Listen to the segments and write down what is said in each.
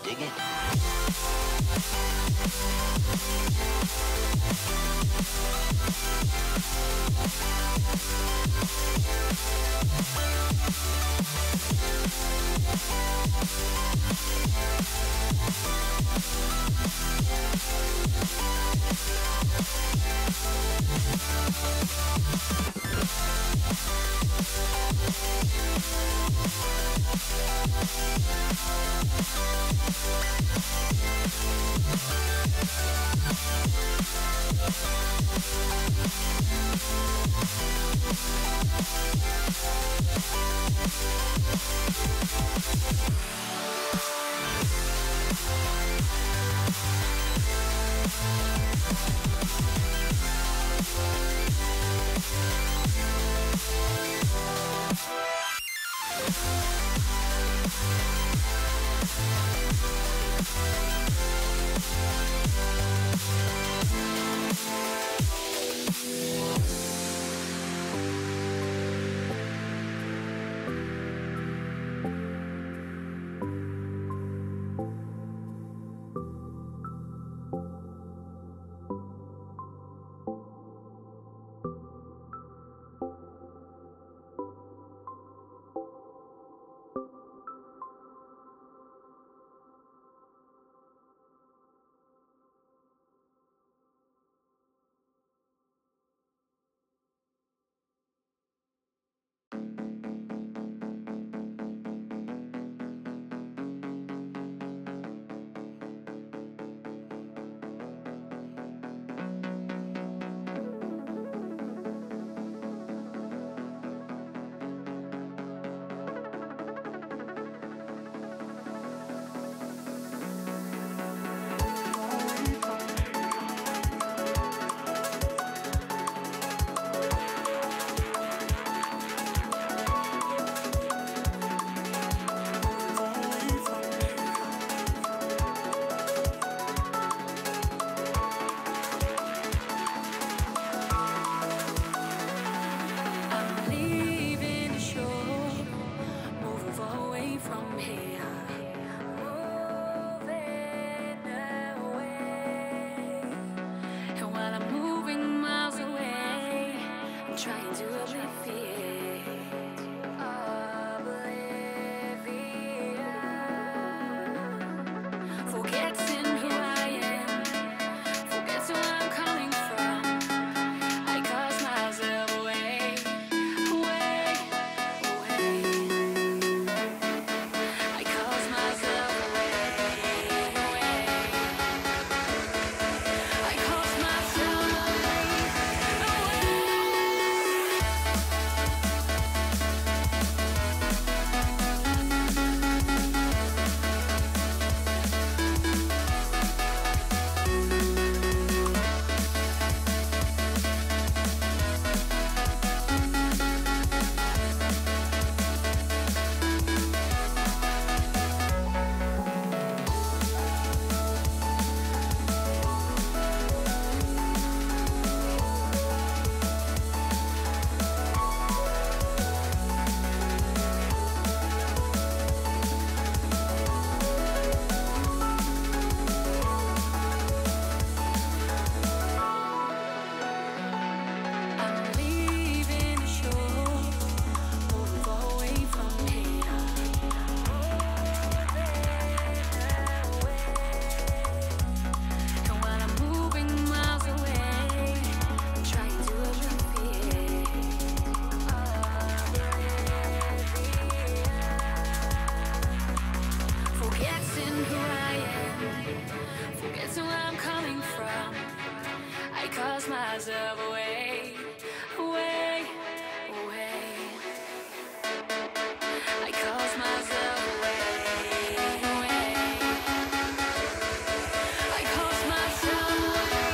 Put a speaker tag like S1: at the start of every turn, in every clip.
S1: Dig it?
S2: myself away, away, away. I cause myself away, away. I cause myself away.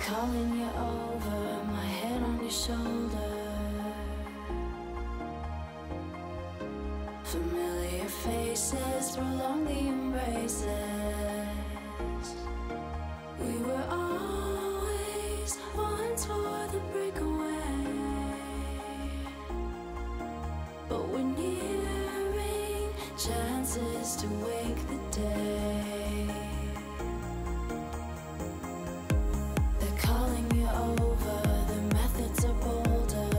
S1: calling you over, my head on your shoulder. Familiar faces prolong the embraces. We were always once for the breakaway, but we're nearing chances to wake the day. They're calling you over, the methods are bolder.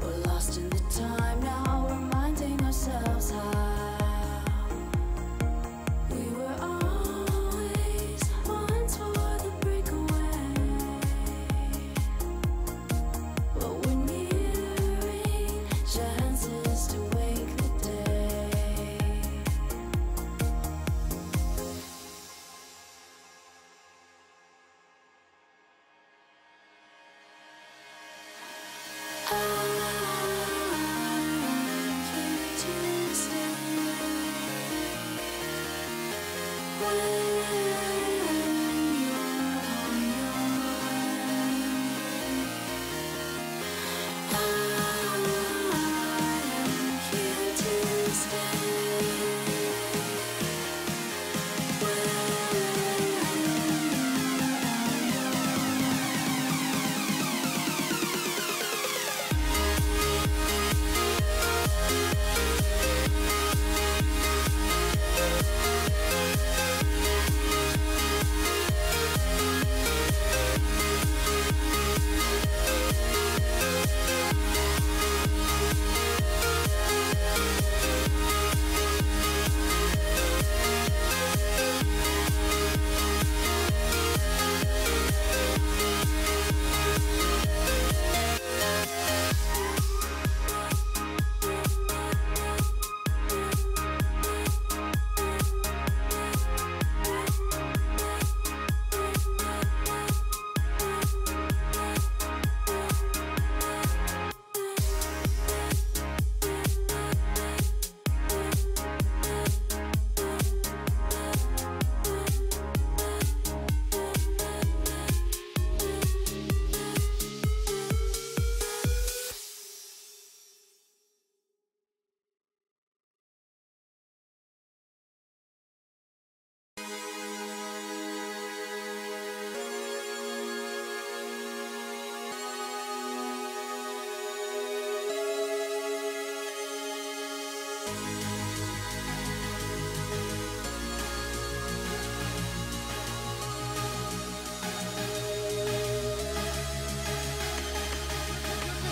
S1: We're lost in the time now, reminding ourselves how we were always once for the breakaway, but we're nearing chances to wake the day.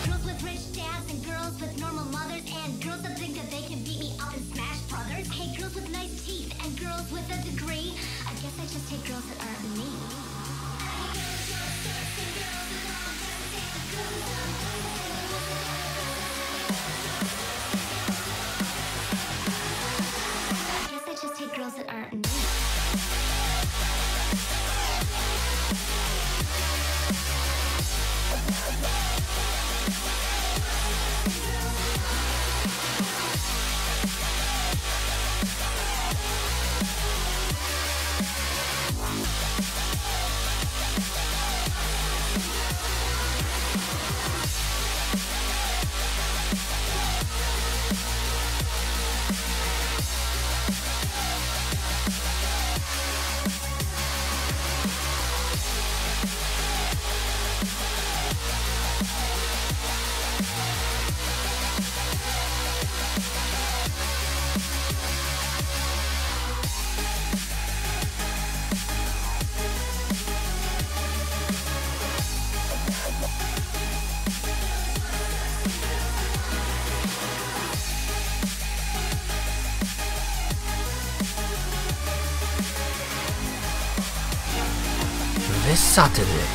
S3: Girls with rich dads and girls with normal mothers, and girls that think that they can beat me up and smash brothers. Hey, girls with nice teeth and girls with a degree. I guess I just take girls that aren't me. I guess I just take girls that aren't me.
S4: This Saturday.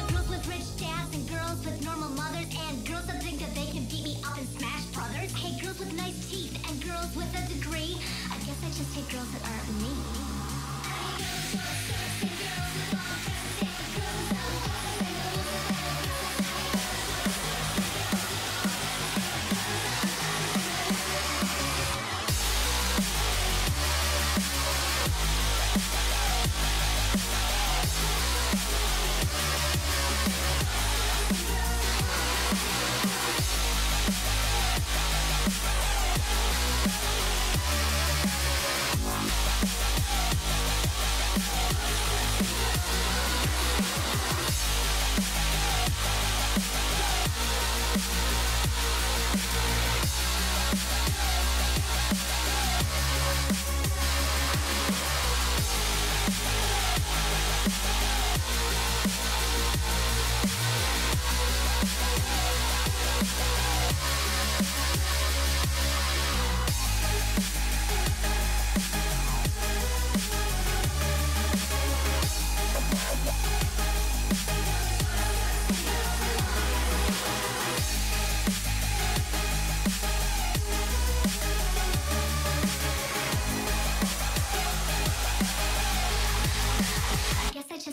S3: Girls with rich dads and girls with normal mothers, and girls with a degree. I guess I just take girls that aren't me.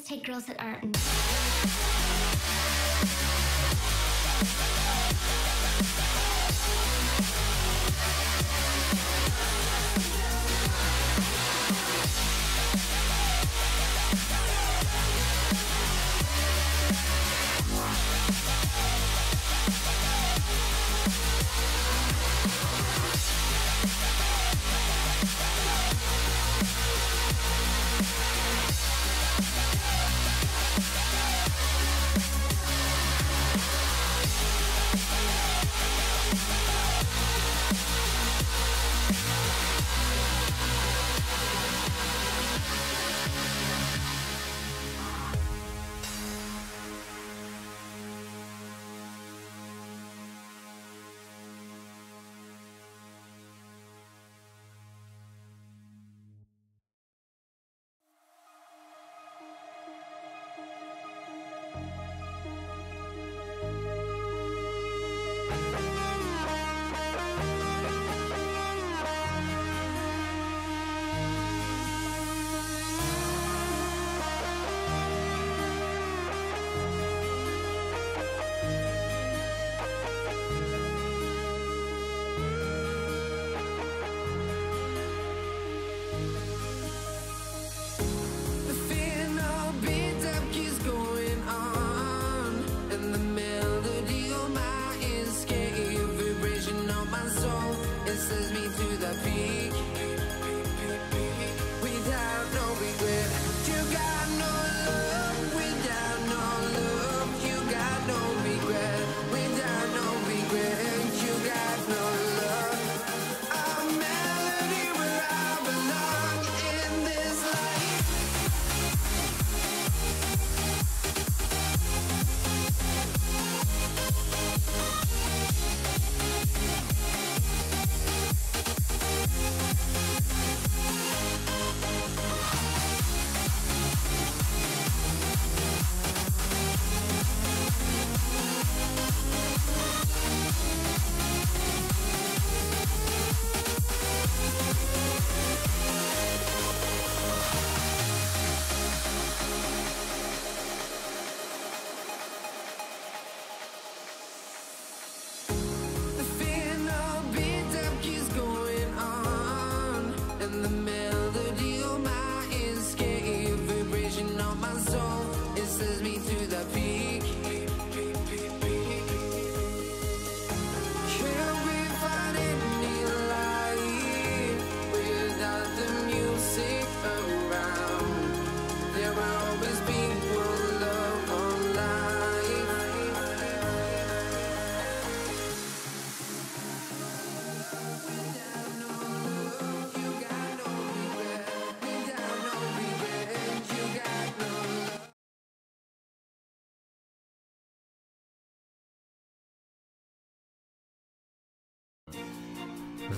S3: Take girls that aren't.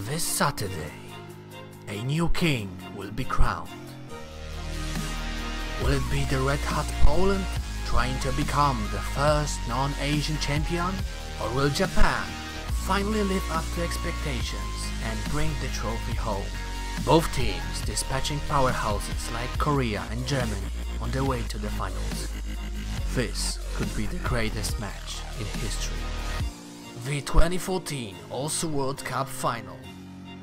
S4: This Saturday, a new king will be crowned. Will it be the Red Hot Poland trying to become the first non-Asian champion? Or will Japan finally live up to expectations and bring the trophy home. Both teams dispatching powerhouses like Korea and Germany on their way to the finals. This could be the greatest match in history. The 2014 Also World Cup Final,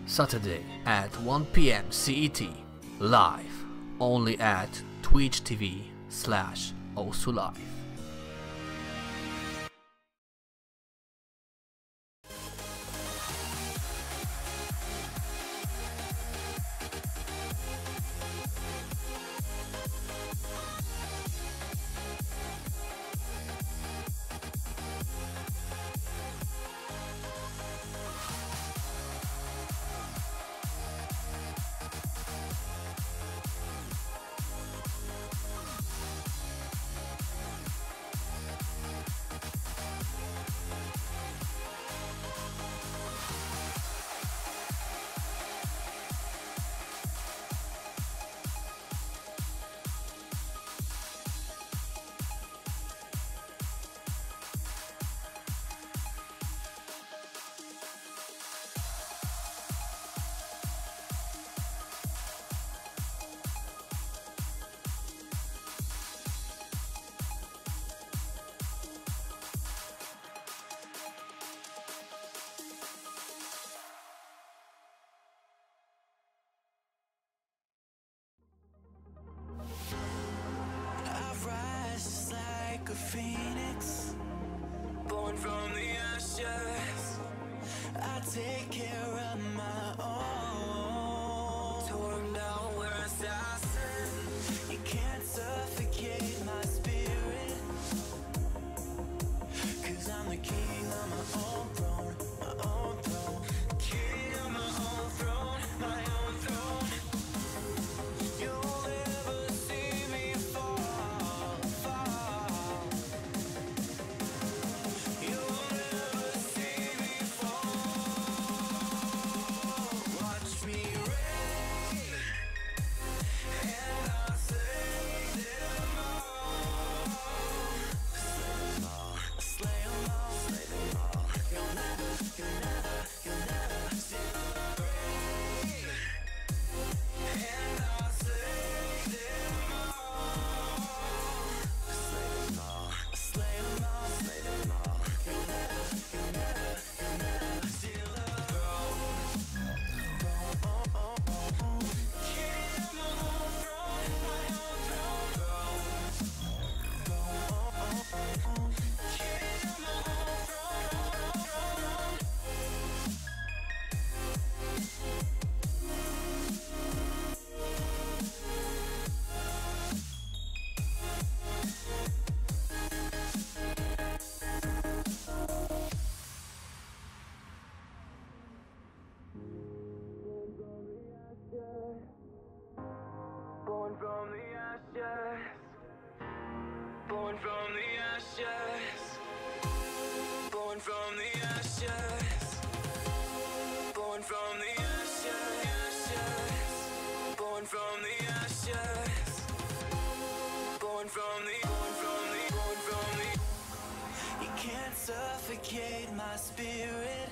S4: Saturday at 1 PM CET, live only at Twitch TV/OSULive.
S5: A phoenix, born from the ashes. I take care of my own. Torn down where assassin. You can't suffocate my spirit, 'cause I'm the king of my own throne, my own throne. King of my own throne, my own throne. You'll never see me fall, fall. You'll never see me fall. Watch me reign, and I'll slay them all. Slay them all, slay them all. You'll never see me reign, and I'll slay them all. Slay them all, slay them all, slay them all. You'll never steal the throne. King of my own throne, my own throne. King of my own throne. Born from the ashes, born from the ashes, born from the ashes, born from the ashes, born from the ashes, born from the. You can't suffocate my spirit,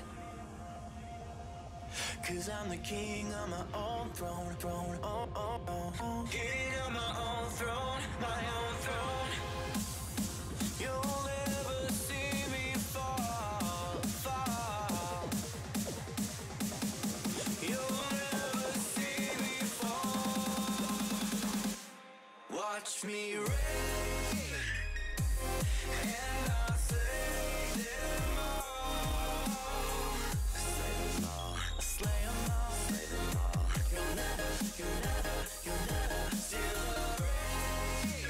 S5: 'cause I'm the king of my own throne, throne, oh, oh, oh. King of my own throne, my own throne. You'll never see me fall, fall. You'll never see me fall. Watch me reign, and I'll slay them all. Slay them all, slay them all, slay them all. You'll never steal the reign,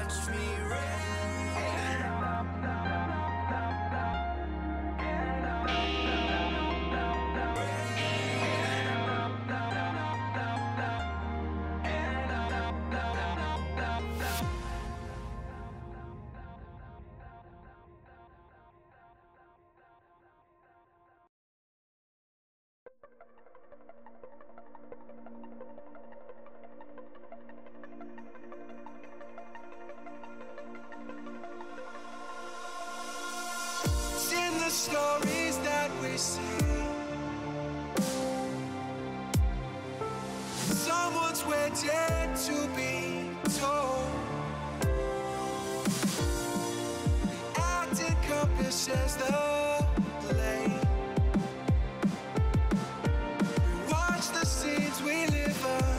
S5: watch me rain. It's in the stories that we see. Someone's waiting to be told. Act encompasses the blame. We watch the scenes we live unfold.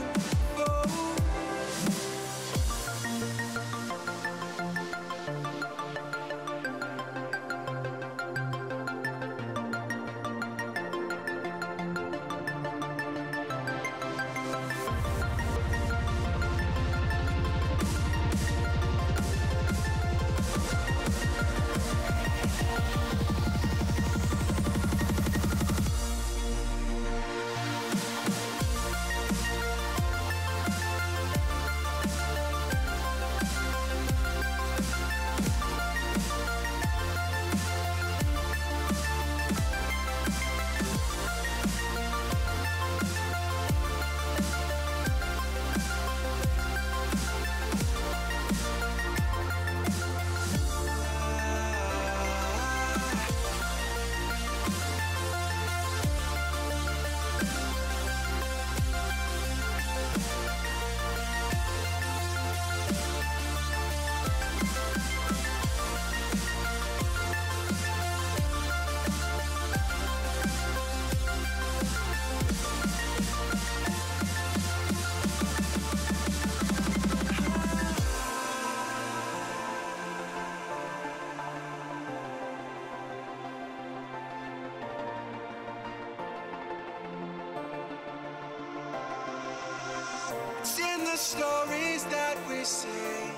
S5: It's in the stories that we see.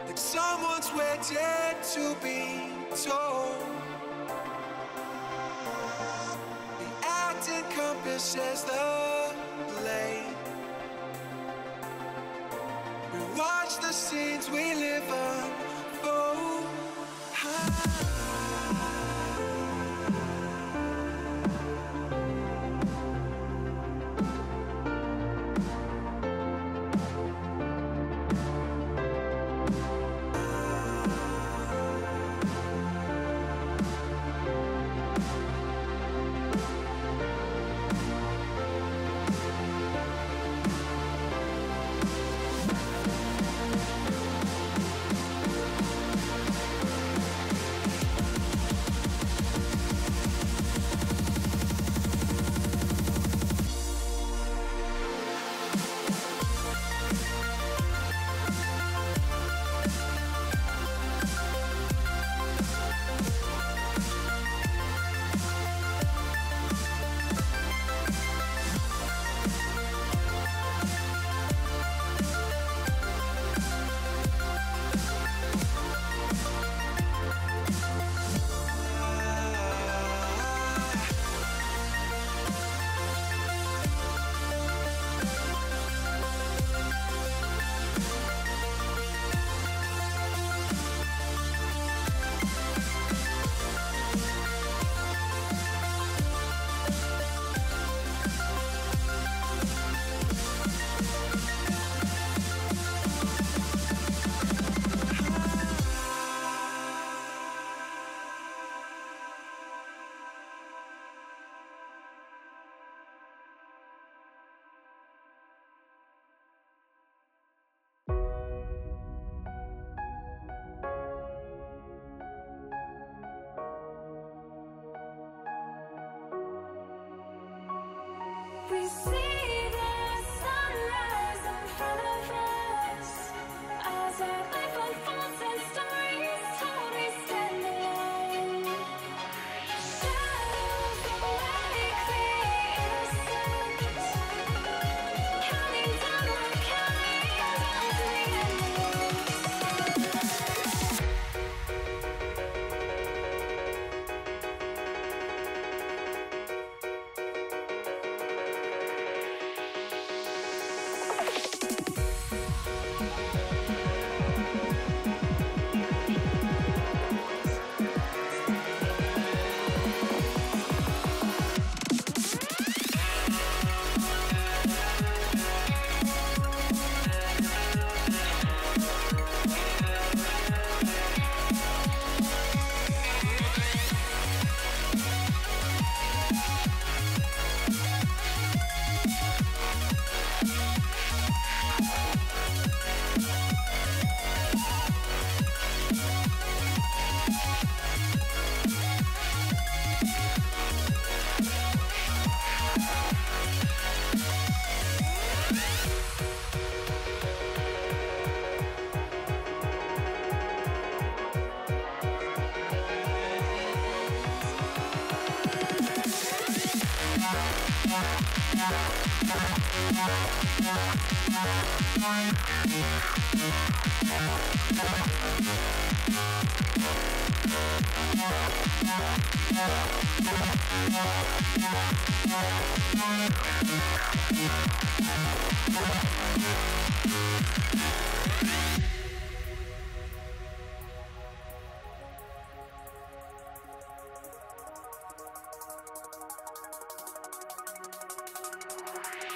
S5: That someone's waiting to be told. The act encompasses the blame. We watch the scenes we live unfold.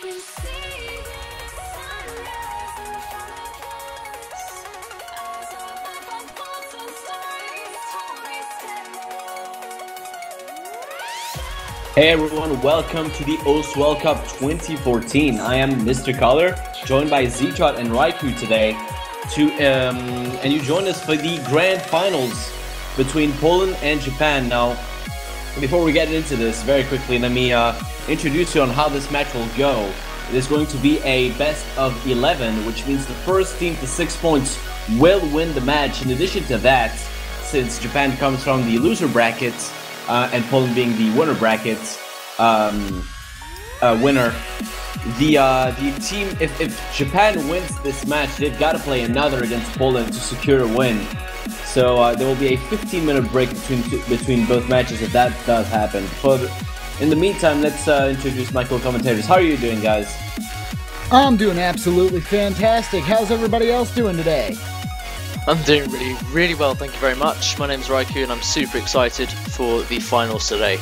S1: You see the sunrise in front of us. As our life unfolds and stories told, we stand alone.
S6: Hey everyone, welcome to the OS World Cup 2014. I am Mr. Color, joined by Z-Trot and Raikou today. And you joined us for the grand finals between Poland and Japan. Now, before we get into this, very quickly, let me introduce you on how this match will go. It is going to be a best of 11, which means the first team to 6 points will win the match. In addition to that, since Japan comes from the loser brackets and Poland being the winner brackets winner, the team, if Japan wins this match, they've got to play another against Poland to secure a win. So there will be a 15-minute break between both matches if that does happen. But in the meantime, let's introduce my co-commentators. How are you doing, guys?
S7: I'm doing absolutely fantastic. How's everybody else doing today?
S8: I'm doing really well, thank you very much. My name's Raikou and I'm super excited for the finals today.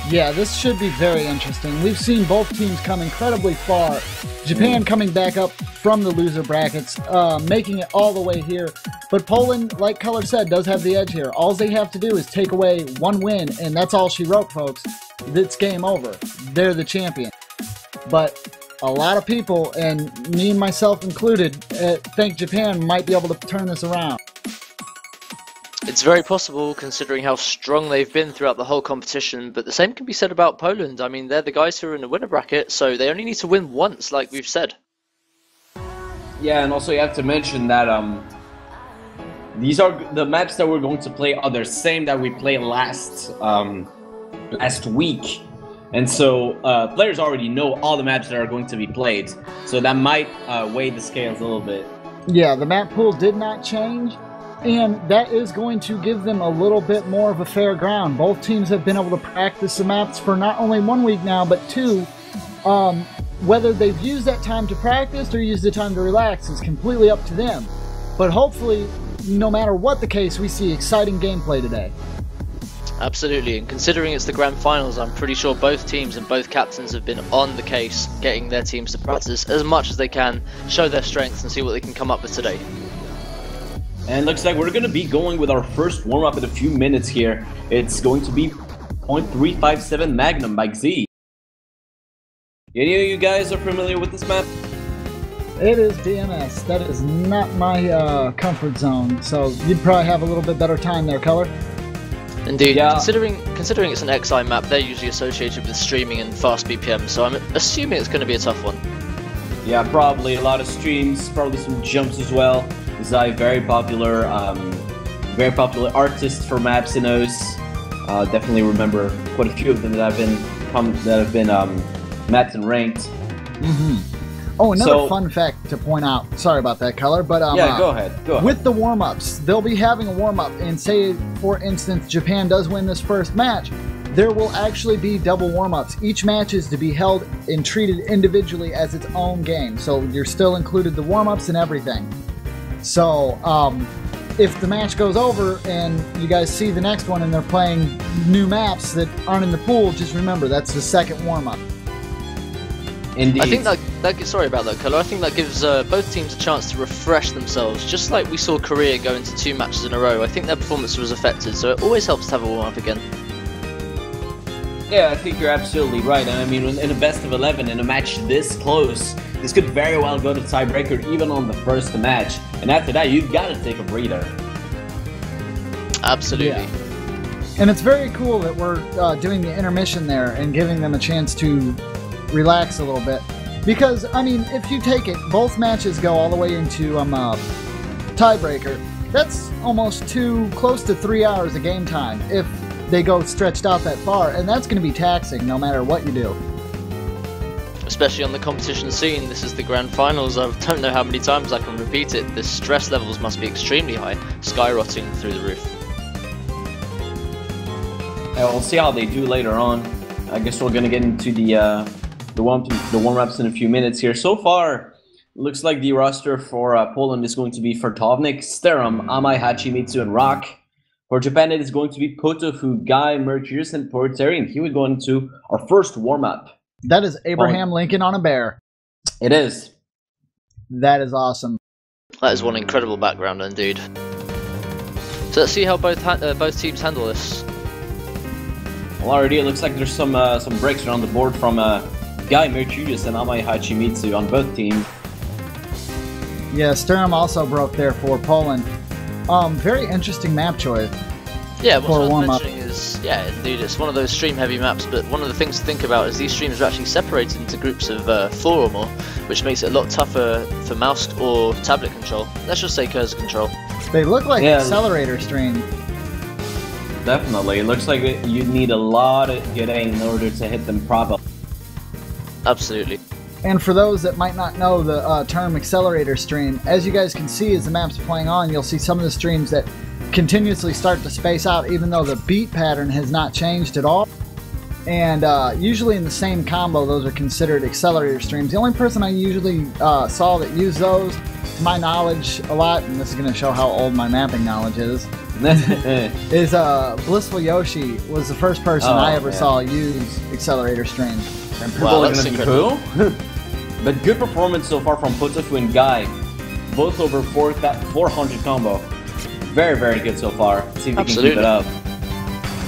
S7: Yeah, this should be very interesting. We've seen both teams come incredibly far. Japan coming back up from the loser brackets, making it all the way here. But Poland, like Color said, does have the edge here. All they have to do is take away one win, and that's all she wrote, folks. It's game over. They're the champion. But a lot of people, and me and myself included, think Japan might be able to turn this around.
S8: It's very possible considering how strong they've been throughout the whole competition, but the same can be said about Poland. I mean, they're the guys who are in the winner bracket, so they only need to win once, like we've said.
S6: Yeah, and also you have to mention that these are the maps that we're going to play are the same that we played last week. And so players already know all the maps that are going to be played, so that might weigh the scales a little bit.
S7: Yeah, the map pool did not change, and that is going to give them a little bit more of a fair ground. Both teams have been able to practice the maps for not only 1 week now, but 2. Whether they've used that time to practice or used the time to relax is completely up to them. But hopefully, no matter what the case, we see exciting gameplay today.
S8: Absolutely, and considering it's the grand finals, I'm pretty sure both teams and both captains have been on the case, getting their teams to practice as much as they can, show their strengths and see what they can come up with today.
S6: And looks like we're going to be going with our first warm-up in a few minutes here. It's going to be .357 Magnum by Z. Any of you guys are familiar with this map?
S7: It is DMS. That is not my comfort zone, so you'd probably have a little bit better time there, Color.
S8: Indeed,
S6: Yeah.
S8: considering it's an XI map, they're usually associated with streaming and fast BPM, so I'm assuming it's going to be a tough one.
S6: Yeah, probably a lot of streams, probably some jumps as well. Zai, very popular artist for maps in OS. Definitely remember quite a few of them that have been mapped and ranked.
S7: Oh, another fun fact to point out. Sorry about that, Color, but
S6: yeah, go ahead.
S7: With the warm-ups, they'll be having a warm-up, and say, for instance, Japan does win this first match, there will actually be double warm-ups. Each match is to be held and treated individually as its own game, so you're still included the warm-ups and everything. So, if the match goes over and you guys see the next one and they're playing new maps that aren't in the pool, just remember, that's the second warm-up.
S6: Indeed.
S8: I think sorry about that, Color. I think that gives both teams a chance to refresh themselves, just like we saw Korea go into 2 matches in a row. I think their performance was affected, so it always helps to have a warm-up again.
S6: Yeah, I think you're absolutely right. And I mean, in a best of 11, in a match this close, this could very well go to tiebreaker even on the first match. And after that, you've got to take a breather.
S8: Absolutely.
S7: Yeah. And it's very cool that we're doing the intermission there and giving them a chance to relax a little bit. Because, I mean, if you take it, both matches go all the way into tiebreaker. That's almost close to 3 hours of game time. If they go stretched out that far, and that's going to be taxing no matter what you do.
S8: Especially on the competition scene, this is the grand finals. I don't know how many times I can repeat it. The stress levels must be extremely high, skyrocketing through the roof.
S6: Yeah, we'll see how they do later on. I guess we're gonna get into the warm-ups in a few minutes here. So far, looks like the roster for Poland is going to be Fartovnik, Sterum, Amai, Hachimitsu, and Rock. For Japan, it is going to be Potofu, Guy, Mercurius, and Porteri, and here we go into our first warm-up.
S7: That is Abraham Lincoln on a bear.
S6: It is.
S7: That is awesome.
S8: That is one incredible background indeed. So let's see how both teams handle this.
S6: Well, already it looks like there's some breaks around the board from Guy, Mercurius, and Amai Hachimitsu on both teams.
S7: Yeah, Sturm also broke there for Poland. Very interesting map choice.
S8: Yeah, what's
S7: For a
S8: worth
S7: warm-up.
S8: mentioning is, yeah, indeed, it's one of those stream-heavy maps, but one of the things to think about is these streams are actually separated into groups of 4 or more, which makes it a lot tougher for mouse or tablet control. Let's just say cursor control.
S7: They look like
S6: Yeah.
S7: accelerator stream.
S6: Definitely. It looks like you need a lot of getting in order to hit them properly.
S8: Absolutely.
S7: And for those that might not know the term accelerator stream, as you guys can see as the map's playing on, you'll see some of the streams that continuously start to space out even though the beat pattern has not changed at all. And usually in the same combo, those are considered accelerator streams. The only person I usually saw that used those, to my knowledge a lot, and this is going to show how old my mapping knowledge is Blissful Yoshi was the first person I ever saw use accelerator stream.
S6: And people
S8: Wow,
S6: are
S8: that's
S6: gonna be cool. But good performance so far from Potofu and Guy. Both over 400 combo. Very, very good so far. Let's see if we can keep it up.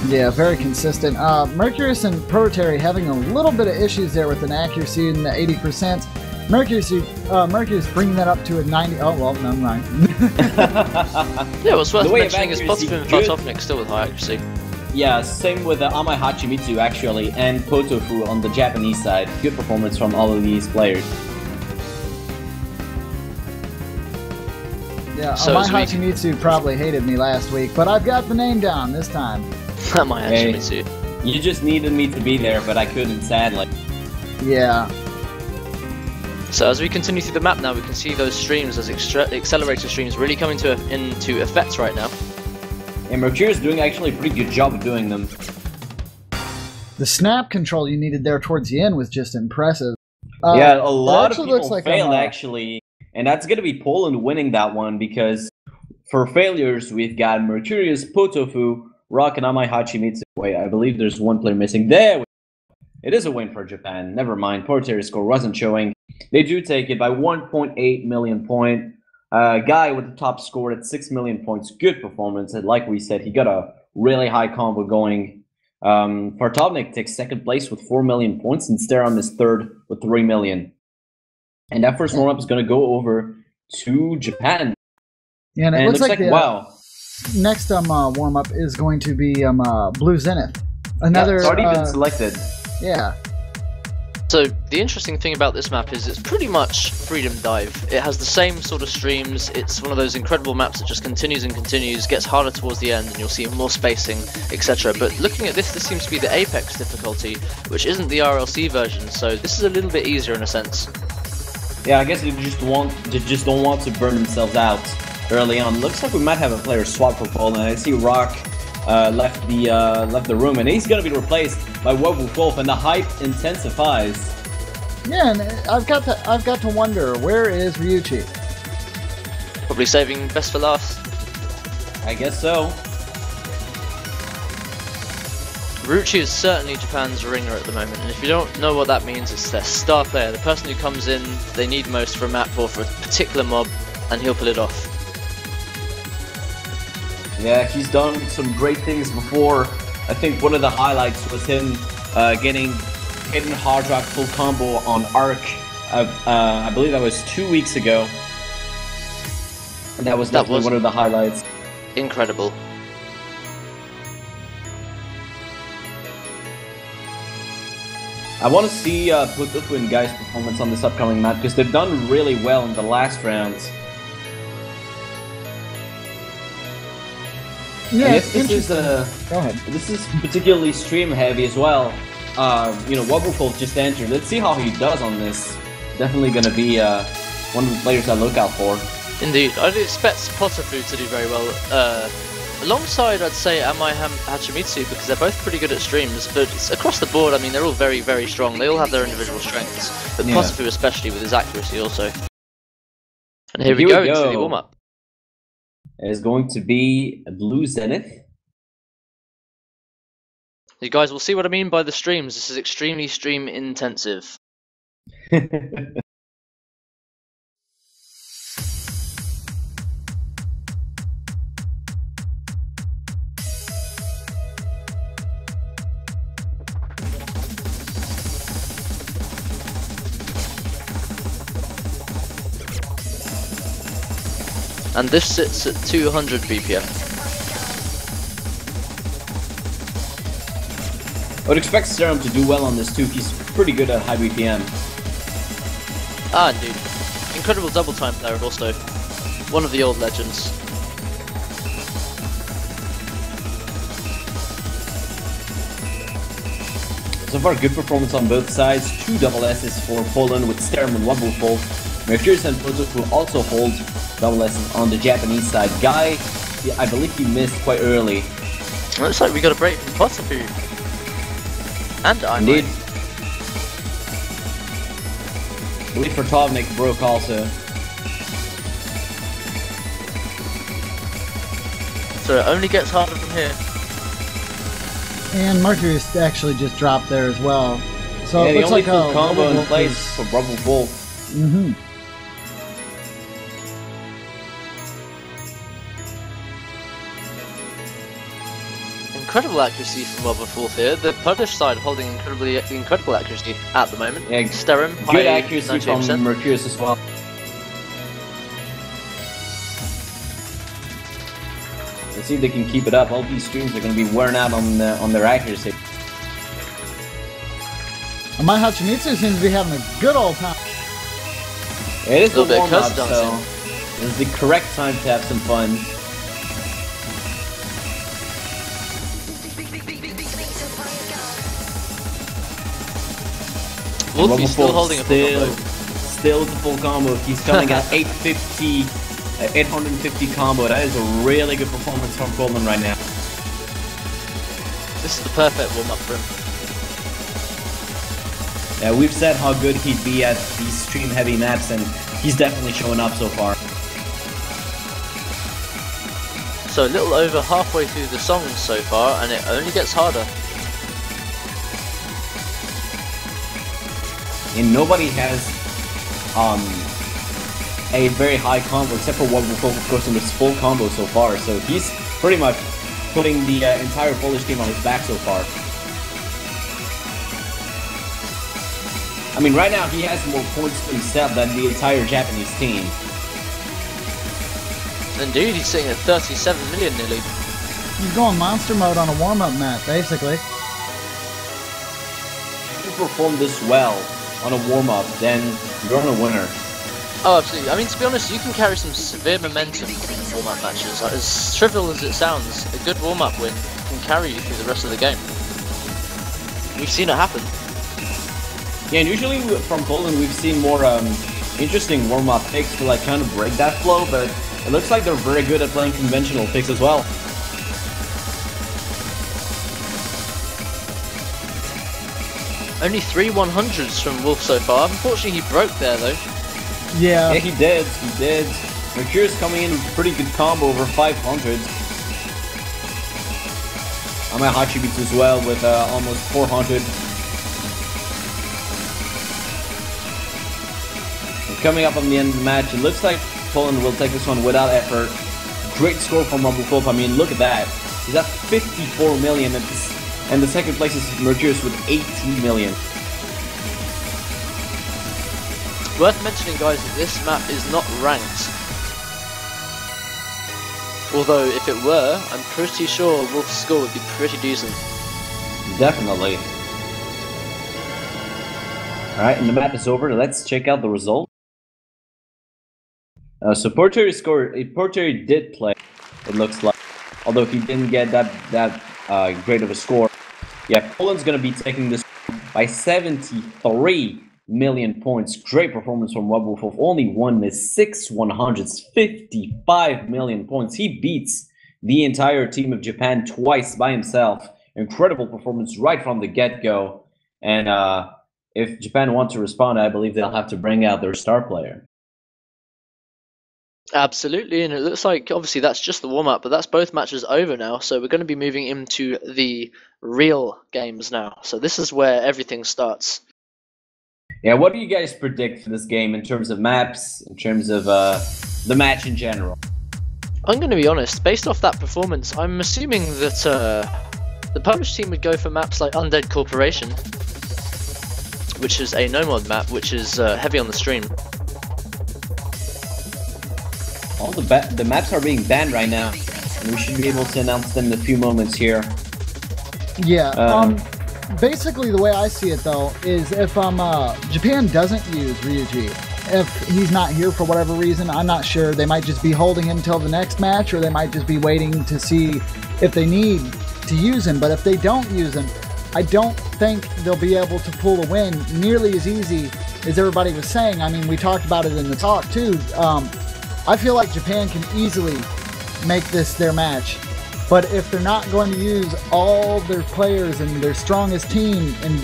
S7: Yeah, very consistent. Mercurius and Protary having a little bit of issues there with an accuracy in the 80%. Mercurius bringing that up to a 90. Oh, well, never mind.
S8: Yeah, what's worth
S6: The way of
S8: mentioning is
S6: accuracy,
S8: Potofu and
S6: good.
S8: Fartovnik still with high accuracy.
S6: Yeah, same with Amai Hachimitsu actually, and Potofu on the Japanese side. Good performance from all of these players.
S7: Yeah,
S8: So
S7: my
S8: as we-
S7: Hachimitsu probably hated me last week, but I've got the name down this time.
S8: My
S6: Hey.
S8: Hachimitsu.
S6: You just needed me to be there, but I couldn't, sadly.
S7: Yeah.
S8: So as we continue through the map now, we can see those streams, those accelerator streams, really coming into effect right now.
S6: And Mercurius is doing actually a pretty good job of doing them.
S7: The snap control you needed there towards the end was just impressive.
S6: Yeah, a
S7: it
S6: lot of
S7: actually
S6: people
S7: looks like
S6: failed
S7: I'm,
S6: actually, and that's going to be Poland winning that one because for failures we've got Mercurius, Potofu, Rock, and Amai Hachimitsu. Wait, I believe there's one player missing. There, it is a win for Japan. Never mind, Porteri's score wasn't showing. They do take it by 1.8 million point. Guy with the top score at 6 million points. Good performance, and like we said, he got a really high combo going. Fartovnik takes second place with 4 million points, and Sterum is third with 3 million. And that first warm-up is going to go over to Japan.
S7: Yeah, and it
S6: And
S7: looks like the
S6: wow.
S7: next warm-up is going to be Blue Zenith. Another.
S6: It's already been selected.
S7: Yeah.
S8: So the interesting thing about this map is it's pretty much Freedom Dive. It has the same sort of streams. It's one of those incredible maps that just continues and continues, gets harder towards the end, and you'll see more spacing, etc. But looking at this seems to be the Apex difficulty, which isn't the RLC version, so this is a little bit easier in a sense.
S6: Yeah, I guess they just don't want to burn themselves out early on. Looks like we might have a player swap for Poland. I see Rock left the room, and he's gonna be replaced by Wolf, and the hype intensifies.
S7: Yeah, and I've got to wonder, where is Ryuichi?
S8: Probably saving best for last.
S6: I guess so.
S8: Ryuichi is certainly Japan's ringer at the moment, and if you don't know what that means, it's their star player, the person who comes in they need most for a map or for a particular mob, and he'll pull it off.
S6: Yeah, he's done some great things before. I think one of the highlights was him getting hard rock full combo on Arc. I believe that was 2 weeks ago. And that was definitely one of the highlights.
S8: Incredible.
S6: I want to see Potofu and Guy's performance on this upcoming map because they've done really well in the last rounds.
S7: Yeah,
S6: And
S7: it's
S6: if this is
S7: interesting. Go ahead.
S6: this is particularly stream heavy as well. You know, Wobbuffle just entered. Let's see how he does on this. Definitely gonna be one of the players I look out for.
S8: Indeed, I'd expect Potafu to do very well. Alongside, I'd say Amai Hachimitsu, because they're both pretty good at streams, but it's across the board, I mean, they're all very, very strong. They all have their individual strengths, but
S6: Yeah.
S8: Potafu especially with his accuracy also. And here we go into the warm-up.
S6: It is going to be a Blue Zenith.
S8: You guys will see what I mean by the streams. This is extremely stream intensive. And this sits at 200 BPM.
S6: I would expect Serum to do well on this too. He's pretty good at high BPM.
S8: Ah, indeed. Incredible double time player also. One of the old legends.
S6: So far, good performance on both sides. 2 double S's for Poland with Serum and Wobbuffle. Mercurius and Protos will also hold double S's on the Japanese side. Guy, I believe he missed quite early.
S8: Looks like we got a break from Potafu. And I'm
S6: Indeed. I believe Vertovnik broke also.
S8: So it only gets harder from here.
S7: And Mercurius actually just dropped there as well. So
S6: Yeah,
S7: it
S6: the
S7: looks
S6: only
S7: like
S6: full
S7: a
S6: combo in place for Wobbuffle.
S7: Mm-hmm.
S8: Incredible accuracy from Wobbuffle here. The Polish side holding incredible accuracy at the moment.
S6: Yeah,
S8: Sterum,
S6: good
S8: high
S6: accuracy from
S8: 98%.
S6: Mercurius as well. Let's see if they can keep it up. All these streams are going to be wearing out on their accuracy.
S7: And my Hachimitsu seems to be having a good old time.
S6: It is the
S8: Little bit of
S6: warm-up,
S8: curse
S6: so
S8: dancing.
S6: this is the correct time to have some fun.
S8: Wolfie's still
S6: Wobbuffle
S8: holding a full combo.
S6: Still the full combo. He's coming at 850 combo. That is a really good performance from Poland right now.
S8: This is the perfect warm-up for him.
S6: Yeah, we've said how good he'd be at these stream-heavy maps, and he's definitely showing up so far.
S8: So a little over halfway through the song so far, and it only gets harder.
S6: And nobody has a very high combo except for Wobbuffle, of course, in this full combo so far. So he's pretty much putting the entire Polish team on his back so far. I mean, right now he has more points to himself than the entire Japanese team.
S8: Indeed, he's sitting at 37 million nearly.
S7: He's going monster mode on a warm-up map, basically.
S6: If you perform this well on a warm-up, then you're a winner.
S8: Oh, absolutely. I mean, to be honest, you can carry some severe momentum in warm-up matches. Like, as trivial as it sounds, a good warm-up win can carry you through the rest of the game. We've seen it happen.
S6: Yeah, and usually from Poland we've seen more interesting warm-up picks to like kind of break that flow, but it looks like they're very good at playing conventional picks as well.
S8: Only 3 100s from Wolf so far. Unfortunately, he broke there, though.
S7: Yeah.
S6: Yeah, he did. Mercurius coming in with a pretty good combo over 500s. I'm at Hachibitsu as well with almost 400. And coming up on the end of the match, it looks like Poland will take this one without effort. Great score from Wobbuffle. I mean, look at that. He's at 54 million, and the second place is Mercurius with 18 million.
S8: Worth mentioning, guys, that this map is not ranked. Although, if it were, I'm pretty sure Wolf's score would be pretty decent.
S6: Definitely. Alright, and the map is over. Let's check out the result. So Porter did play, it looks like. although he didn't get that great of a score. Yeah, Poland's going to be taking this by 73 million points. Great performance from Webwolf. Only one miss, 6 100s, 55 million points. He beats the entire team of Japan twice by himself. Incredible performance right from the get-go. And if Japan want to respond, I believe they'll have to bring out their star player.
S8: Absolutely, and it looks like obviously that's just the warm-up, but that's both matches over now, so we're going to be moving into the real games now. So this is where everything starts.
S6: Yeah, what do you guys predict for this game in terms of maps, in terms of the match in general?
S8: I'm going to be honest, based off that performance, I'm assuming that the Polish team would go for maps like Undead Corporation, which is a no-mod map, which is heavy on the stream.
S6: All the maps are being banned right now, and we should be able to announce them in a few moments here.
S7: Yeah, basically the way I see it though is if Japan doesn't use Ryuji, if he's not here for whatever reason, I'm not sure. They might just be holding him till the next match, or they might just be waiting to see if they need to use him. But if they don't use him, I don't think they'll be able to pull a win nearly as easy as everybody was saying. I mean, we talked about it in the talk too. I feel like Japan can easily make this their match. But if they're not going to use all their players and their strongest team and,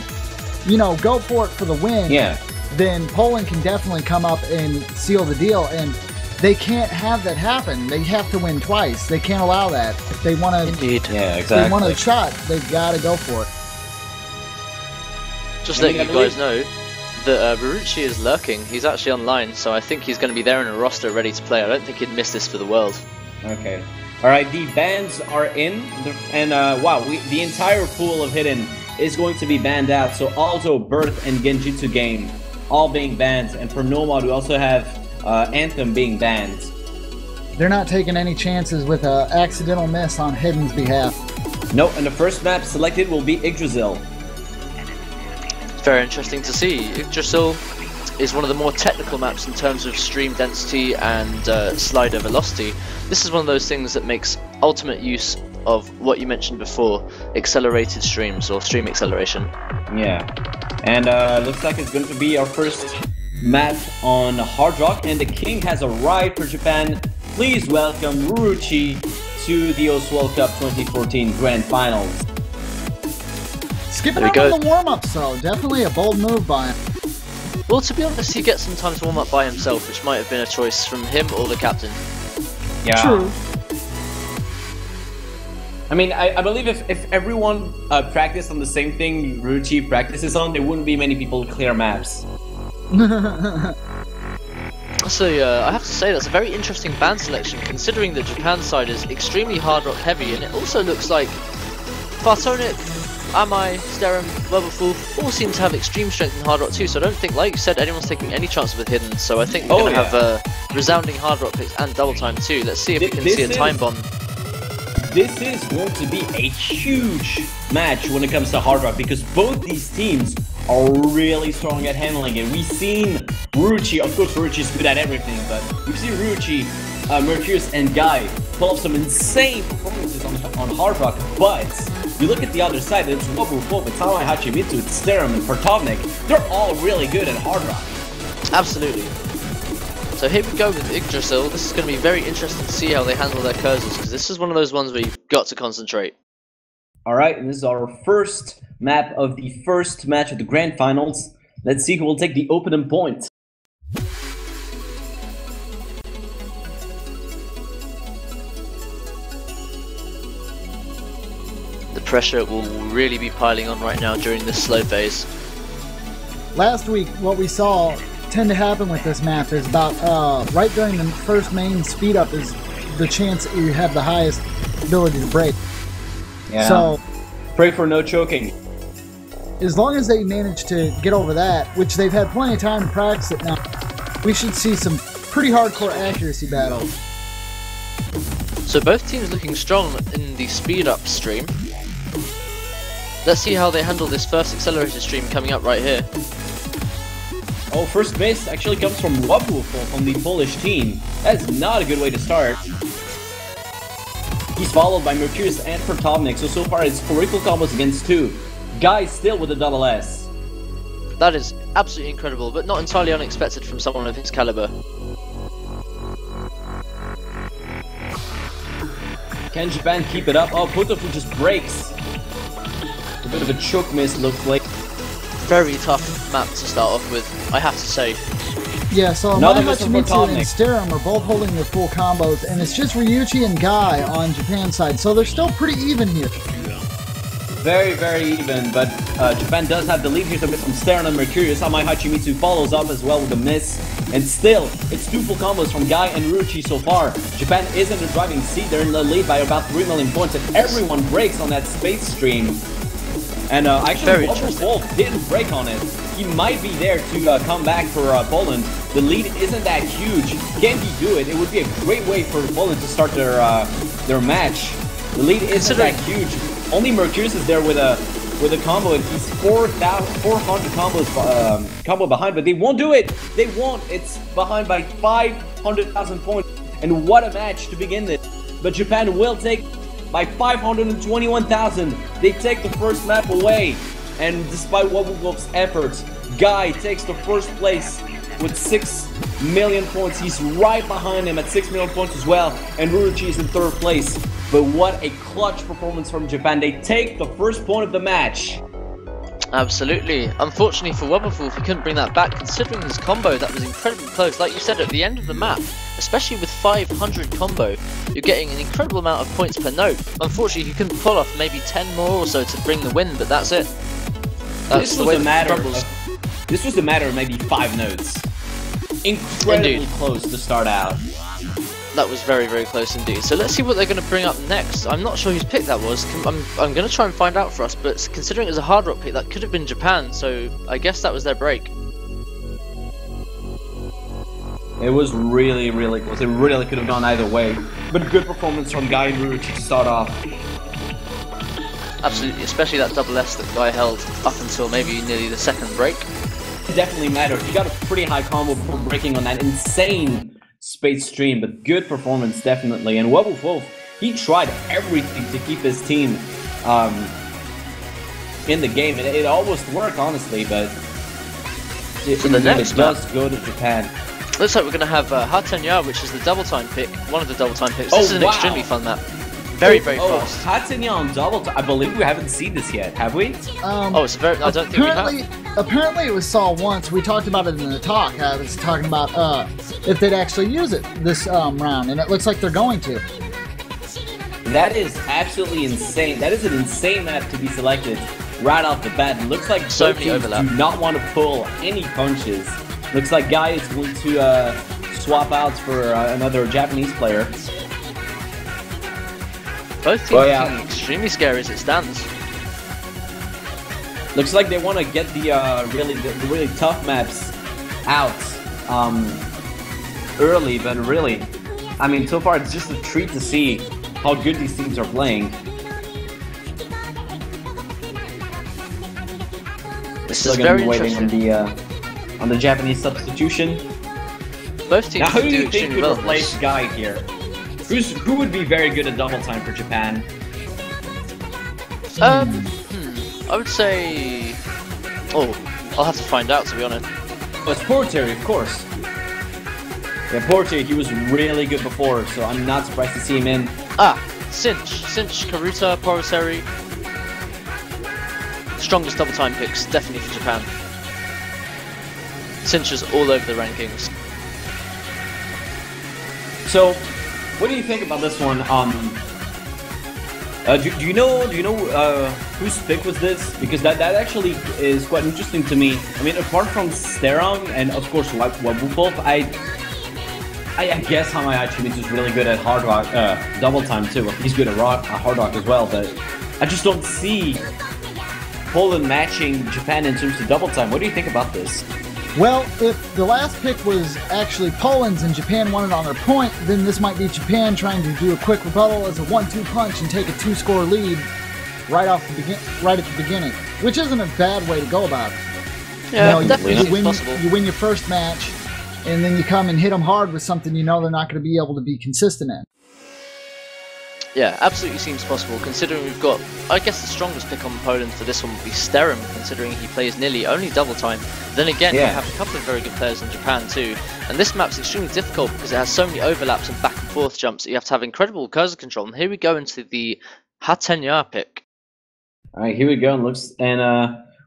S7: you know, go for it for the win, then Poland can definitely come up and seal the deal. And they can't have that happen. They have to win twice. They can't allow that. If they want to, if they want a shot, they've got to go for it.
S8: Just letting you guys know that Barucci is lurking. He's actually online, so I think he's going to be there in a roster ready to play. I don't think he'd miss this for the world.
S6: Okay. Alright, the bans are in, and wow, the entire pool of Hidden is going to be banned out. So Alto, Birth, and Genjutsu Game all being banned. And for No-Mod, we also have Anthem being banned.
S7: They're not taking any chances with an accidental miss on Hidden's behalf.
S6: No, and the first map selected will be Yggdrasil.
S8: Very interesting to see. Yggdrasil is one of the more technical maps in terms of stream density and slider velocity. This is one of those things that makes ultimate use of what you mentioned before, accelerated streams or stream acceleration.
S6: Yeah, and looks like it's going to be our first map on Hard Rock, and the King has arrived for Japan. Please welcome Ruruchi to the OS World Cup 2014 Grand Finals.
S7: Skipping out on the warm-ups though, definitely a bold move by him.
S8: Well, to be honest, he gets some time to warm up by himself, which might have been a choice from him or the captain.
S6: Yeah.
S7: True.
S6: I mean, I believe if everyone practiced on the same thing Ruchi practices on, there wouldn't be many people clear maps.
S8: So I have to say that's a very interesting band selection, considering that Japan's side is extremely hard rock heavy, and it also looks like Fartonic, Amai, Sterum, Webwolf all seem to have extreme strength in hard rock too, so I don't think, like you said, anyone's taking any chances with Hidden, so I think we're going to have resounding hard rock picks and double time too. Let's see if we can see a time bomb.
S6: This is going to be a huge match when it comes to hard rock, because both these teams are really strong at handling it. We've seen Ruchi, of course Ruchi's good at everything, but we've seen Ruchi, Mercurius, and Guy pull off some insane performances on hard rock, but you look at the other side, it's Webwolf, it's Amai, Hachimitsu, it's Sterum, and Fartovnik. They're all really good at hard rock.
S8: Absolutely. So here we go with Yggdrasil. This is going to be very interesting to see how they handle their cursors, because this is one of those ones where you've got to concentrate.
S6: Alright, and this is our first map of the first match of the Grand Finals. Let's see who will take the opening point.
S8: The pressure will really be piling on right now during this slow phase.
S7: Last week, what we saw tend to happen with this map is about right during the first main speed up is the chance that you have the highest ability to break.
S6: Yeah.
S7: So
S6: pray for no choking.
S7: as long as they manage to get over that, which they've had plenty of time to practice it now, we should see some pretty hardcore accuracy battles.
S8: So both teams looking strong in the speed up stream. Let's see how they handle this first accelerated stream coming up right here.
S6: Oh, first miss actually comes from Webwolf from the Polish team. That's not a good way to start. He's followed by Mercurius and Protovnik, so far it's 4 equal combos against 2. Guy still with a double S.
S8: That is absolutely incredible, but not entirely unexpected from someone of his caliber.
S6: Can Japan keep it up? Oh, Potofu just breaks. A bit of a choke miss, looks like.
S8: Very tough map to start off with, I have to say.
S7: Yeah, so
S6: Another
S7: My
S6: missile
S7: Hachimitsu
S6: for
S7: and
S6: Protovnik.
S7: Sterum are both holding their full combos, and it's just Ryuichi and Guy on Japan's side, so they're still pretty even here.
S6: Very, very even, but Japan does have the lead here, so from Stern and Mercurius. Amai Hachimitsu follows up as well with a miss. And still, it's 2 full combos from Guy and Ryuichi so far. Japan is in the driving seat, they're in the lead by about 3 million points, and everyone breaks on that space stream. And actually, Wolf didn't break on it. He might be there to come back for Poland. The lead isn't that huge. Can he do it? It would be a great way for Poland to start their match. The lead isn't that huge. Only Mercurius is there with a combo, and he's 400 combos combo behind, but they won't do it. They won't. It's behind by 500,000 points, and what a match to begin this. But Japan will take by 521,000. They take the first map away, and despite Wolf's efforts, Guy takes the first place with 6 million points. He's right behind him at 6 million points as well, and Ryuichi is in 3rd place. But what a clutch performance from Japan. They take the first point of the match.
S8: Absolutely. Unfortunately for Wobblewolf, he couldn't bring that back. Considering his combo, that was incredibly close. Like you said, at the end of the map, especially with 500 combo, you're getting an incredible amount of points per note. Unfortunately, he couldn't pull off maybe 10 more or so to bring the win, but that's it. That's
S6: This was a matter of maybe 5 notes. Incredibly
S8: Indeed.
S6: close to start out.
S8: That was very, very close indeed. So let's see what they're going to bring up next. I'm not sure whose pick that was. I'm going to try and find out for us, but considering it was a hard rock pick, that could have been Japan, so I guess that was their break.
S6: It was really, really close. It really could have gone either way. But good performance from Guy and Ryuichi to start off.
S8: Absolutely, especially that double S that Guy held up until maybe nearly the 2nd break.
S6: It definitely mattered. He got a pretty high combo before breaking on that insane space stream, but good performance definitely. And Wolf, he tried everything to keep his team in the game, and it almost worked, honestly, but it does go to Japan.
S8: Looks like we're going to have Hatenya, which is the double time pick, one of the double time picks. This is an extremely fun map. Very, very fast.
S6: Hatenya on double time. I believe we haven't seen this yet, have we?
S8: It's very. I don't think we have.
S7: Apparently it was saw once. We talked about it in the talk. I was talking about if they'd actually use it this round, and it looks like they're going to.
S6: That is absolutely insane. That is an insane map to be selected right off the bat. It looks like
S8: So
S6: both
S8: many
S6: teams
S8: overlap.
S6: do not want to pull any punches. Looks like Guy is going to swap out for another Japanese player.
S8: Both teams looking extremely scary as it stands.
S6: Looks like they want to get the really tough maps out early, but really, I mean, so far it's just a treat to see how good these teams are playing.
S8: This is
S6: Still
S8: very
S6: waiting
S8: interesting.
S6: on the Japanese substitution.
S8: Both teams
S6: Now, who do
S8: do
S6: you think
S8: extremely
S6: could
S8: well in
S6: replace
S8: this.
S6: Guy here? Who would be very good at double time for Japan?
S8: I would say. Oh, I'll have to find out, to be honest.
S6: Oh, it's Porter, of course. Yeah, Porter, he was really good before, so I'm not surprised to see him in.
S8: Cinch, Karuta, Poroteri. Strongest double time picks, definitely for Japan. Cinch is all over the rankings.
S6: So, what do you think about this one? Do you know whose pick was this? Because that actually is quite interesting to me. I mean, apart from Sterong and of course Wabukov, I guess Hamaya Chimitsu is really good at hard rock, double time too. He's good at hard rock as well, but I just don't see Poland matching Japan in terms of double time. What do you think about this?
S7: Well, if the last pick was actually Poland's and Japan won it on their point, then this might be Japan trying to do a quick rebuttal as a 1-2 punch and take a 2-score lead right at the beginning, which isn't a bad way to go about it.
S8: Yeah,
S7: definitely
S8: seems possible.
S7: You win your first match, and then you come and hit them hard with something you know they're not going to be able to be consistent in.
S8: Yeah, absolutely seems possible, considering we've got, I guess the strongest pick on Poland for this one would be Sterum, considering he plays nearly only double time. Then again, you have a couple of very good players in Japan too, and this map's extremely difficult because it has so many overlaps and back and forth jumps that you have to have incredible cursor control, and here we go into the Hatenya pick.
S6: Alright, here we go, and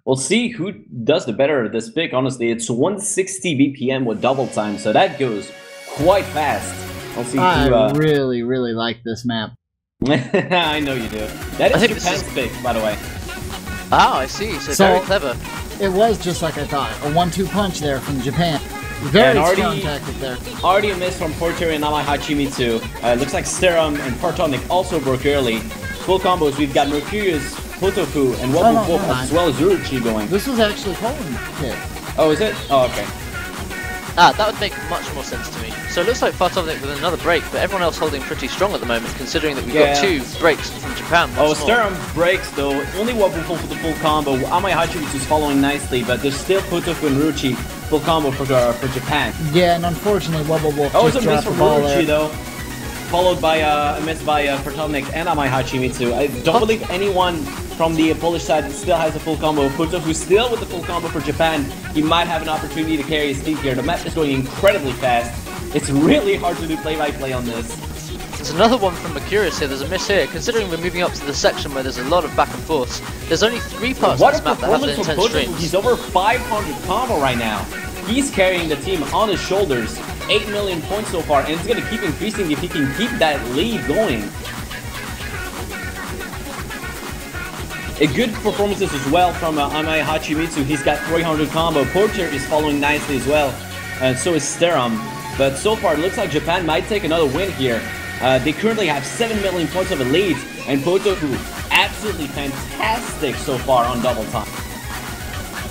S6: we'll see who does the better of this pick, honestly. It's 160 BPM with double time, so that goes quite fast. I'll see
S7: I really, really like this map.
S6: I know you do. That is Japan's pick, by the way.
S8: Ah, I see. So very clever.
S7: It was just like I thought. A 1-2 punch there from Japan. Very strong tactic there.
S6: Already a miss from Porter and Namai Hachimitsu. Looks like Sterum and Partonic also broke early. Full combos, we've got Mercurius, Potofu, and Wabu as well as Uruchi going.
S7: This was actually Poland pick.
S6: Oh, is it? Oh, okay.
S8: Ah, that would make much more sense to me. So it looks like Fartovnik with another break, but everyone else holding pretty strong at the moment, considering that we've got 2 breaks from Japan.
S6: Oh, Sterum breaks though. Only Wabu full for the full combo. Amai Hachimitsu is following nicely, but there's still Potofu and Uruchi full combo for Japan.
S7: Yeah, and unfortunately, Wubble Wolf
S6: it's
S7: just
S6: a miss
S7: dropped
S6: from
S7: the ball
S6: Uruchi
S7: there.
S6: though. Followed by a miss by Fartovnik and Amai Hachimitsu. I don't believe anyone from the Polish side still has a full combo. Potofu still with the full combo for Japan. He might have an opportunity to carry his team here. The map is going incredibly fast. It's really hard to do play-by-play on this.
S8: There's another one from Mercurius here. There's a miss here. Considering we're moving up to the section where there's a lot of back and forths, there's only 3 parts of this map that have an intense streams.
S6: He's over 500 combo right now. He's carrying the team on his shoulders. 8 million points so far, and it's going to keep increasing if he can keep that lead going. A good performances as well from Amai Hachimitsu. He's got 300 combo. Porter is following nicely as well, and so is Sterum. But so far, it looks like Japan might take another win here. They currently have 7 million points of a lead, and Potofu absolutely fantastic so far on double time.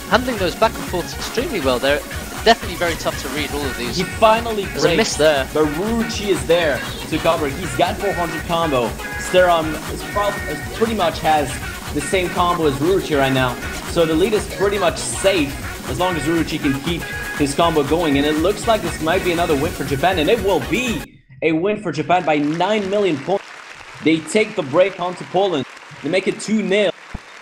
S8: Handling those back and forths extremely well there. Definitely very tough to read all of these.
S6: He finally breaks.
S8: There's a miss there.
S6: But Ruchi is there to cover. He's got 400 combo. Sterum pretty much has the same combo as Ruchi right now. So the lead is pretty much safe as long as Ruchi can keep his combo going. And it looks like this might be another win for Japan. And it will be a win for Japan by 9 million points. They take the break onto Poland. They make it 2-0.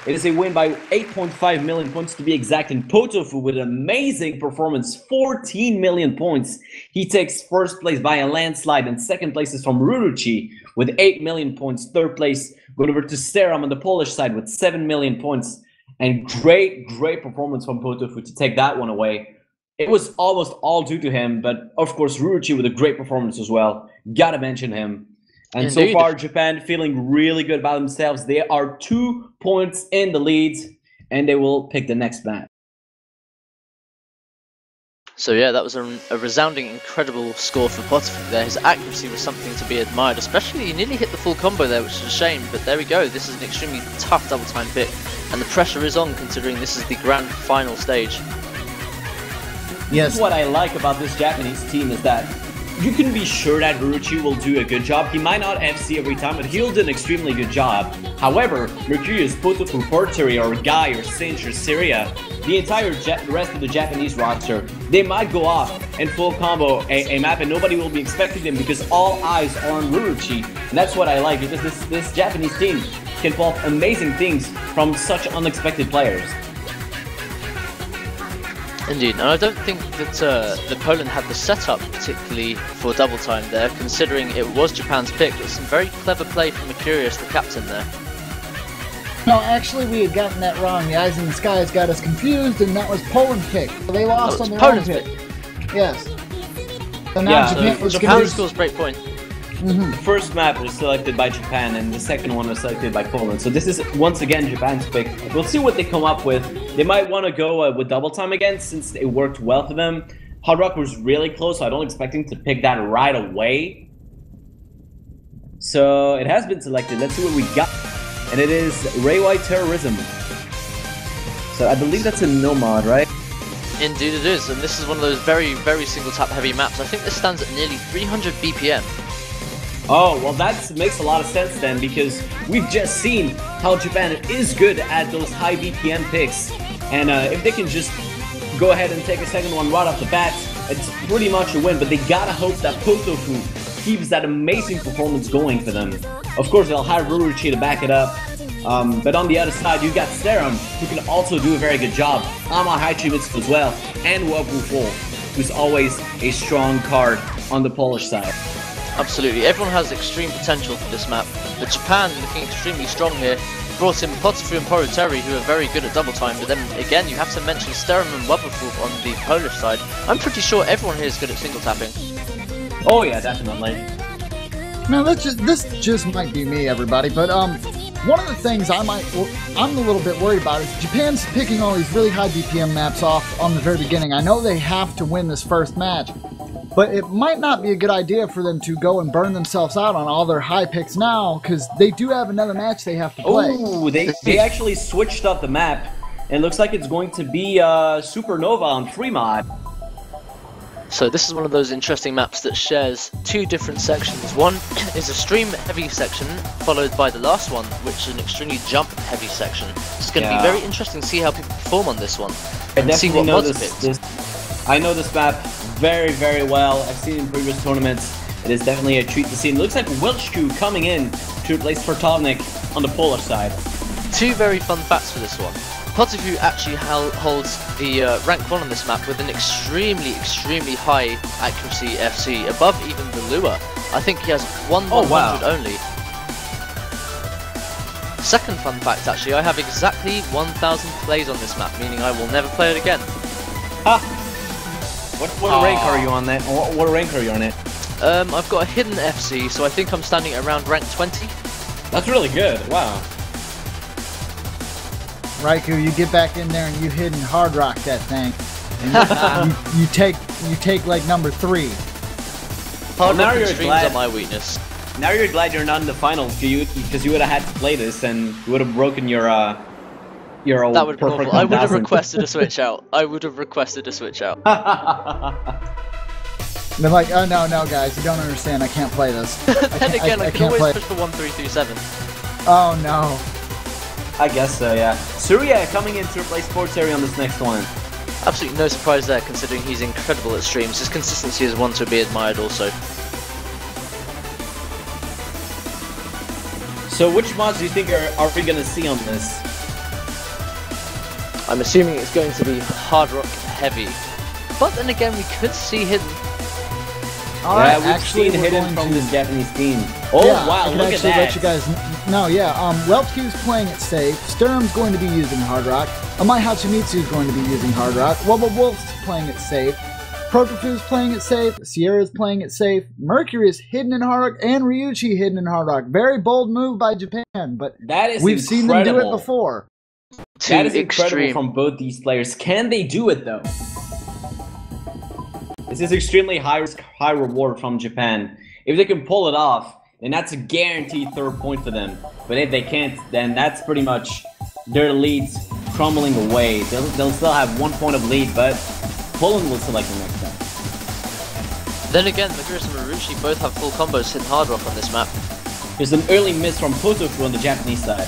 S6: It is a win by 8.5 million points to be exact, and Potofu with an amazing performance, 14 million points. He takes first place by a landslide, and second place is from Ruruchi with 8 million points. Third place going over to Sterum on the Polish side with 7 million points. And great performance from Potofu to take that one away. It was almost all due to him, but of course Ruruchi with a great performance as well. Gotta mention him. And
S8: Indeed.
S6: so far, Japan feeling really good about themselves. They are 2 points in the lead, and they will pick the next match.
S8: So yeah, that was a resounding, incredible score for Potofu there. His accuracy was something to be admired, especially he nearly hit the full combo there, which is a shame. But there we go, this is an extremely tough double time pick, and the pressure is on considering this is the grand final stage.
S6: Yes. What I like about this Japanese team is that you can be sure that Uruchi will do a good job. He might not FC every time, but he'll do an extremely good job. However, Mercurius, Potofu, Porteri, or Guy, or Cinch, or Syria, the entire rest of the Japanese roster, they might go off and full combo a map, and nobody will be expecting them because all eyes are on Uruchi. And that's what I like, because this Japanese team can pull off amazing things from such unexpected players.
S8: Indeed, and I don't think that Poland had the setup particularly for double time there, considering it was Japan's pick. It's some very clever play from Mercurius, the captain there.
S7: No, actually we had gotten that wrong. The Eyes in the Skies got us confused, and that was Poland's pick. They lost on their own pick. Yes. So now
S8: Japan scores breakpoint.
S6: The first map was selected by Japan, and the second one was selected by Poland. So this is once again Japan's pick. We'll see what they come up with. They might want to go with double time again, since it worked well for them. Hard Rock was really close, so I don't expect him to pick that right away. So it has been selected. Let's see what we got. And it is Raywide Terrorism. So I believe that's a no mod, right?
S8: Indeed it is, and this is one of those very single tap heavy maps. I think this stands at nearly 300 BPM.
S6: Oh, well that makes a lot of sense then, because we've just seen how Japan is good at those high BPM picks. And if they can just go ahead and take a second one right off the bat, it's pretty much a win. But they gotta hope that Potofu keeps that amazing performance going for them. Of course, they'll have Ruruchi to back it up. But on the other side, you got Serum, who can also do a very good job. Hachimitsu as well, and Wabufo, who's always a strong card on the Polish side.
S8: Absolutely, everyone has extreme potential for this map, but Japan looking extremely strong here. Brought in Potofu and Poruteri, who are very good at double time, but then again you have to mention Sterum and Wabufo on the Polish side. I'm pretty sure everyone here is good at single tapping.
S6: Oh yeah, definitely.
S7: No, this just might be me, everybody, but one of the things I'm a little bit worried about is Japan's picking all these really high DPM maps off on the very beginning. I know they have to win this first match, but it might not be a good idea for them to go and burn themselves out on all their high picks now, because they do have another match they have to play.
S6: Oh, they actually switched up the map. It looks like it's going to be Supernova on free mod.
S8: So this is one of those interesting maps that shares two different sections. One is a stream heavy section, followed by the last one, which is an extremely jump heavy section. It's going to be very interesting to see how people perform on this one. And see what mods are picked.
S6: I know this map very, very well. I've seen it in previous tournaments. It is definitely a treat to see. It looks like Welchku coming in to replace Fortovnik on the Polish side.
S8: Two very fun facts for this one. Potofu actually holds the rank 1 on this map with an extremely high accuracy FC, above even the Lua. I think he has 1/100 only. Second fun fact actually, I have exactly 1,000 plays on this map, meaning I will never play it again.
S6: Ah! What rank are you on that? What rank are you on it?
S8: I've got a hidden FC, so I think I'm standing around rank 20.
S6: That's really good, wow.
S7: Raikou, you get back in there and you hidden hard rock that thing. And you take like number 3.
S8: Hard rock and streams are my weakness.
S6: Now you're glad you're not in the finals, because you would have had to play this and you would have broken your old
S8: That would have been awful. I would have
S6: 1000.
S8: requested a switch out. I would have requested a switch out.
S7: They're like, oh no, guys, you don't understand. I can't play this.
S8: Then again, I can always push for 1337.
S7: Oh no.
S6: I guess so, yeah. Surya coming in to replace Porteri on this next one.
S8: Absolutely no surprise there, considering he's incredible at streams. His consistency is one to be admired also.
S6: So which mods do you think are we going to see on this?
S8: I'm assuming it's going to be hard rock heavy. But then again, we could see hidden.
S7: Alright,
S6: we've seen hidden from this Japanese team. Oh
S7: yeah,
S6: wow, look at that!
S7: Let you guys know, Welchku's playing it safe. Sturm's going to be using hard rock. Amai Hachimitsu is going to be using hard rock. Wubba Wolf's playing it safe. Protofu's playing it safe. Sierra's playing it safe. Mercury is hidden in hard rock, and Ryuchi hidden in hard rock. Very bold move by Japan, but
S6: that is
S7: we've seen them do it before.
S6: That is incredible from both these players. Can they do it though? This is extremely high risk, high reward from Japan. If they can pull it off, then that's a guaranteed 3rd point for them. But if they can't, then that's pretty much their leads crumbling away. They'll still have 1 point of lead, but Poland will select the next time.
S8: Then again, Maguris and Marucci both have full combos hit hard rock on this map.
S6: There's an early miss from Potofu on the Japanese side.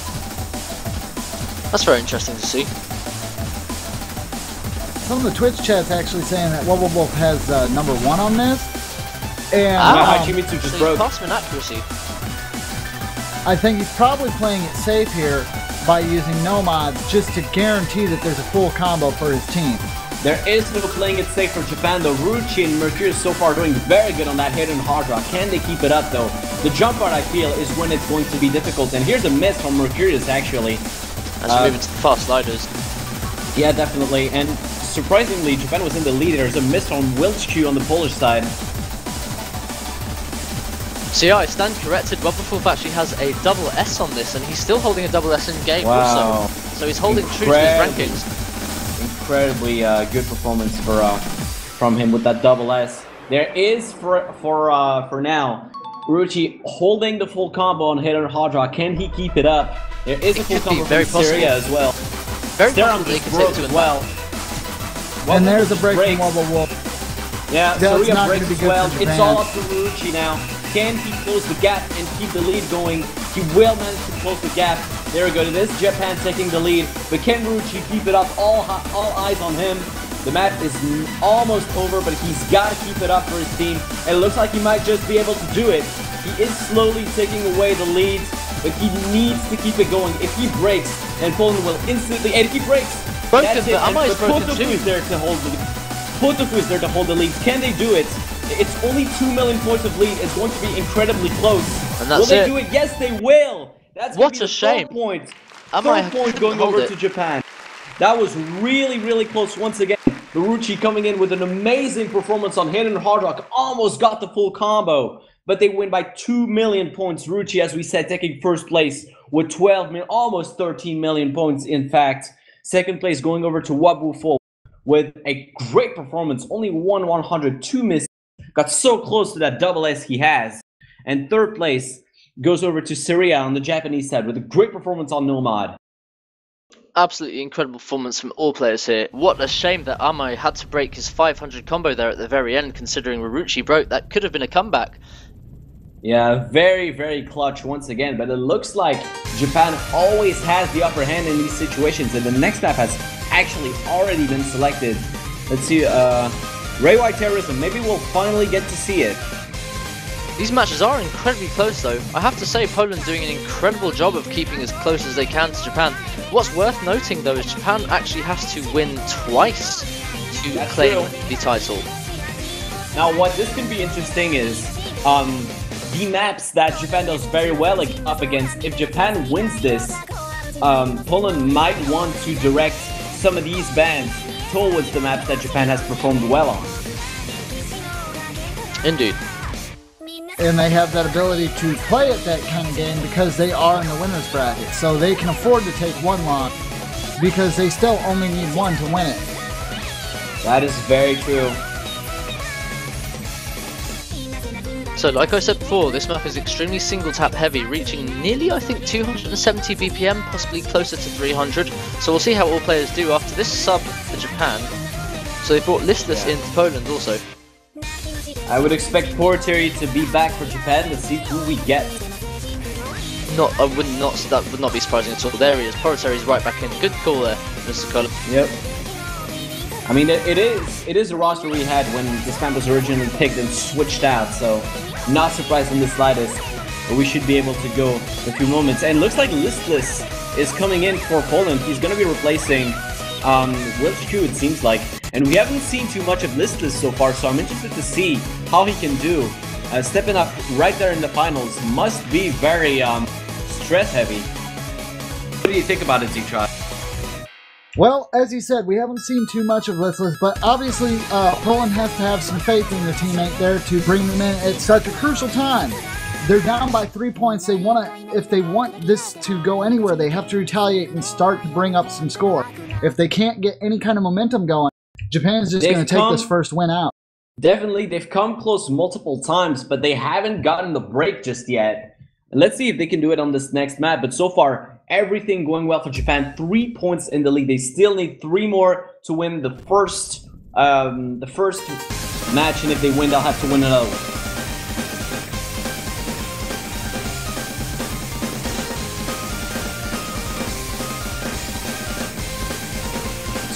S8: That's very interesting to see.
S7: Some of the Twitch chat's actually saying that Wubba Wolf has number 1 on this. And
S6: Hachimitsu just
S8: so
S6: broke.
S8: Pass him an accuracy.
S7: I think he's probably playing it safe here by using no mods just to guarantee that there's a full combo for his team.
S6: There is no playing it safe for Japan though. Ruchi and Mercurius so far doing very good on that hidden hard rock. Can they keep it up though? The jump part I feel is when it's going to be difficult. And here's a miss from Mercurius actually.
S8: As we move into the fast sliders.
S6: Yeah, definitely. And surprisingly, Japan was in the lead. There's a miss from Wilchq on the Polish side.
S8: So yeah, I stand corrected. Wubberfulf actually has a double S on this, and he's still holding a double S in game also. So he's holding true to his rankings.
S6: Incredibly good performance from him with that double S. There is for now Ruchi holding the full combo on hidden hard rock. Can he keep it up? There is a full combo from Syria as well.
S8: Very
S6: Serum
S8: possible
S6: just broke as well.
S7: And there's a break from Wubba Wolf.
S6: Yeah,
S7: That's
S6: Syria
S7: not
S6: breaks
S7: gonna be
S6: as
S7: good
S6: well.
S7: for
S6: It's
S7: Japan.
S6: all up to Ruchi now. Can he close the gap and keep the lead going? He will manage to close the gap. There we go. It is Japan taking the lead. But can Ruchi keep it up? All eyes on him. The map is almost over, but he's got to keep it up for his team. And it looks like he might just be able to do it. He is slowly taking away the lead, but he needs to keep it going. If he breaks, then Poland will instantly... And if he breaks,
S8: Broken,
S6: that's it.
S8: but Amai is
S6: But
S8: broken
S6: Potofu
S8: too.
S6: is there to hold the lead. Potofu is there to hold the lead. Can they do it? It's only 2 million points of lead. It's going to be incredibly close.
S8: And that's
S6: will they
S8: it.
S6: do it? Yes, they will. That's
S8: What
S6: gonna be
S8: a
S6: the
S8: shame.
S6: third point.
S8: Amai
S6: Third point
S8: couldn't
S6: going
S8: hold
S6: over
S8: it.
S6: to Japan. That was really, really close once again. Ruchi coming in with an amazing performance on Hidden Hard Rock. Almost got the full combo. But they win by 2 million points. Ruchi, as we said, taking first place with 12 million, almost 13 million points, in fact. Second place going over to Wabu Fo with a great performance. Only won 102 misses. Got so close to that double S he has. And third place goes over to Syria on the Japanese side with a great performance on Nomad.
S8: Absolutely incredible performance from all players here. What a shame that Amai had to break his 500 combo there at the very end, considering Ruchi broke. That could have been a comeback.
S6: Yeah, very, very clutch once again. But it looks like Japan always has the upper hand in these situations. And the next map has actually already been selected. Let's see, Ray White Terrorism. Maybe we'll finally get to see it.
S8: These matches are incredibly close though. I have to say Poland doing an incredible job of keeping as close as they can to Japan. What's worth noting though is Japan actually has to win twice to
S6: That's
S8: claim
S6: true.
S8: the title.
S6: Now, what this can be interesting is the maps that Japan does very well up against. If Japan wins this, Poland might want to direct some of these bands towards the maps that Japan has performed well on.
S8: Indeed.
S7: And they have that ability to play at that kind of game because they are in the winner's bracket. So they can afford to take one loss because they still only need one to win it.
S6: That is very true.
S8: So like I said before, this map is extremely single tap heavy, reaching nearly I think 270 BPM, possibly closer to 300. So we'll see how all players do after this sub for Japan. So they brought Listless into Poland also.
S6: I would expect Poor Terry to be back for Japan. Let's see who we get.
S8: That would not be surprising at all. There he is. Porotari's right back in. Good call there, Mr. Cullen.
S6: Yep. I mean, it is a roster we had when this map was originally picked and switched out, so not surprised in the slightest. But we should be able to go in a few moments. And looks like Listless is coming in for Poland. He's going to be replacing Wilch Q, it seems like. And we haven't seen too much of Listless so far, so I'm interested to see how he can do. Stepping up right there in the finals must be very stress heavy. What do you think about it, Z-Trot?
S7: Well, as you said, we haven't seen too much of Listless, but obviously Poland has to have some faith in their teammate there to bring them in at such a crucial time. They're down by 3 points. If they want this to go anywhere, they have to retaliate and start to bring up some score. If they can't get any kind of momentum going, Japan's just going to take this first win out.
S6: Definitely, they've come close multiple times, but they haven't gotten the break just yet. Let's see if they can do it on this next map. But so far, everything going well for Japan. 3 points in the lead. They still need 3 more to win the first match, and if they win, they'll have to win another one.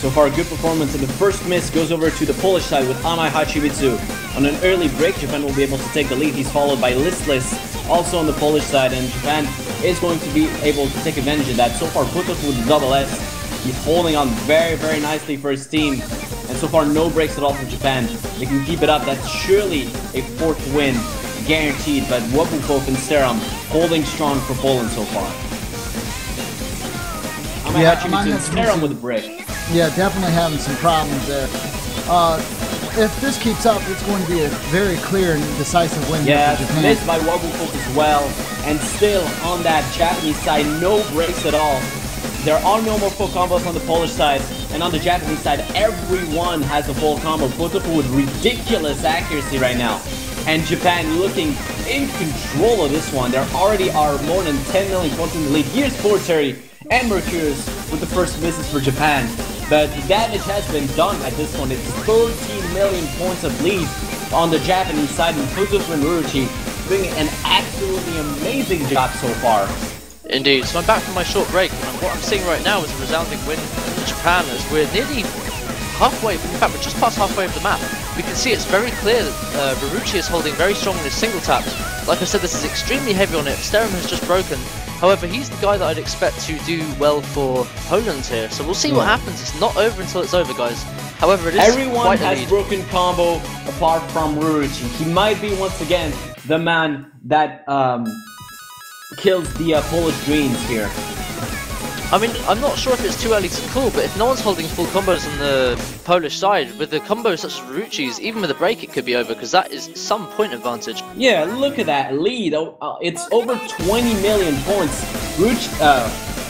S6: So far, a good performance, and the first miss goes over to the Polish side with Amai Hachimitsu. On an early break, Japan will be able to take the lead. He's followed by Listless, also on the Polish side, and Japan is going to be able to take advantage of that. So far, Kutov with the double S. He's holding on very, very nicely for his team. And so far, no breaks at all from Japan. They can keep it up. That's surely a 4th win, guaranteed. But Wapukov and Serum holding strong for Poland so far. Amai Hachimitsu and Serum with a break.
S7: Yeah, definitely having some problems there. If this keeps up, it's going to be a very clear and decisive win here for Japan.
S6: Missed by Wabukov as well. And still on that Japanese side, no breaks at all. There are no more full combos on the Polish side. And on the Japanese side, everyone has a full combo. Kotofu with ridiculous accuracy right now. And Japan looking in control of this one. There already are more than 10 million points in the lead. Here's Portary and Mercurius with the first misses for Japan. But the damage has been done at this point. It's 13 million points of lead on the Japanese side, and Kotofu and Ruchi doing an absolutely amazing job so far.
S8: Indeed. So I'm back from my short break, and what I'm seeing right now is a resounding win for Japan, as we're nearly halfway, in fact we're just past halfway of the map. We can see it's very clear that Rurucci is holding very strong in his single taps. Like I said, this is extremely heavy on it. Sterum has just broken. However, he's the guy that I'd expect to do well for Poland here. So we'll see what happens. It's not over until it's over, guys. However, it is
S6: Everyone
S8: quite a
S6: has
S8: lead.
S6: broken combo apart from Rurucci. He might be once again the man that kills the Polish Greens here.
S8: I mean, I'm not sure if it's too early to call, but if no one's holding full combos on the Polish side, with the combos such as Rurucci's, even with a break it could be over, because that is some point advantage.
S6: Yeah, look at that lead. It's over 20 million points.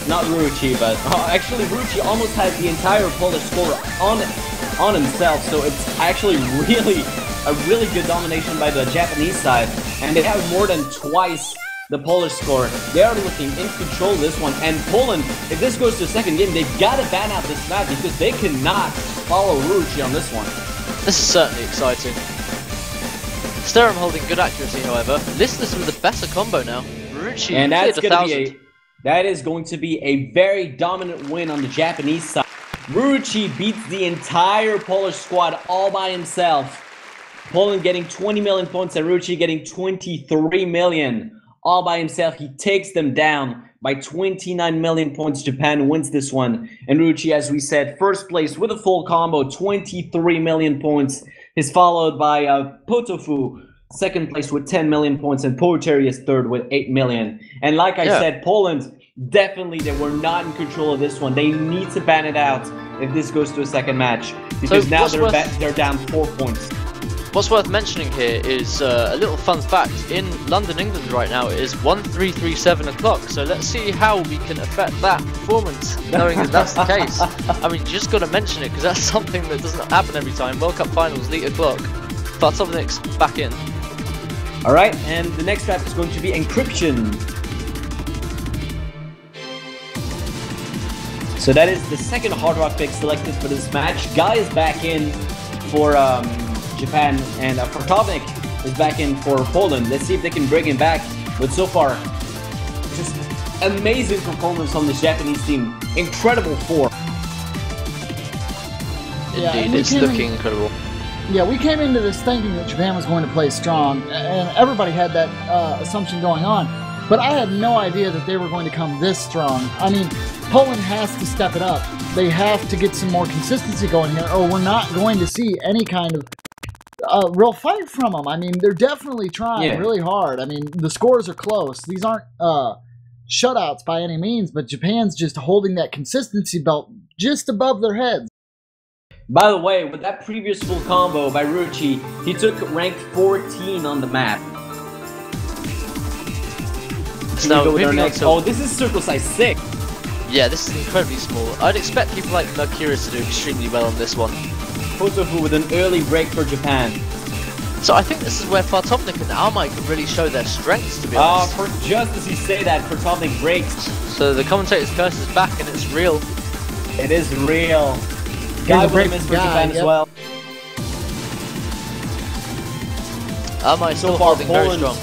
S6: Not Rurucci, but actually Rurucci almost has the entire Polish score on himself, so it's actually a really good domination by the Japanese side, and they have more than twice the Polish score. They are looking in control of this one, and Poland, if this goes to the second game, they've got to ban out this map because they cannot follow Rurucci on this one.
S8: This is certainly exciting. Sterum holding good accuracy, however. Listeners with a better combo now. Rurucci
S6: And that's
S8: cleared
S6: going to
S8: 1,000.
S6: that is going to be a very dominant win on the Japanese side. Rurucci beats the entire Polish squad all by himself. Poland getting 20 million points and Rurucci getting 23 million. All by himself, he takes them down by 29 million points. Japan wins this one. And Rurucci, as we said, first place with a full combo, 23 million points. Is followed by Potofu, second place with 10 million points. And Poetry is third with 8 million. And like I said, Poland, definitely they were not in control of this one. They need to ban it out if this goes to a second match. Because now they're down 4 points.
S8: What's worth mentioning here is a little fun fact. In London, England right now, it is 1337 o'clock. So let's see how we can affect that performance, knowing that that's the case. I mean, you just got to mention it because that's something that doesn't happen every time. World Cup finals, late o'clock. Fartovnik's back in.
S6: Alright, and the next map is going to be Encryption. So that is the second Hard Rock pick selected for this match. Guy is back in for Japan, and Fartovnik is back in for Poland. Let's see if they can bring him back. But so far, just amazing performance from this Japanese team. Incredible form.
S8: Indeed, it's looking incredible.
S7: Yeah, we came into this thinking that Japan was going to play strong, and everybody had that assumption going on. But I had no idea that they were going to come this strong. I mean, Poland has to step it up. They have to get some more consistency going here, or we're not going to see any kind of real fight from them. I mean, they're definitely trying really hard. I mean, the scores are close. These aren't shutouts by any means, but Japan's just holding that consistency belt just above their heads.
S6: By the way, with that previous full combo by Rurucci, he took rank 14 on the map.
S8: Now,
S6: go with our
S8: moving on
S6: next.
S8: to-
S6: Oh, this is circle size 6.
S8: Yeah, this is incredibly small. I'd expect people like Mercurius to do extremely well on this one.
S6: Potofu with an early break for Japan.
S8: So I think this is where Fartovnik and Almai can really show their strengths, to be honest.
S6: For just as you say that, Fartovnik breaks.
S8: So the commentator's curse is back and it's real.
S6: It is real. Guy with a miss for Japan as well.
S8: Almai still
S6: So far,
S8: holding very strong.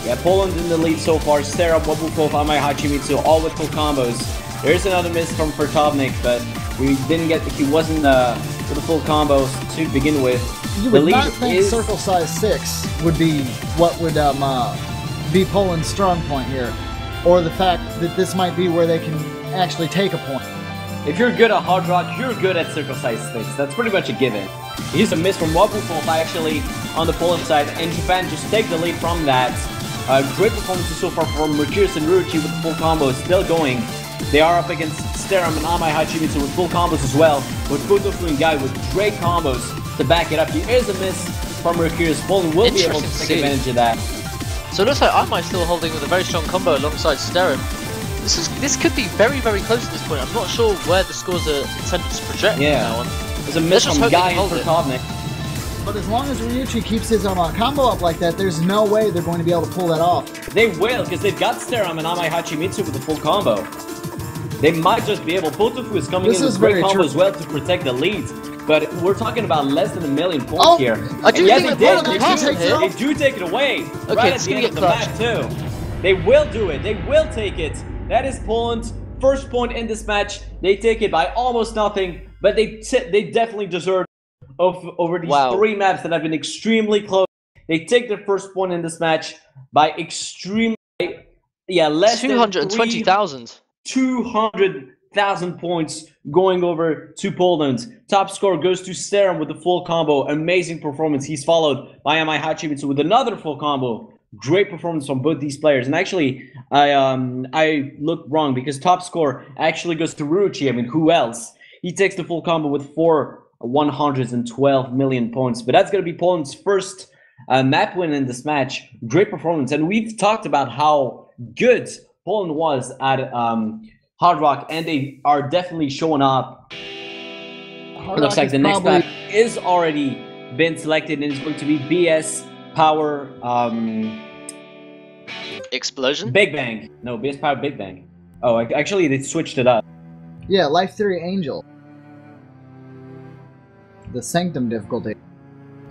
S6: Yeah, Poland in the lead so far. Serap, Wabukov, Amai Hachimitsu, all with full combos. There's another miss from Fartovnik, but we didn't get. He wasn't with the full combos to begin with.
S7: You
S6: The
S7: would
S6: lead
S7: not think
S6: is
S7: circle size 6 would be what would be Poland's strong point here, or the fact that this might be where they can actually take a point.
S6: If you're good at Hard Rock, you're good at circle size 6. That's pretty much a given. Here's a miss from Wabukov actually on the Poland side, and Japan just take the lead from that. Great performances so far from Mercurius and Rurucci with the full combos still going. They are up against Sterum and Amai Hachimitsu with full combos as well, with Potofu and Guy with great combos to back it up. Here is a miss from Mercurius. Poland will be able to take advantage of that.
S8: So it looks like Amai still holding with a very strong combo alongside Sterum. This could be very, very close at this point. I'm not sure where the scores are intended to project from now on.
S6: There's a miss
S8: Let's just
S6: from
S8: hope they
S6: Guy
S8: can
S6: and
S8: hold it.
S6: Fartovnik.
S7: But as long as Ryuichi keeps his combo up like that, there's no way they're going to be able to pull that off.
S6: They will, because they've got Sterum and Amai Hachimitsu with the full combo. They might just be able. Potofu is coming in with great combo as well to protect the lead. But we're talking about less than 1 million points here.
S8: I do
S6: yes,
S8: think
S6: they
S8: that
S6: did.
S8: Poland can pass it.
S6: They do take it away.
S8: Okay,
S6: right at
S8: it's
S6: the
S8: gonna
S6: end of
S8: get
S6: the match too. They will do it. They will take it. That is Poland's first point in this match. They take it by almost nothing. but they definitely deserve over these
S8: Wow.
S6: 3 maps that have been extremely close. They take their first point in this match by less than
S8: 220,000.
S6: 200,000 points going over to Poland. Top score goes to Serum with the full combo. Amazing performance. He's followed by Amai with another full combo. Great performance from both these players. And actually, I looked wrong because top score actually goes to Ruchi. I mean, who else? He takes the full combo with 112 million points. But that's going to be Poland's first map win in this match. Great performance. And we've talked about how good Poland was at Hard Rock, and they are definitely showing up. It looks like the next map is already been selected, and it's going to be BS Power
S8: Explosion?
S6: Big Bang. No, BS Power Big Bang. Oh, actually, they switched it up.
S7: Yeah, Life Theory Angel. The Sanctum difficulty.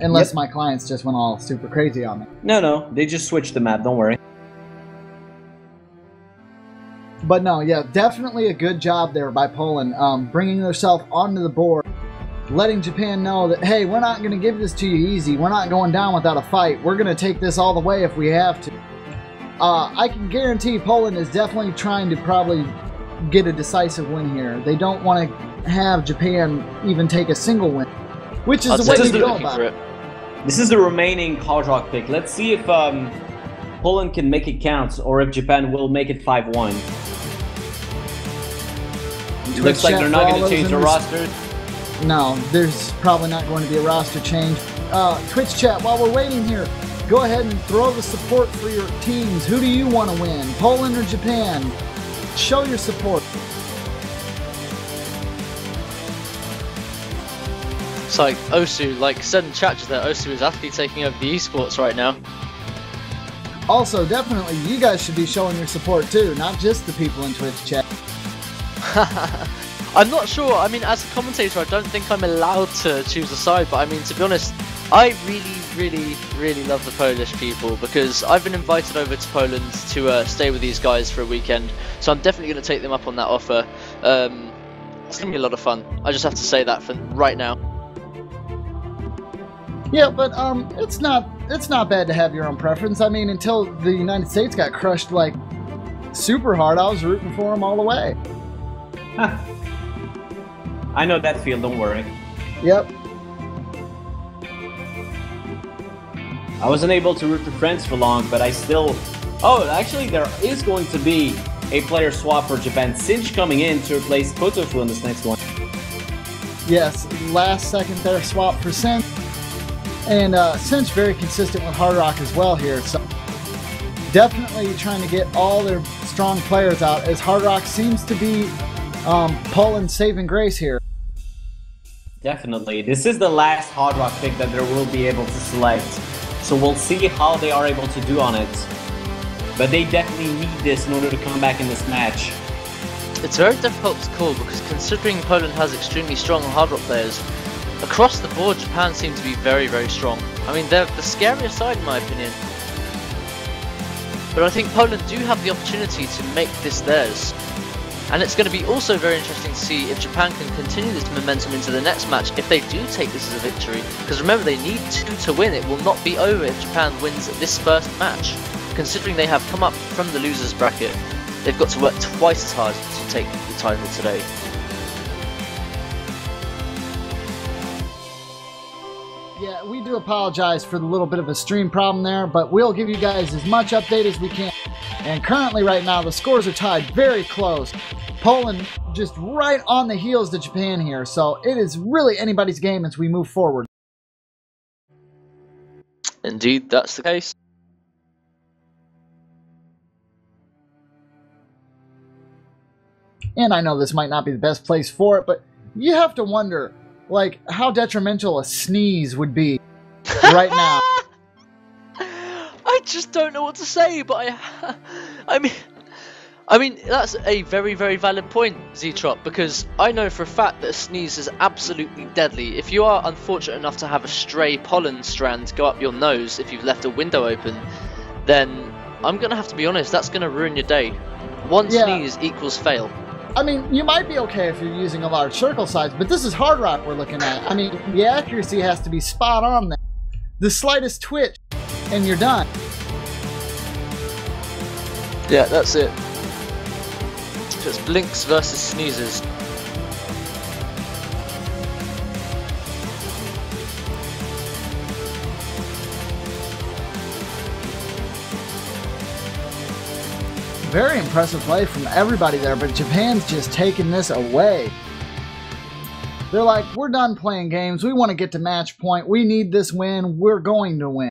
S7: Unless my clients just went all super crazy on me.
S6: No, they just switched the map. Don't worry.
S7: But no, yeah, definitely a good job there by Poland, bringing herself onto the board, letting Japan know that, hey, we're not going to give this to you easy. We're not going down without a fight. We're going to take this all the way if we have to. I can guarantee Poland is definitely trying to probably get a decisive win here. They don't want to have Japan even take a single win, which is the way they go about it.
S6: This is the remaining Hard Rock pick. Let's see if Poland can make it count, or if Japan will make it 5-1. Looks like they're not going to change the roster.
S7: No, there's probably not going to be a roster change. Twitch chat, while we're waiting here, go ahead and throw the support for your teams. Who do you want to win, Poland or Japan? Show your support.
S8: It's like Osu, like said in chat just there, Osu is actually taking over the esports right now.
S7: Also, definitely, you guys should be showing your support too, not just the people in Twitch chat.
S8: I'm not sure. I mean, as a commentator, I don't think I'm allowed to choose a side, but I mean, to be honest, I really love the Polish people because I've been invited over to Poland to stay with these guys for a weekend, so I'm definitely going to take them up on that offer. It's going to be a lot of fun. I just have to say that for right now.
S7: Yeah, but it's not bad to have your own preference. I mean, until the United States got crushed like super hard, I was rooting for them all the way.
S6: I know that feel, don't worry.
S7: Yep.
S6: I wasn't able to root for France for long, but I still... Oh, actually, there is going to be a player swap for Japan. Cinch coming in to replace Kotofu in this next one.
S7: Yes, last second there swap for Cinch. And Cinch very consistent with Hard Rock as well here. So definitely trying to get all their strong players out, as Hard Rock seems to be Poland's saving grace here.
S6: Definitely. This is the last Hard Rock pick that they will be able to select. So we'll see how they are able to do on it. But they definitely need this in order to come back in this match.
S8: It's very difficult to call because considering Poland has extremely strong Hard Rock players, across the board Japan seem to be very strong. I mean, they're the scarier side in my opinion. But I think Poland do have the opportunity to make this theirs. And it's going to be also very interesting to see if Japan can continue this momentum into the next match if they do take this as a victory. Because remember, they need 2 to win. It will not be over if Japan wins this first match. Considering they have come up from the losers bracket, they've got to work twice as hard to take the title today.
S7: Yeah, we do apologize for the little bit of a stream problem there, but we'll give you guys as much update as we can. And currently right now, the scores are tied very close. Poland just right on the heels to Japan here, so it is really anybody's game as we move forward.
S8: Indeed, that's the case.
S7: And I know this might not be the best place for it, but you have to wonder, like, how detrimental a sneeze would be right now.
S8: I just don't know what to say, but I mean that's a very valid point, Z-Trop, because I know for a fact that a sneeze is absolutely deadly. If you are unfortunate enough to have a stray pollen strand go up your nose if you've left a window open, then I'm gonna have to be honest, that's gonna ruin your day. One sneeze equals fail.
S7: I mean, you might be okay if you're using a large circle size, but this is hard rock we're looking at. I mean, the accuracy has to be spot on there. The slightest twitch, and you're done.
S8: Yeah, that's it. Just blinks versus sneezes.
S7: Very impressive play from everybody there, but Japan's just taking this away. They're like, we're done playing games. We want to get to match point. We need this win. We're going to win.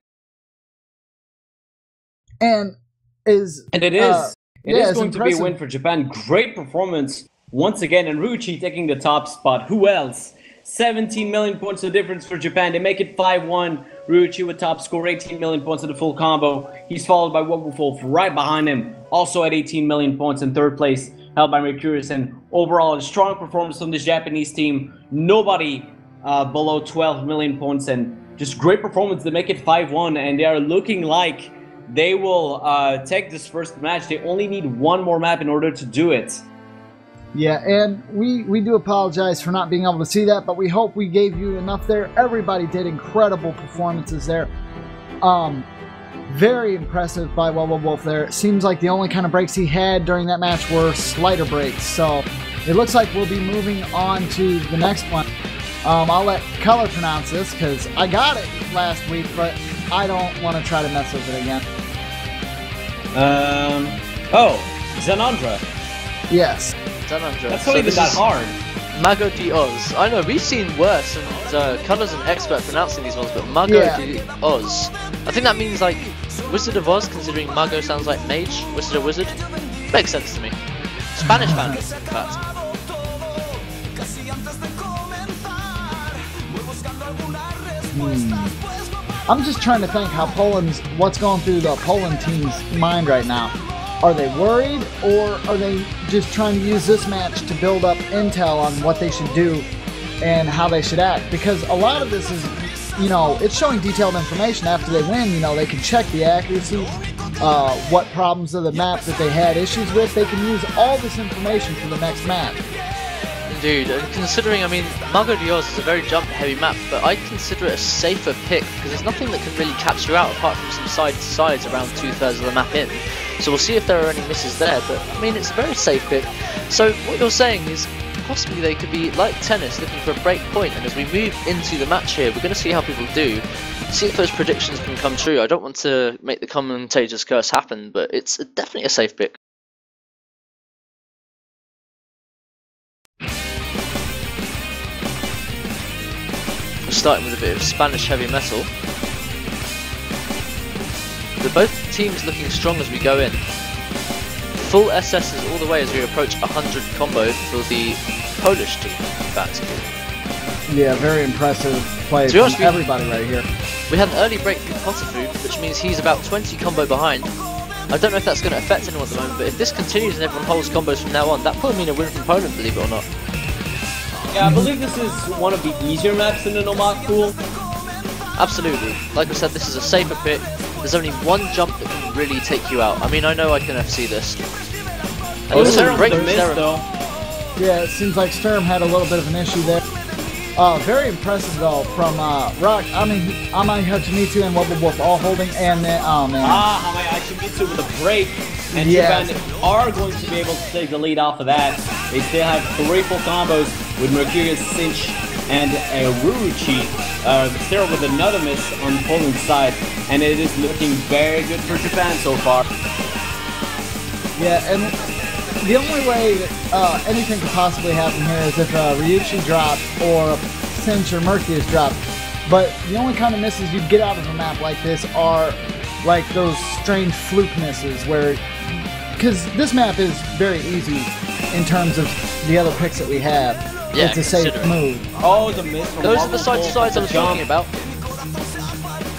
S7: And it is.
S6: It is going to be a win for Japan. Great performance once again, and Ruchi taking the top spot. Who else? 17 million points of difference for Japan. They make it 5-1. Ruchi with top score, 18 million points of the full combo. He's followed by Wolf right behind him, also at 18 million points in third place, held by Mercurius. And overall, a strong performance from this Japanese team. Nobody below 12 million points, and just great performance. They make it 5-1, and they are looking like they will take this first match. They only need one more map in order to do it.
S7: Yeah, and we do apologize for not being able to see that, but we hope we gave you enough there. Everybody did incredible performances there. Very impressive by Wolf there. It seems like the only kind of breaks he had during that match were slider breaks. So it looks like we'll be moving on to the next one. I'll let Color pronounce this because I got it last week, but I don't want to try to mess with it again.
S6: Zanandra.
S7: Yes.
S6: That's not even that hard.
S8: Mago de Oz. I know, we've seen worse, and Color's an expert pronouncing these ones, but Mago de Oz. I think that means like Wizard of Oz, considering Mago sounds like mage, Wizard of Wizard. Makes sense to me. Spanish fan, in fact.
S7: I'm just trying to think how what's going through the Poland team's mind right now. Are they worried, or are they just trying to use this match to build up intel on what they should do and how they should act? Because a lot of this is, you know, it's showing detailed information after they win. You know, they can check the accuracy, what problems of the map that they had issues with. They can use all this information for the next match.
S8: Indeed, and considering, I mean, Mago de Oz is a very jump-heavy map, but I consider it a safer pick because there's nothing that can really catch you out apart from some side-to-sides around 2/3 of the map in. So we'll see if there are any misses there, but I mean, it's a very safe pick. So what you're saying is possibly they could be like tennis, looking for a break point, and as we move into the match here, we're going to see how people do, see if those predictions can come true. I don't want to make the commentator's curse happen, but it's definitely a safe pick. Starting with a bit of Spanish heavy metal. They're both teams looking strong as we go in. Full SSs all the way as we approach 100 combo for the Polish team, in fact.
S7: Yeah, very impressive play from everybody right here.
S8: We had an early break from Potifu, which means he's about 20 combo behind. I don't know if that's going to affect anyone at the moment, but if this continues and everyone holds combos from now on, that will mean a win from Poland, believe it or not.
S6: Yeah, I believe this is one of the easier maps in the Nomad pool.
S8: Absolutely. Like I said, this is a safer pick. There's only one jump that can really take you out. I mean, I know I can FC this. And
S6: Sturm with a miss, though.
S7: Yeah, it seems like Sturm had a little bit of an issue there. Very impressive, though, from Rock. I mean, Amai Hachimitsu and Wolf all holding, and then, oh man.
S6: Amai Hachimitsu with a break. And Japan are going to be able to take the lead off of that. They still have 3 full combos with Mercurius, Cinch, and Ruchi. Still with another miss on Poland's side. And it is looking very good for Japan so far.
S7: Yeah, and the only way that anything could possibly happen here is if Ryuchi dropped or Cinch or Mercurius dropped. But the only kind of misses you get out of a map like this are like those strange fluke misses where, because this map is very easy in terms of the other picks that we have.
S8: Yeah,
S7: it's a safe move.
S6: Oh, the miss from
S8: those are the side-to-sides I was talking about.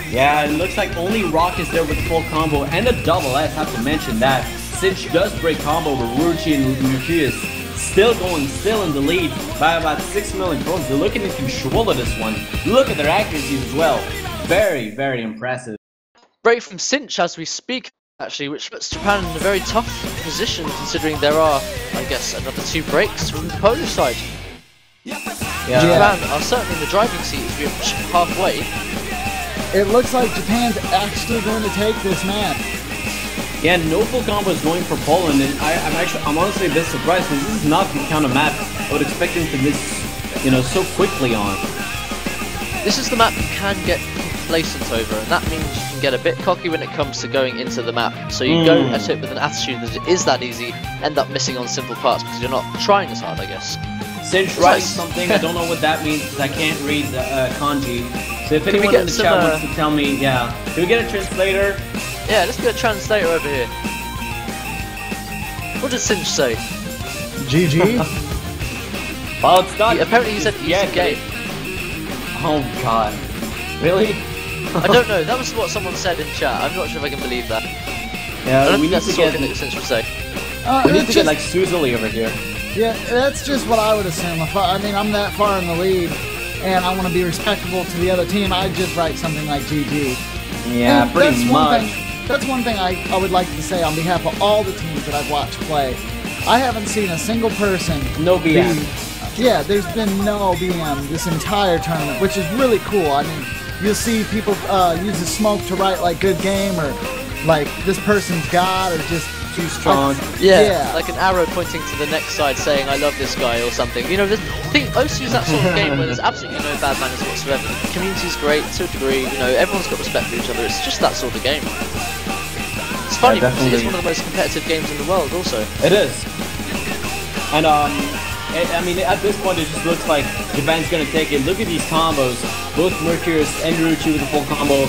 S6: Yeah, it looks like only Rock is there with the full combo and a double S, have to mention that. Cinch does break combo with Ruchi and Mercurius. Still in the lead by about 6 million points. They're looking in control of this one. Look at their accuracies as well. Very, very impressive.
S8: Break from Cinch as we speak. actually, which puts Japan in a very tough position considering there are, I guess, another 2 breaks from the Polish side.
S6: Yeah.
S8: Japan are certainly in the driving seat as we're halfway.
S7: It looks like Japan's actually going to take this match.
S6: Yeah, no full combo is going for Poland, and I'm honestly a bit surprised because this is not the kind of map I would expect them to miss, so quickly on.
S8: This is the map you can get complacent over, and that means you can get a bit cocky when it comes to going into the map. So you go at it with an attitude that it is that easy, end up missing on simple parts because you're not trying as hard, I guess.
S6: Cinch writes something, I don't know what that means because I can't read kanji. So if anyone in the chat wants to tell me, can we get a translator?
S8: Yeah, let's get a translator over here. What did Cinch say?
S7: GG?
S6: Well, it's not.
S8: Apparently he said easy game.
S6: Oh god. Really?
S8: I don't know, that was what someone said in chat. I'm not sure if I can believe that.
S6: Yeah,
S8: I don't
S6: we
S8: think
S6: need
S8: that's
S6: to
S8: the sort
S6: get.
S8: of thing that Cinch would say.
S6: We need to get like Suzali over here.
S7: Yeah, that's just what I would assume. I mean, I'm that far in the lead, and I want to be respectable to the other team. I'd just write something like GG.
S6: Yeah,
S7: and
S6: pretty much.
S7: That's one thing I would like to say on behalf of all the teams that I've watched play. I haven't seen a single person.
S6: No BM.
S7: Yeah, there's been no BM this entire tournament, which is really cool. I mean, you'll see people use the smoke to write like good game or like this person's god or just
S6: too strong.
S8: Yeah, like an arrow pointing to the next side saying I love this guy or something. The thing, Osu is that sort of game where there's absolutely no bad manners whatsoever. The community's great to a degree, everyone's got respect for each other. It's just that sort of game. It's funny because it is one of the most competitive games in the world also.
S6: It is. And I mean, at this point, it just looks like Japan's gonna take it. Look at these combos. Both Mercurius and Ruchi with a full combo.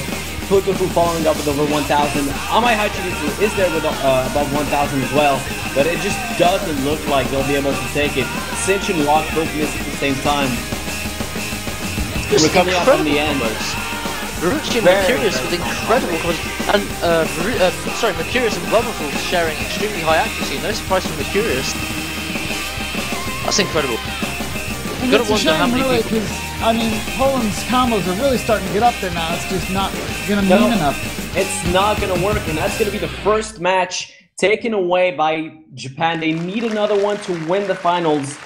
S6: Putofu following up with over 1,000. Amai Hachimitsu is there with above 1,000 as well, but it just doesn't look like they'll be able to take it. Cinch and Lock both miss at the same time. We're coming up on the end.
S8: Ruchi and Mercurius with incredible combos, and Mercurius and Rubberful sharing extremely high accuracy. No surprise from Mercurius. That's incredible.
S7: And
S8: Gotta
S7: it's a
S8: wonder how
S7: shame,
S8: many
S7: really,
S8: people.
S7: because I mean, Poland's combos are really starting to get up there now. It's just not gonna mean enough.
S6: It's not gonna work, and that's gonna be the first match taken away by Japan. They need another one to win the finals.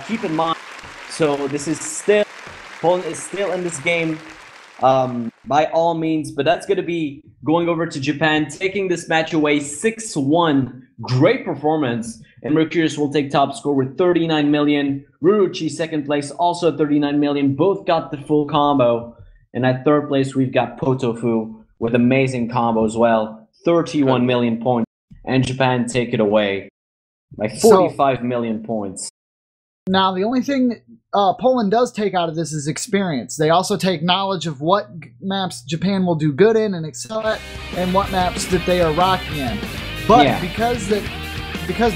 S6: Keep in mind. So this is still Poland is still in this game. By all means, but that's going to be going over to Japan, taking this match away 6-1. Great performance. And Mercurius will take top score with 39 million. Ruruchi second place, also 39 million. Both got the full combo. And at third place, we've got Potofu with amazing combo as well. 31 million points. And Japan take it away by 45 million points.
S7: Now, the only thing that Poland does take out of this is experience. They also take knowledge of what maps Japan will do good in and excel at, and what maps that they are rocky in. But because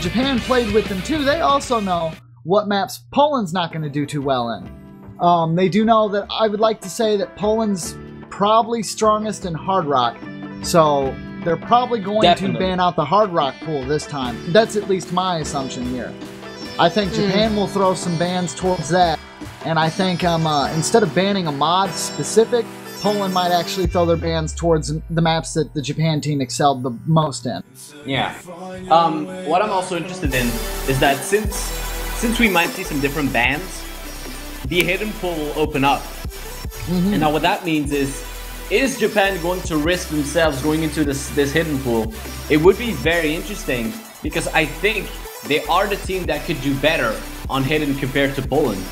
S7: Japan played with them too, they also know what maps Poland's not going to do too well in. They do know that I would like to say that Poland's probably strongest in hard rock, so they're probably going to ban out the hard rock pool this time. That's at least my assumption here. I think Japan will throw some bans towards that, and I think instead of banning a mod specific, Poland might actually throw their bans towards the maps that the Japan team excelled the most in.
S6: Yeah. What I'm also interested in is that since we might see some different bans, the hidden pool will open up. And now what that means is Japan going to risk themselves going into this hidden pool? It would be very interesting because I think they are the team that could do better on hidden compared to Poland.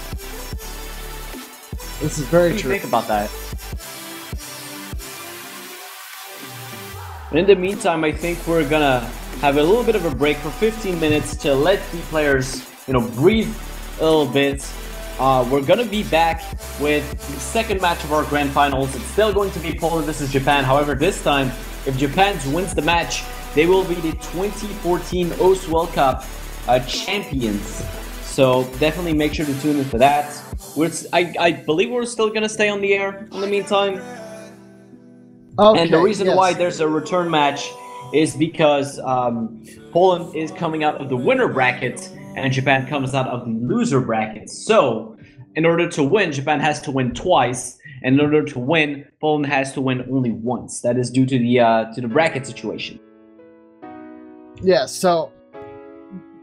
S7: This is very
S6: true. What do you think about that? In the meantime, I think we're gonna have a little bit of a break for 15 minutes to let the players, breathe a little bit. We're gonna be back with the second match of our grand finals. It's still going to be Poland versus Japan. However, this time, if Japan wins the match, they will be the 2014 OS World Cup champions. So definitely make sure to tune in for that. I believe we're still gonna stay on the air in the meantime.
S7: Okay,
S6: and the reason why there's a return match is because Poland is coming out of the winner bracket and Japan comes out of the loser bracket. So in order to win, Japan has to win twice, and in order to win, Poland has to win only once. That is due to the bracket situation.
S7: Yes, so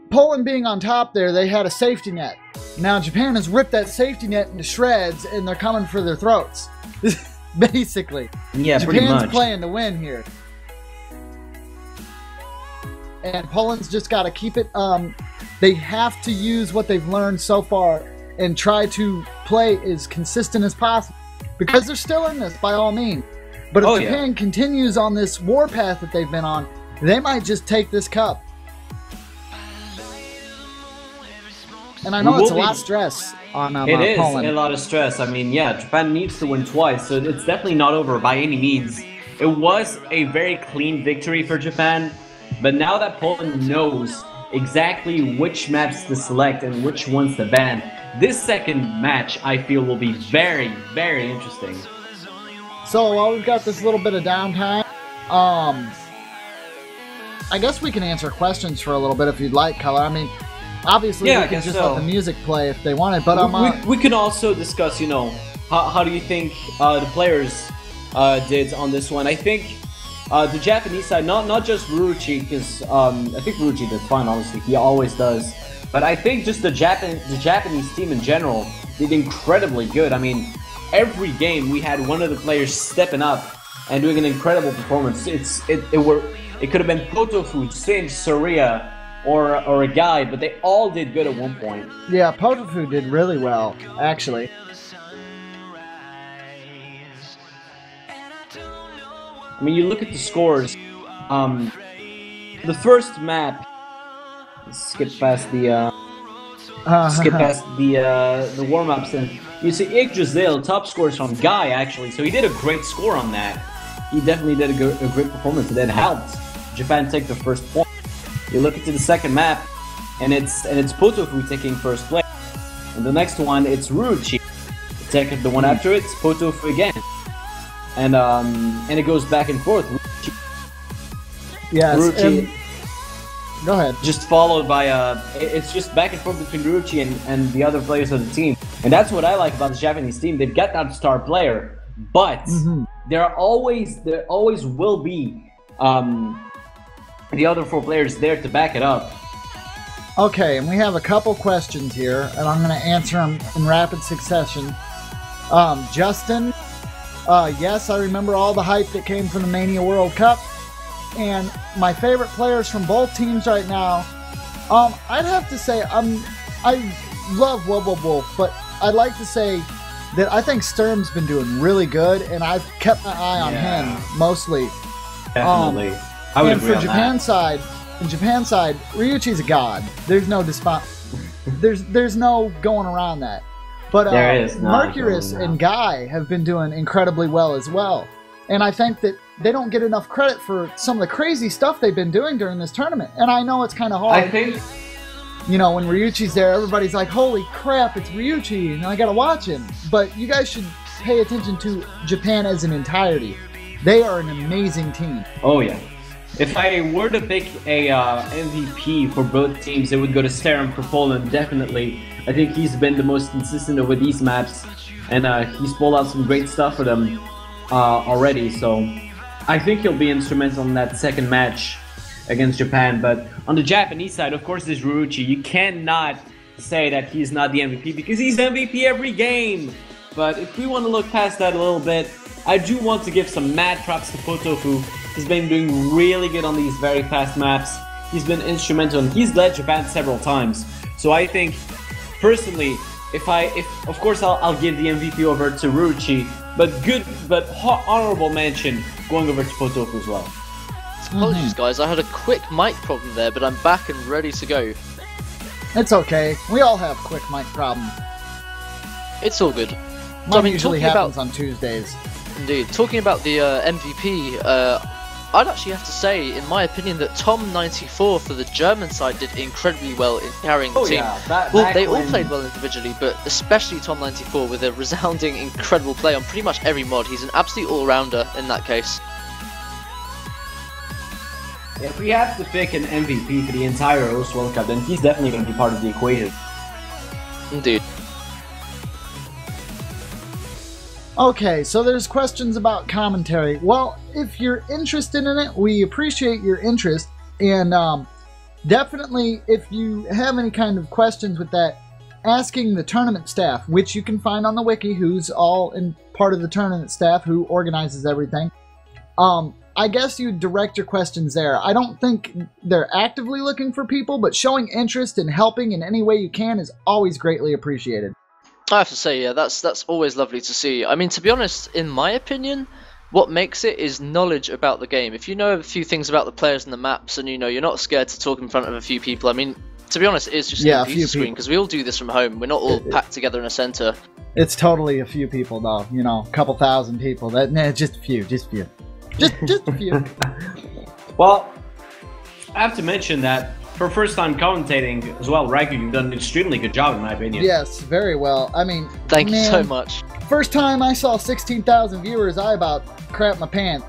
S7: Poland being on top there, they had a safety net. Now Japan has ripped that safety net into shreds, and they're coming for their throats. Basically.
S6: Yeah, pretty
S7: Japan's
S6: much.
S7: playing to win here. And Poland's just got to keep it. They have to use what they've learned so far and try to play as consistent as possible. Because they're still in this, by all means. But if Japan continues on this war path that they've been on, they might just take this cup. And I know it's a lot of stress on
S6: It is
S7: Poland.
S6: a lot of stress. I mean, yeah, Japan needs to win twice, so it's definitely not over by any means. It was a very clean victory for Japan, but now that Poland knows exactly which maps to select and which ones to ban, this second match, I feel, will be very, very interesting.
S7: So while we've got this little bit of downtime, I guess we can answer questions for a little bit if you'd like, Color. I mean, obviously we can just let the music play if they wanted, but
S6: we can also discuss, you know, how do you think the players did on this one? I think the Japanese side, not just Ruchi, because I think Ruchi did fine, honestly. He always does. But I think just the Japanese team in general did incredibly good. I mean, every game we had one of the players stepping up and doing an incredible performance. It could have been Potofu, Singe, Soria, or a guy, but they all did good at one point.
S7: Yeah, Potofu did really well, actually.
S6: I mean, you look at the scores. The first map. Skip past the the warm-ups, and you see Yggdrasil top scores from Guy actually, so he did a great score on that. He definitely did a great performance, and that helped Japan take the first point. You look into the second map, and it's Potofu taking first place, and the next one it's Ruchi. The one after it, it's Potofu again, and it goes back and forth.
S7: Yes.
S6: Ruchi.
S7: Go ahead.
S6: Just followed by it's just back and forth between Ruchi and the other players of the team, and that's what I like about the Japanese team. They've got that star player, but there always will be the other four players there to back it up.
S7: Okay, and we have a couple questions here, and I'm going to answer them in rapid succession. Justin, yes, I remember all the hype that came from the Mania World Cup. And my favorite players from both teams right now, I'd have to say I love Wolf, but I'd like to say that I think Sturm's been doing really good, and I've kept my eye on him mostly.
S6: Definitely, I would agree on
S7: Japan side, in Japan side, Ryuichi's a god. There's no there's no going around that. But Mercurius and Guy have been doing incredibly well as well, and I think that they don't get enough credit for some of the crazy stuff they've been doing during this tournament. And I know it's kind of hard.
S6: I think,
S7: you know, when Ryuichi's there, everybody's like, holy crap, it's Ryuichi, and I gotta watch him. But you guys should pay attention to Japan as an entirety. They are an amazing team.
S6: Oh yeah. If I were to pick a MVP for both teams, it would go to Serum for Poland, definitely. I think he's been the most consistent over these maps, and he's pulled out some great stuff for them already, so I think he'll be instrumental in that second match against Japan. But on the Japanese side, of course, there's Ruchi. You cannot say that he's not the MVP, because he's MVP every game. But if we want to look past that a little bit, I do want to give some mad props to Potofu. He's been doing really good on these very fast maps. He's been instrumental, and he's led Japan several times. So I think, personally, if of course I'll give the MVP over to Ruchi, but honorable mention going over to Potofu as well.
S8: Apologies guys, I had a quick mic problem there, but I'm back and ready to go.
S7: It's okay. We all have quick mic problems.
S8: It's all good.
S7: Mine usually happens on Tuesdays.
S8: Indeed. Talking about the MVP, I'd actually have to say, in my opinion, that Tom94 for the German side did incredibly well in carrying the team.
S6: Yeah,
S8: they all played well individually, but especially Tom94 with a resounding, incredible play on pretty much every mod. He's an absolute all-rounder in that case.
S6: If we have to pick an MVP for the entire Host World Cup, then he's definitely going to be part of the equation.
S8: Indeed.
S7: Okay, so there's questions about commentary. Well, if you're interested in it, we appreciate your interest. And definitely, if you have any kind of questions with that, asking the tournament staff, which you can find on the wiki, who's all in part of the tournament staff, who organizes everything. I guess you direct your questions there. I don't think they're actively looking for people, but showing interest in helping in any way you can is always greatly appreciated.
S8: I have to say, yeah, that's always lovely to see. I mean, to be honest, in my opinion, what makes it is knowledge about the game. If you know a few things about the players and the maps, and you're not scared to talk in front of a few people. I mean, to be honest, it's just a computer screen, because we all do this from home. We're not all packed together in a center.
S7: It's totally a few people, though. A couple thousand people. Just a few. Just a few.
S6: Well, I have to mention that for first time commentating as well, Raikou, you've done an extremely good job in my opinion.
S7: Yes, very well. I mean,
S8: Thank you so much.
S7: First time I saw 16,000 viewers, I about crapped my pants.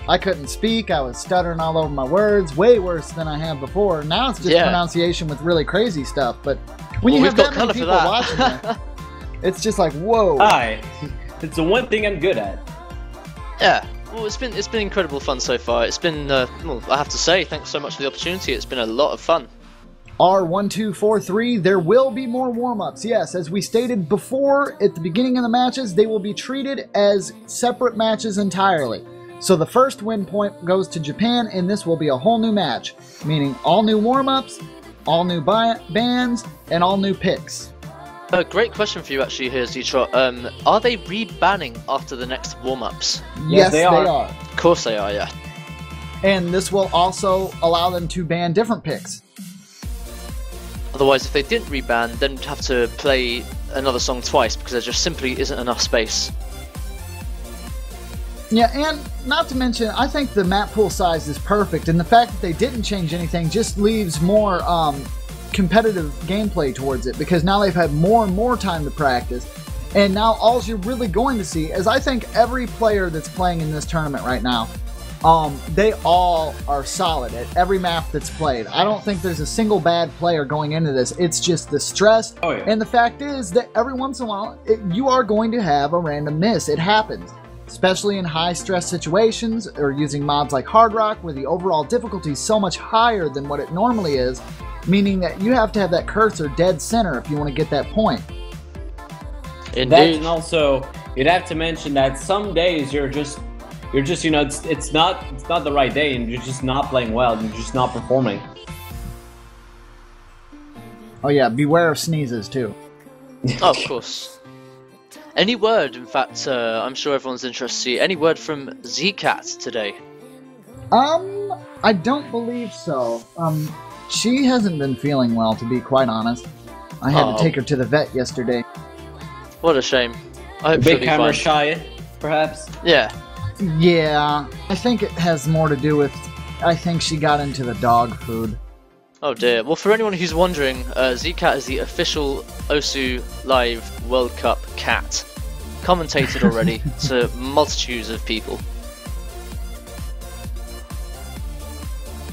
S7: I couldn't speak. I was stuttering all over my words, way worse than I have before. Now it's just pronunciation with really crazy stuff. But when you have that many people watching it, it's just like, whoa.
S6: Hi. It's the one thing I'm good at.
S8: Yeah. Well, it's been incredible fun so far. It's been, well, I have to say, thanks so much for the opportunity. It's been a lot of fun.
S7: R1243, there will be more warm-ups. Yes, as we stated before at the beginning of the matches, they will be treated as separate matches entirely. So the first win point goes to Japan, and this will be a whole new match, meaning all new warm-ups, all new bands, and all new picks.
S8: A great question for you actually here, Z-Trot. Are they re-banning after the next warm-ups?
S7: Yes, they are.
S8: Of course they are, yeah.
S7: And this will also allow them to ban different picks.
S8: Otherwise, if they didn't re-ban, then we'd have to play another song twice, because there just simply isn't enough space.
S7: Yeah, and not to mention, I think the map pool size is perfect, and the fact that they didn't change anything just leaves more competitive gameplay towards it, because now they've had more and more time to practice, and now all you're really going to see is, I think every player that's playing in this tournament right now, they all are solid at every map that's played. I don't think there's a single bad player going into this. It's just the stress, and the fact is that every once in a while you are going to have a random miss. It happens, especially in high stress situations or using mods like Hard Rock, where the overall difficulty is so much higher than what it normally is, meaning that you have to have that cursor dead center if you want to get that point.
S8: Indeed.
S6: And also, you'd have to mention that some days you're just it's not the right day, and you're just not playing well, and you're just not performing.
S7: Oh yeah, beware of sneezes too.
S8: Oh, of course. Any word, in fact, I'm sure everyone's interested to see, any word from Zcat today?
S7: I don't believe so. She hasn't been feeling well, to be quite honest. I had to take her to the vet yesterday.
S8: What a shame. I hope
S6: Big camera shy, perhaps?
S8: Yeah.
S7: Yeah, I think it has more to do with, I think she got into the dog food.
S8: Oh dear. Well, for anyone who's wondering, Zcat is the official Osu Live World Cup cat. Commentated already to multitudes of people.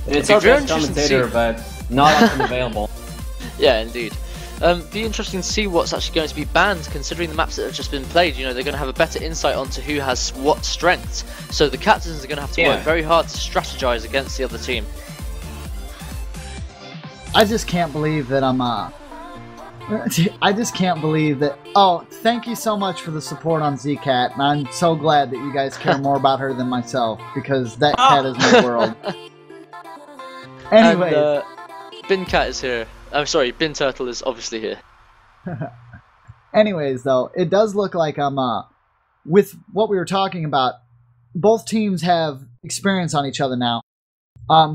S6: It's our best commentator, but not often available.
S8: Yeah, indeed. Be interesting to see what's actually going to be banned, considering the maps that have just been played. They're going to have a better insight onto who has what strengths. So the captains are going to have to work very hard to strategize against the other team.
S7: I just can't believe that I just can't believe that. Oh, thank you so much for the support on Zcat, and I'm so glad that you guys care more about her than myself, because that cat is my world. Anyway,
S8: and, Bin Cat is here. I'm sorry, Bin Turtle is obviously here.
S7: Anyways, though, it does look like with what we were talking about, both teams have experience on each other now.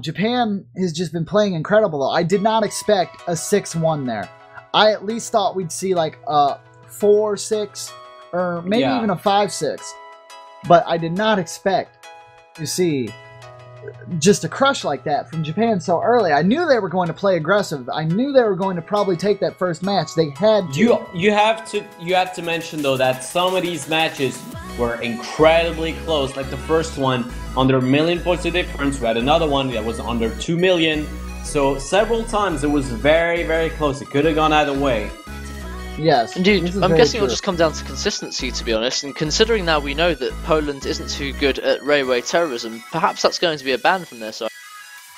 S7: Japan has just been playing incredible, though. I did not expect a 6-1 there. I at least thought we'd see like a 4-6 or maybe even a 5-6. But I did not expect to see just a crush like that from Japan so early. I knew they were going to play aggressive. I knew they were going to probably take that first match. They had to.
S6: You have to mention though that some of these matches were incredibly close. Like the first one under 1 million points of difference. We had another one that was under 2 million. So several times it was very, very close. It could have gone either way.
S7: Yes.
S8: Indeed. I'm guessing it'll just come down to consistency, to be honest. And considering now we know that Poland isn't too good at railway terrorism, perhaps that's going to be a ban from their side.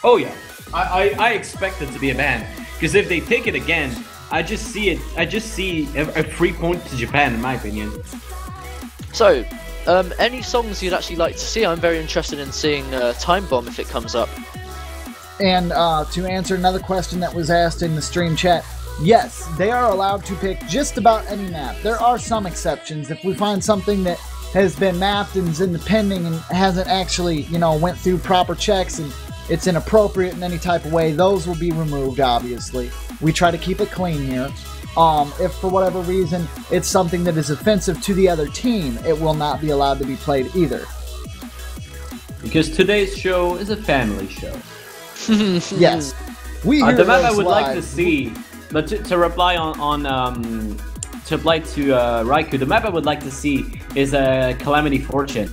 S6: Oh yeah, I expect it to be a ban, because if they take it again, I just see a free point to Japan, in my opinion.
S8: So, any songs you'd actually like to see? I'm very interested in seeing Time Bomb if it comes up.
S7: And to answer another question that was asked in the stream chat, yes, they are allowed to pick just about any map. There are some exceptions. If we find something that has been mapped and is in the pending and hasn't actually, you know, went through proper checks and it's inappropriate in any type of way, those will be removed, obviously. We try to keep it clean here. If for whatever reason it's something that is offensive to the other team, it will not be allowed to be played either.
S6: Because today's show is a family show.
S7: Yes. We hear
S6: the map I
S7: those
S6: would like to
S7: live.
S6: see, but to reply to reply to Raikou, the map I would like to see is a Calamity Fortune.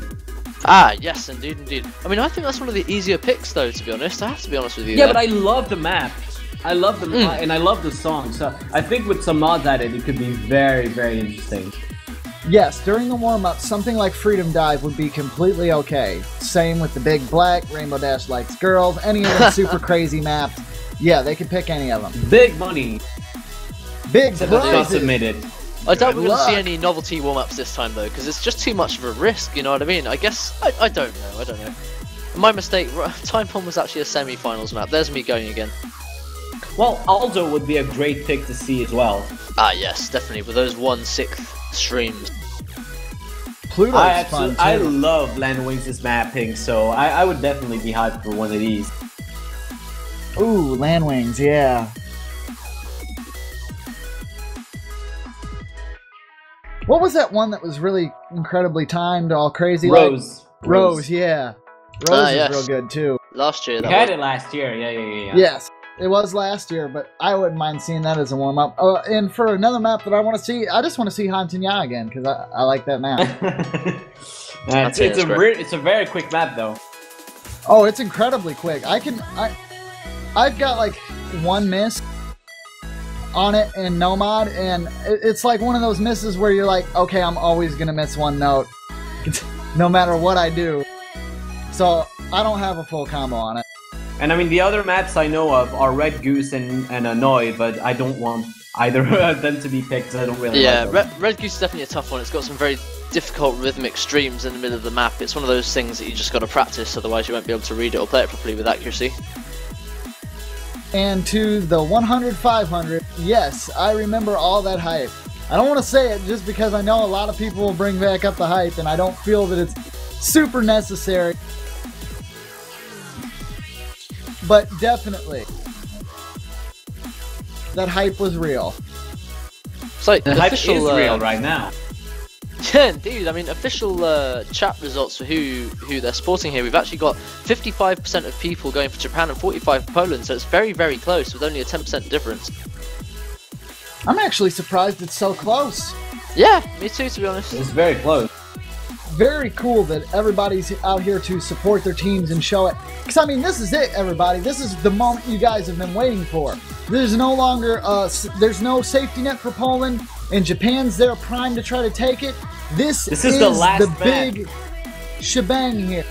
S8: Ah, yes, indeed, indeed. I mean, I think that's one of the easier picks, though, to be honest. I have to be honest with you.
S6: Yeah,
S8: there.
S6: but I love the map. I love the and I love the song. So I think with some mods added, it could be very, very interesting.
S7: Yes, during the warm-up, something like Freedom Dive would be completely okay. Same with the Big Black, Rainbow Dash Likes Girls, any of them super crazy maps. Yeah, they could pick any of them.
S6: Big money.
S7: Big
S6: Except that's not
S7: prizes.
S6: submitted.
S8: I doubt we're going to see
S7: luck.
S8: any novelty warm-ups this time, though, because it's just too much of a risk, you know what I mean? I guess, I don't know. My mistake, Time Bomb was actually a semi-finals map. There's me going again.
S6: Well, Aldo would be a great pick to see as well.
S8: Ah, yes, definitely, with those 1/6 streams.
S7: Pluto's fun too.
S6: I love Land Wings' mapping, so I would definitely be hyped for one of these.
S7: Ooh, Land Wings, yeah. What was that one that was really incredibly timed, all crazy?
S6: Rose.
S7: Rose, yeah. Rose is
S8: yes.
S7: real good too.
S8: Last year,
S6: We
S8: that
S6: had
S8: was.
S6: it last year, yeah.
S7: Yes, it was last year, but I wouldn't mind seeing that as a warm-up. And for another map that I want to see, I just want to see Hantanya again, because I like that map.
S6: It's a very quick map though.
S7: Oh, it's incredibly quick. I've got like one miss on it in no mod, and it's like one of those misses where you're like, okay, I'm always gonna miss one note, no matter what I do. So I don't have a full combo on it.
S6: And I mean, the other maps I know of are Red Goose and Annoy, but I don't want either of them to be picked, 'cause I don't really
S8: Yeah,
S6: like them.
S8: Red Goose is definitely a tough one. It's got some very difficult rhythmic streams in the middle of the map. It's one of those things that you just got to practice, otherwise you won't be able to read it or play it properly with accuracy.
S7: And to the 100-500, yes, I remember all that hype. I don't want to say it just because I know a lot of people will bring back up the hype, and I don't feel that it's super necessary. But definitely, that hype was real.
S8: So
S6: The hype is real right now.
S8: Yeah, indeed. I mean, official chat results for who they're sporting here. We've actually got 55% of people going for Japan and 45% for Poland, so it's very, very close with only a 10% difference.
S7: I'm actually surprised it's so close.
S8: Yeah, me too, to be honest.
S6: It's very close.
S7: Very cool that everybody's out here to support their teams and show it. Because, I mean, this is it, everybody. This is the moment you guys have been waiting for. There's no longer, there's no safety net for Poland, and Japan's there primed to try to take it. This is
S6: the last
S7: the
S6: map.
S7: big shebang here.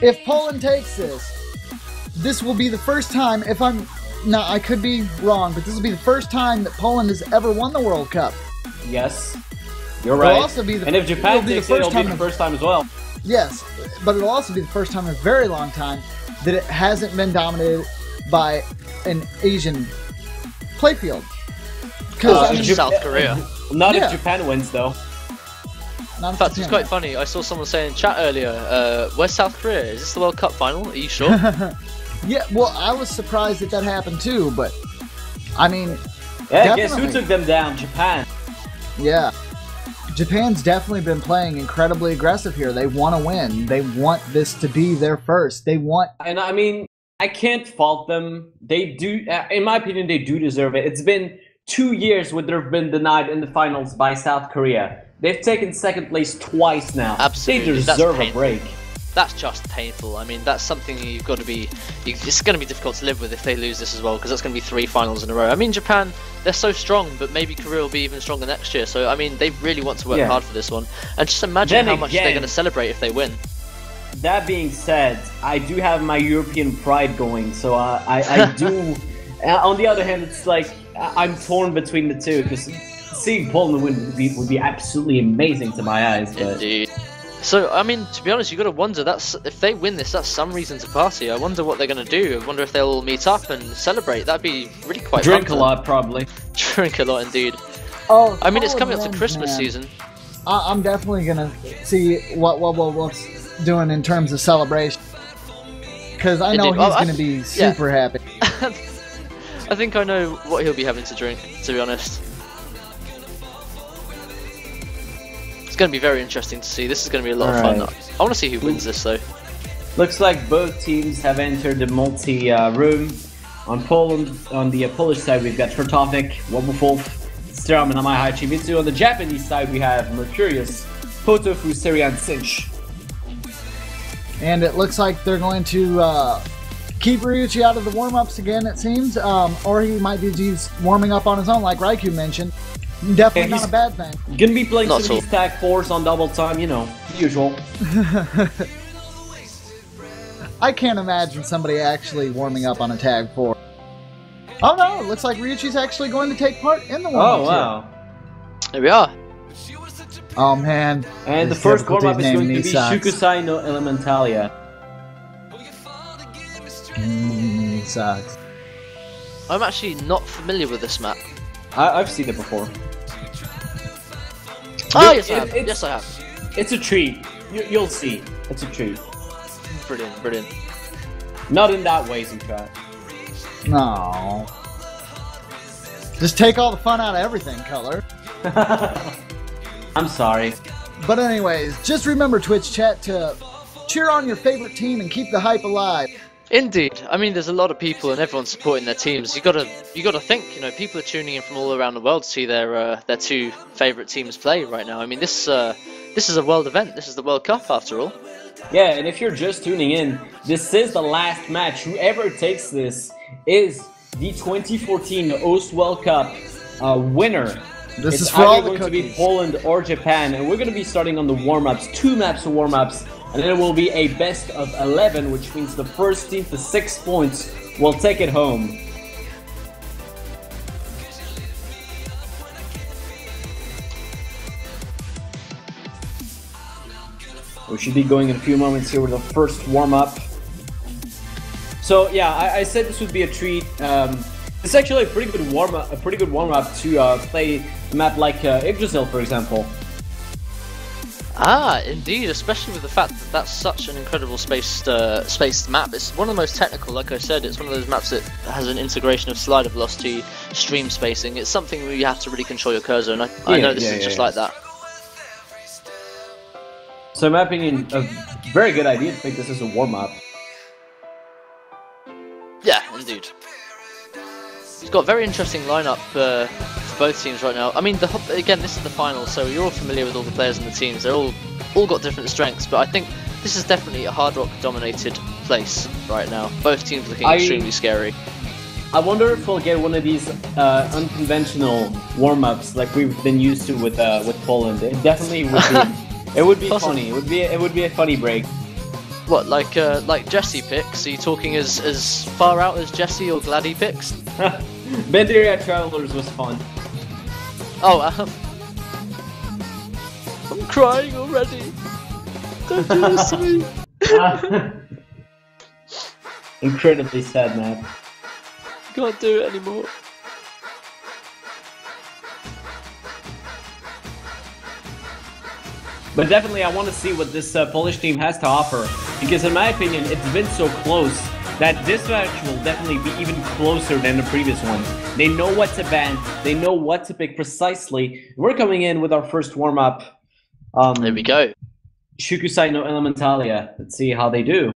S7: If Poland takes this will be the first time, if I'm, no, I could be wrong, but this will be the first time that Poland has ever won the World Cup.
S6: Yes, you're
S7: It'll
S6: right.
S7: also be the-
S6: and if Japan
S7: it'll be the
S6: takes it, it'll
S7: first
S6: be
S7: time
S6: the
S7: in-
S6: first time as well.
S7: Yes, but it'll also be the first time in a very long time that it hasn't been dominated by an Asian playfield. Because
S8: South Korea.
S6: Not
S7: Yeah.
S6: if Japan wins, though.
S8: In fact, it's quite funny. I saw someone saying in chat earlier, where's South Korea? Is this the World Cup final? Are you sure?
S7: Yeah, well, I was surprised that happened too, but I mean,
S6: Yeah, guess who
S7: definitely.
S6: took them down? Japan.
S7: Yeah. Japan's definitely been playing incredibly aggressive here. They want to win. They want this to be their first. They want.
S6: And I mean, I can't fault them. They do, in my opinion, they do deserve it. It's been 2 years where they've been denied in the finals by South Korea. They've taken second place twice now.
S8: Absolutely,
S6: They
S8: that's
S6: deserve a
S8: painful.
S6: break.
S8: That's just painful. I mean, that's something you've got to be. It's going to be difficult to live with if they lose this as well, because that's going to be 3 finals in a row. I mean, Japan, they're so strong, but maybe Korea will be even stronger next year. So, I mean, they really want to work
S6: Yeah.
S8: hard for this one. And just imagine
S6: Then
S8: how much they're
S6: again-
S8: going to celebrate if they win.
S6: that being said, I do have my European pride going, so I do. On the other hand, it's like I'm torn between the two because seeing Poland win would be absolutely amazing to my eyes. But...
S8: Indeed. So, I mean, to be honest, you got to wonder, that's if they win this, that's some reason to party. I wonder what they're going to do. I wonder if they'll all meet up and celebrate. That'd be really quite
S6: drink
S8: fun.
S6: a lot, probably.
S8: Drink a lot, indeed.
S7: Oh,
S8: I mean, it's coming up
S7: Poland
S8: to
S7: wins,
S8: Christmas
S7: man.
S8: season.
S7: I'm definitely gonna see what's doing in terms of celebration, because I know
S8: Indeed. Well,
S7: he's gonna be super happy.
S8: I think I know what he'll be having to drink, to be honest. It's going to be very interesting to see. This is going to be a lot of fun. I want to see who wins this, though.
S6: Looks like both teams have entered the multi-room. On Poland, on the Polish side, we've got Fertovnik, Wobufov, Stram, and Amai Hachimitsu. On the Japanese side, we have Mercurius, Potofu, Serian, Cinch.
S7: And it looks like they're going to keep Ryuichi out of the warm-ups again, it seems. Or he might be just warming up on his own, like Raikou mentioned. Definitely not a bad thing.
S6: Gonna be playing
S8: Not
S6: some of these tag fours on double time, you know, usual.
S7: I can't imagine somebody actually warming up on a tag 4. Oh no, it looks like Ryuichi's actually going to take part in the warm-ups.
S6: Oh, wow.
S8: Here we are.
S7: Oh man.
S6: And the
S7: This
S6: first
S7: difficulty
S6: warm-up is
S7: naming
S6: going to
S7: these
S6: be
S7: sucks.
S6: Shukusai no Elementalia.
S7: Sucks.
S8: I'm actually not familiar with this map.
S6: I've seen it before.
S8: Oh, yes, I have.
S6: It's-
S8: Yes, I have.
S6: It's a treat. You'll see. It's a treat.
S8: Brilliant, brilliant.
S6: Not in that way, Zuchat.
S7: No. Just take all the fun out of everything, Color.
S6: I'm sorry.
S7: But anyways, just remember, Twitch chat, to cheer on your favorite team and keep the hype alive.
S8: Indeed. I mean, there's a lot of people and everyone's supporting their teams. You gotta think. You know, people are tuning in from all around the world to see their two favourite teams play right now. I mean, this is a world event. This is the World Cup, after all.
S6: Yeah, and if you're just tuning in, this is the last match. Whoever takes this is the 2014 OS World Cup winner.
S7: This
S6: It's
S7: is for all
S6: either
S7: the
S6: going to be
S7: cookies.
S6: Poland or Japan, and we're going to be starting on the warm-ups, 2 maps of warm-ups, and then it will be a best of 11, which means the first team to 6 points will take it home. We should be going in a few moments here with the first warm-up. So yeah, I said this would be a treat. It's actually a pretty good warm-up, to play a map like Yggdrasil, for example.
S8: Ah, indeed, especially with the fact that that's such an incredible spaced map. It's one of the most technical, like I said. It's one of those maps that has an integration of slider velocity, stream spacing. It's something where you have to really control your cursor, and I know this is just like that.
S6: So in my opinion, a very good idea to think this is a warm-up.
S8: Yeah, indeed. It's got a very interesting lineup for both teams right now. I mean, again, this is the final, so you're all familiar with all the players and the teams. They're all got different strengths, but I think this is definitely a hard rock dominated place right now. Both teams looking extremely scary.
S6: I wonder if we'll get one of these unconventional warm-ups like we've been used to with Poland. It definitely would be. It would be funny. It would be a funny break.
S8: What, like Jesse picks? Are you talking as far out as Jesse or Gladdy picks?
S6: Benderia Travelers was fun.
S8: Oh, I'm crying already. Don't do this to me.
S6: Incredibly sad map.
S8: Can't do it anymore.
S6: But definitely I want to see what this Polish team has to offer, because in my opinion it's been so close that this match will definitely be even closer than the previous one. They know what to ban, they know what to pick precisely. We're coming in with our first warm-up.
S8: There we go.
S6: Shukusai no Elementalia. Let's see how they do.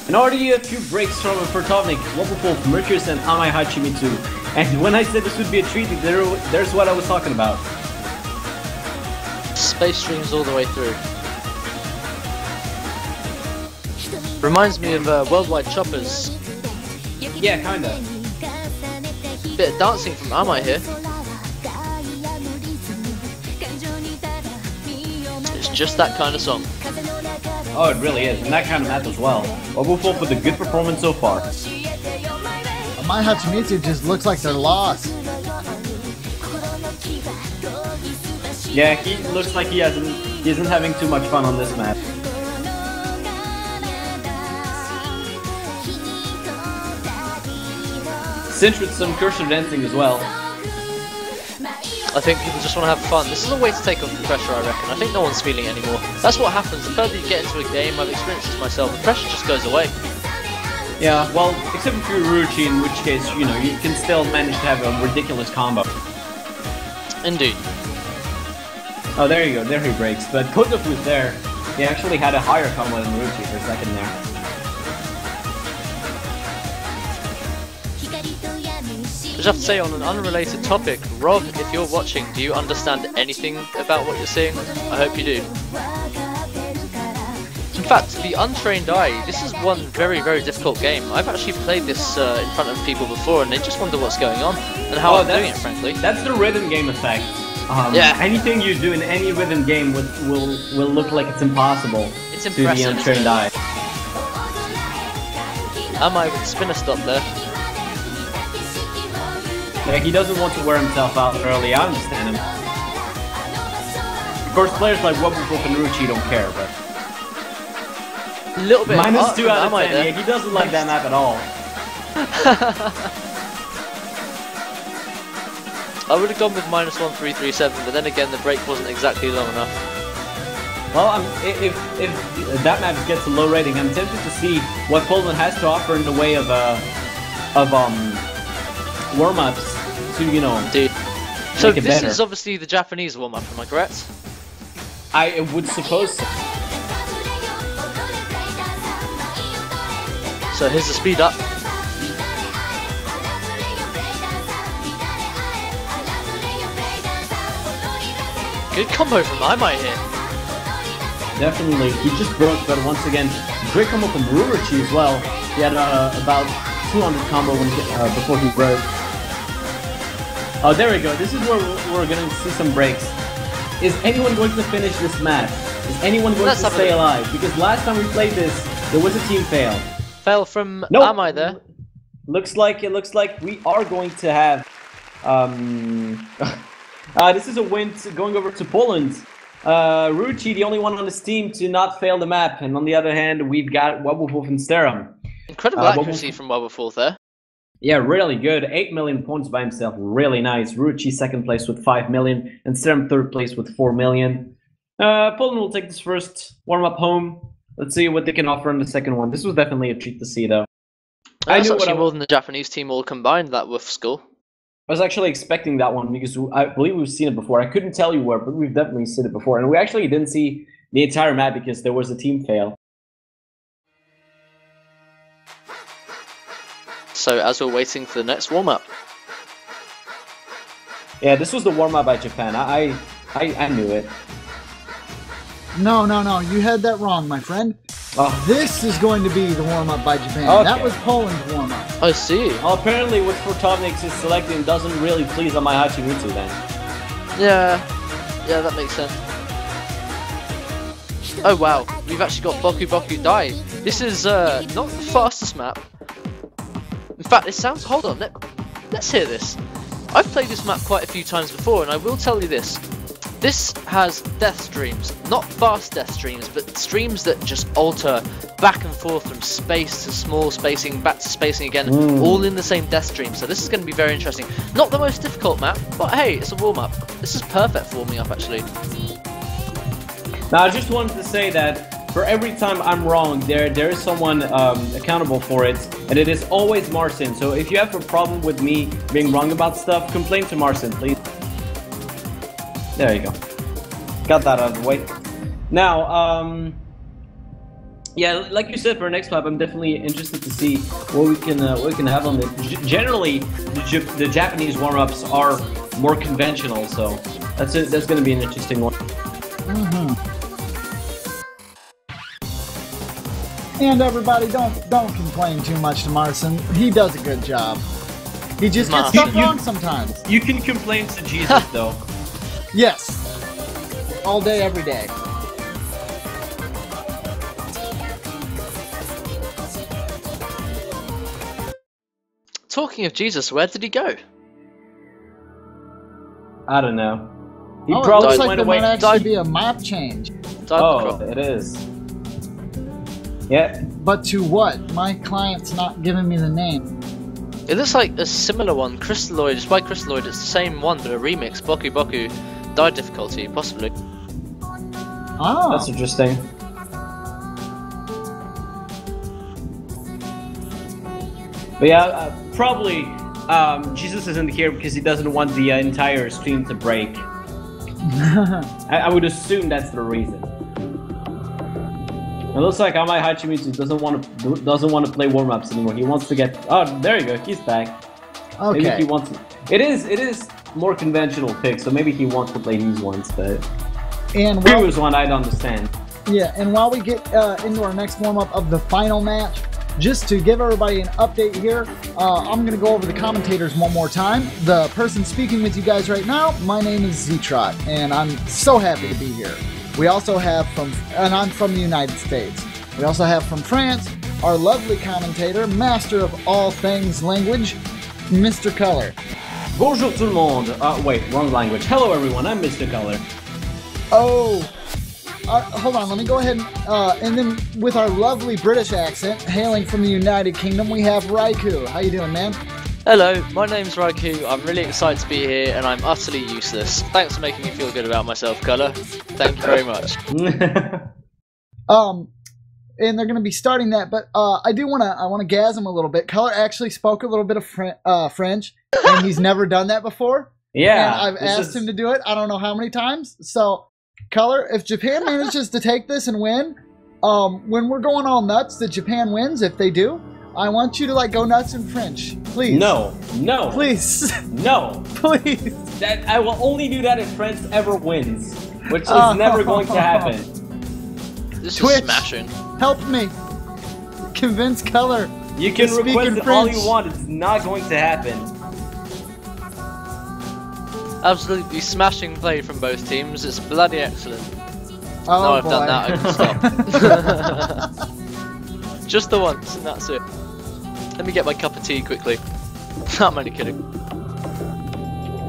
S6: And already a few breaks from Fertovnik, Wobufov, Mercurius, and Amai Hachimitsu. And when I said this would be a treat, there's what I was talking about.
S8: space streams all the way through. Reminds me of Worldwide Choppers.
S6: Yeah, kinda.
S8: Bit of dancing from Amai here. It's just that kind of song.
S6: Oh, it really is, and that kind of map as well. Wobbuffel with a good performance so far.
S7: My Hachimitsu just looks like they're lost.
S6: Yeah, he looks like he isn't having too much fun on this map. Cinch with some cursor dancing as well.
S8: I think people just want to have fun. This is a way to take off the pressure, I reckon. I think no one's feeling it anymore. That's what happens. The further you get into a game, I've experienced this myself, the pressure just goes away.
S6: Yeah, well, except for Ruchi, in which case, you know, you can still manage to have a ridiculous combo.
S8: Indeed.
S6: Oh, there you go, there he breaks. But Kotofu's there. He actually had a higher combo than Ruchi for a second there.
S8: I just have to say, on an unrelated topic, Rob, if you're watching, do you understand anything about what you're seeing? I hope you do. In fact, to the untrained eye, this is one very, very difficult game. I've actually played this in front of people before, and they just wonder what's going on and how I'm doing it, frankly.
S6: That's the rhythm game effect.
S8: Yeah.
S6: Anything you do in any rhythm game will look like it's impossible
S8: It's
S6: to
S8: impressive,
S6: the untrained eye.
S8: Am I with spinner stop there?
S6: Yeah, he doesn't want to wear himself out early, I understand him. Of course, players like Wobbuffel and Ruchi don't care, but...
S8: A little bit
S6: -2
S8: from
S6: out of
S8: Amai
S6: 10,
S8: there.
S6: yeah, he doesn't like that map at all.
S8: I would have gone with -1337, but then again, the break wasn't exactly long enough.
S6: Well, if that map gets a low rating, I'm tempted to see what Poland has to offer in the way of warm-ups to, you know,
S8: Indeed. So
S6: make it
S8: this
S6: better.
S8: is obviously the Japanese warm-up, am I correct?
S6: I would suppose so.
S8: So here's the speed up. Good combo from Imai here.
S6: Definitely, he just broke, but once again, great combo from Ruchi as well. He had about 200 combo when before he broke. Oh, there we go. This is where we're going to see some breaks. Is anyone going to finish this match? Is anyone going to stay alive? Because last time we played this, there was a team fail.
S8: Fail from
S6: Nope.
S8: Amai there.
S6: Looks like we are going to have this is a win going over to Poland. Ruchi, the only one on this team to not fail the map, and on the other hand, we've got Wobbuffel and Sterum.
S8: Incredible accuracy from Wobbuffel there.
S6: Yeah, really good. 8 million points by himself. Really nice. Ruchi second place with 5 million, and Sterum third place with 4 million. Poland will take this first warm-up home. Let's see what they can offer in the second one. This was definitely a treat to see, though.
S8: That's actually more than the Japanese team all combined, that Wolf score.
S6: I was actually expecting that one because I believe we've seen it before. I couldn't tell you where, but we've definitely seen it before. And we actually didn't see the entire map because there was a team fail.
S8: So as we're waiting for the next warm-up.
S6: Yeah, this was the warm-up by Japan. I knew it.
S7: No, you had that wrong, my friend.
S6: Oh.
S7: This is going to be the warm-up by Japan.
S6: Okay.
S7: That was Poland's warm-up.
S8: I see.
S6: Well, apparently what Fortovniks is selecting doesn't really please on my Hachimitsu then.
S8: Yeah, that makes sense. Oh wow, we've actually got Boku Boku Dai. This is not the fastest map. In fact, it sounds... Hold on, let's hear this. I've played this map quite a few times before, and I will tell you this. This has death streams. Not fast death streams, but streams that just alter back and forth from space to small spacing, back to spacing again, all in the same death stream. So this is going to be very interesting. Not the most difficult map, but hey, it's a warm-up. This is perfect for warming up, actually.
S6: Now, I just wanted to say that for every time I'm wrong, there is someone accountable for it, and it is always Marcin. So if you have a problem with me being wrong about stuff, complain to Marcin, please. There you go. Got that out of the way. Now, yeah, like you said, for our next map, I'm definitely interested to see what we can have on this. Generally, the Japanese warm-ups are more conventional, so that's going to be an interesting one.
S7: And everybody, don't complain too much to Marcin. He does a good job. He just gets stuff wrong sometimes.
S6: You can complain to Jesus though.
S7: Yes. All day, every day.
S8: Talking of Jesus, where did he go?
S6: I don't know. He
S7: Oh, it
S6: probably
S7: looks like
S6: went
S7: there
S6: away.
S7: might actually be a map change.
S8: Died
S6: Oh,
S8: the crop.
S6: it is. Yeah.
S7: But to what? My client's not giving me the name.
S8: It looks like a similar one. Crystalloid, it's by Crystalloid, it's the same one, but a remix. Boku Boku, died difficulty, possibly.
S7: Oh.
S6: That's interesting. But yeah, probably Jesus isn't here because he doesn't want the entire stream to break. I would assume that's the reason. It looks like Amai Hachimitsu doesn't want to play warm-ups anymore. He wants to get. Oh, there you go. He's back.
S7: Okay.
S6: Maybe he wants. It is more conventional pick, so maybe he wants to play these ones, but
S7: And
S6: previous one I'd understand.
S7: yeah, and while we get into our next warm-up of the final match, just to give everybody an update here, I'm going to go over the commentators one more time. The person speaking with you guys right now, my name is Zetrot, and I'm so happy to be here. We also have and I'm from the United States. We also have from France, our lovely commentator, master of all things language, Mr. Color.
S6: Bonjour tout le monde. Wait, wrong language. Hello everyone, I'm Mr. Color.
S7: Oh, hold on, let me go ahead and then with our lovely British accent, hailing from the United Kingdom, we have Raikou. How you doing, man?
S8: Hello, my name's Raikou. I'm really excited to be here, and I'm utterly useless. Thanks for making me feel good about myself, Colour. Thank you very much.
S7: And they're going to be starting that, but I want to gas him a little bit. Color actually spoke a little bit of French, and he's never done that before.
S6: Yeah.
S7: And I've asked him to do it. I don't know how many times. So, Color, if Japan manages to take this and win, when we're going all nuts that Japan wins, if they do, I want you to like go nuts in French, please.
S6: No,
S7: Please.
S6: no.
S7: Please.
S6: That I will only do that if France ever wins, which is never going to happen.
S8: This
S7: Twitch.
S8: is smashing.
S7: Help me. Convince Color.
S6: You can
S7: to speak
S6: request
S7: in
S6: it all you
S7: French.
S6: want, it's not going to happen.
S8: Absolutely smashing play from both teams. It's bloody excellent.
S7: Oh,
S8: Now I've
S7: boy.
S8: done that, I can stop. Just the once, and that's it. Let me get my cup of tea quickly. I'm only kidding.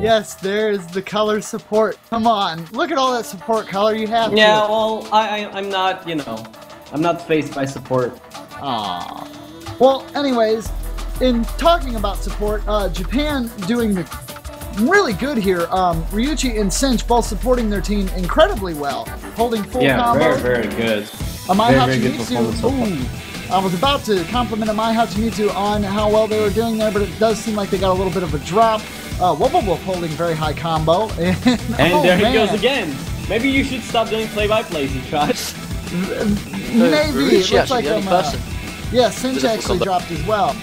S7: Yes, there's the Color support. Come on. Look at all that support, Color. You have
S6: Yeah,
S7: to.
S6: well, I'm not, I'm not faced by support.
S7: Aww. Well, anyways, in talking about support, Japan doing really good here. Ryuichi and Cinch both supporting their team incredibly well, holding full combo.
S6: very good.
S7: Amai
S6: very good performance so far.
S7: Hachimitsu, I was about to compliment Amai Hachimitsu on how well they were doing there, but it does seem like they got a little bit of a drop. Wubble holding very high combo. And oh,
S6: there he
S7: man.
S6: goes again. Maybe you should stop doing play-by-plays, you try.
S7: Maybe. It
S8: Ryuichi
S7: looks like
S8: actually the only person.
S7: yeah, Cinch
S8: Beautiful
S7: actually
S8: combo.
S7: dropped as well.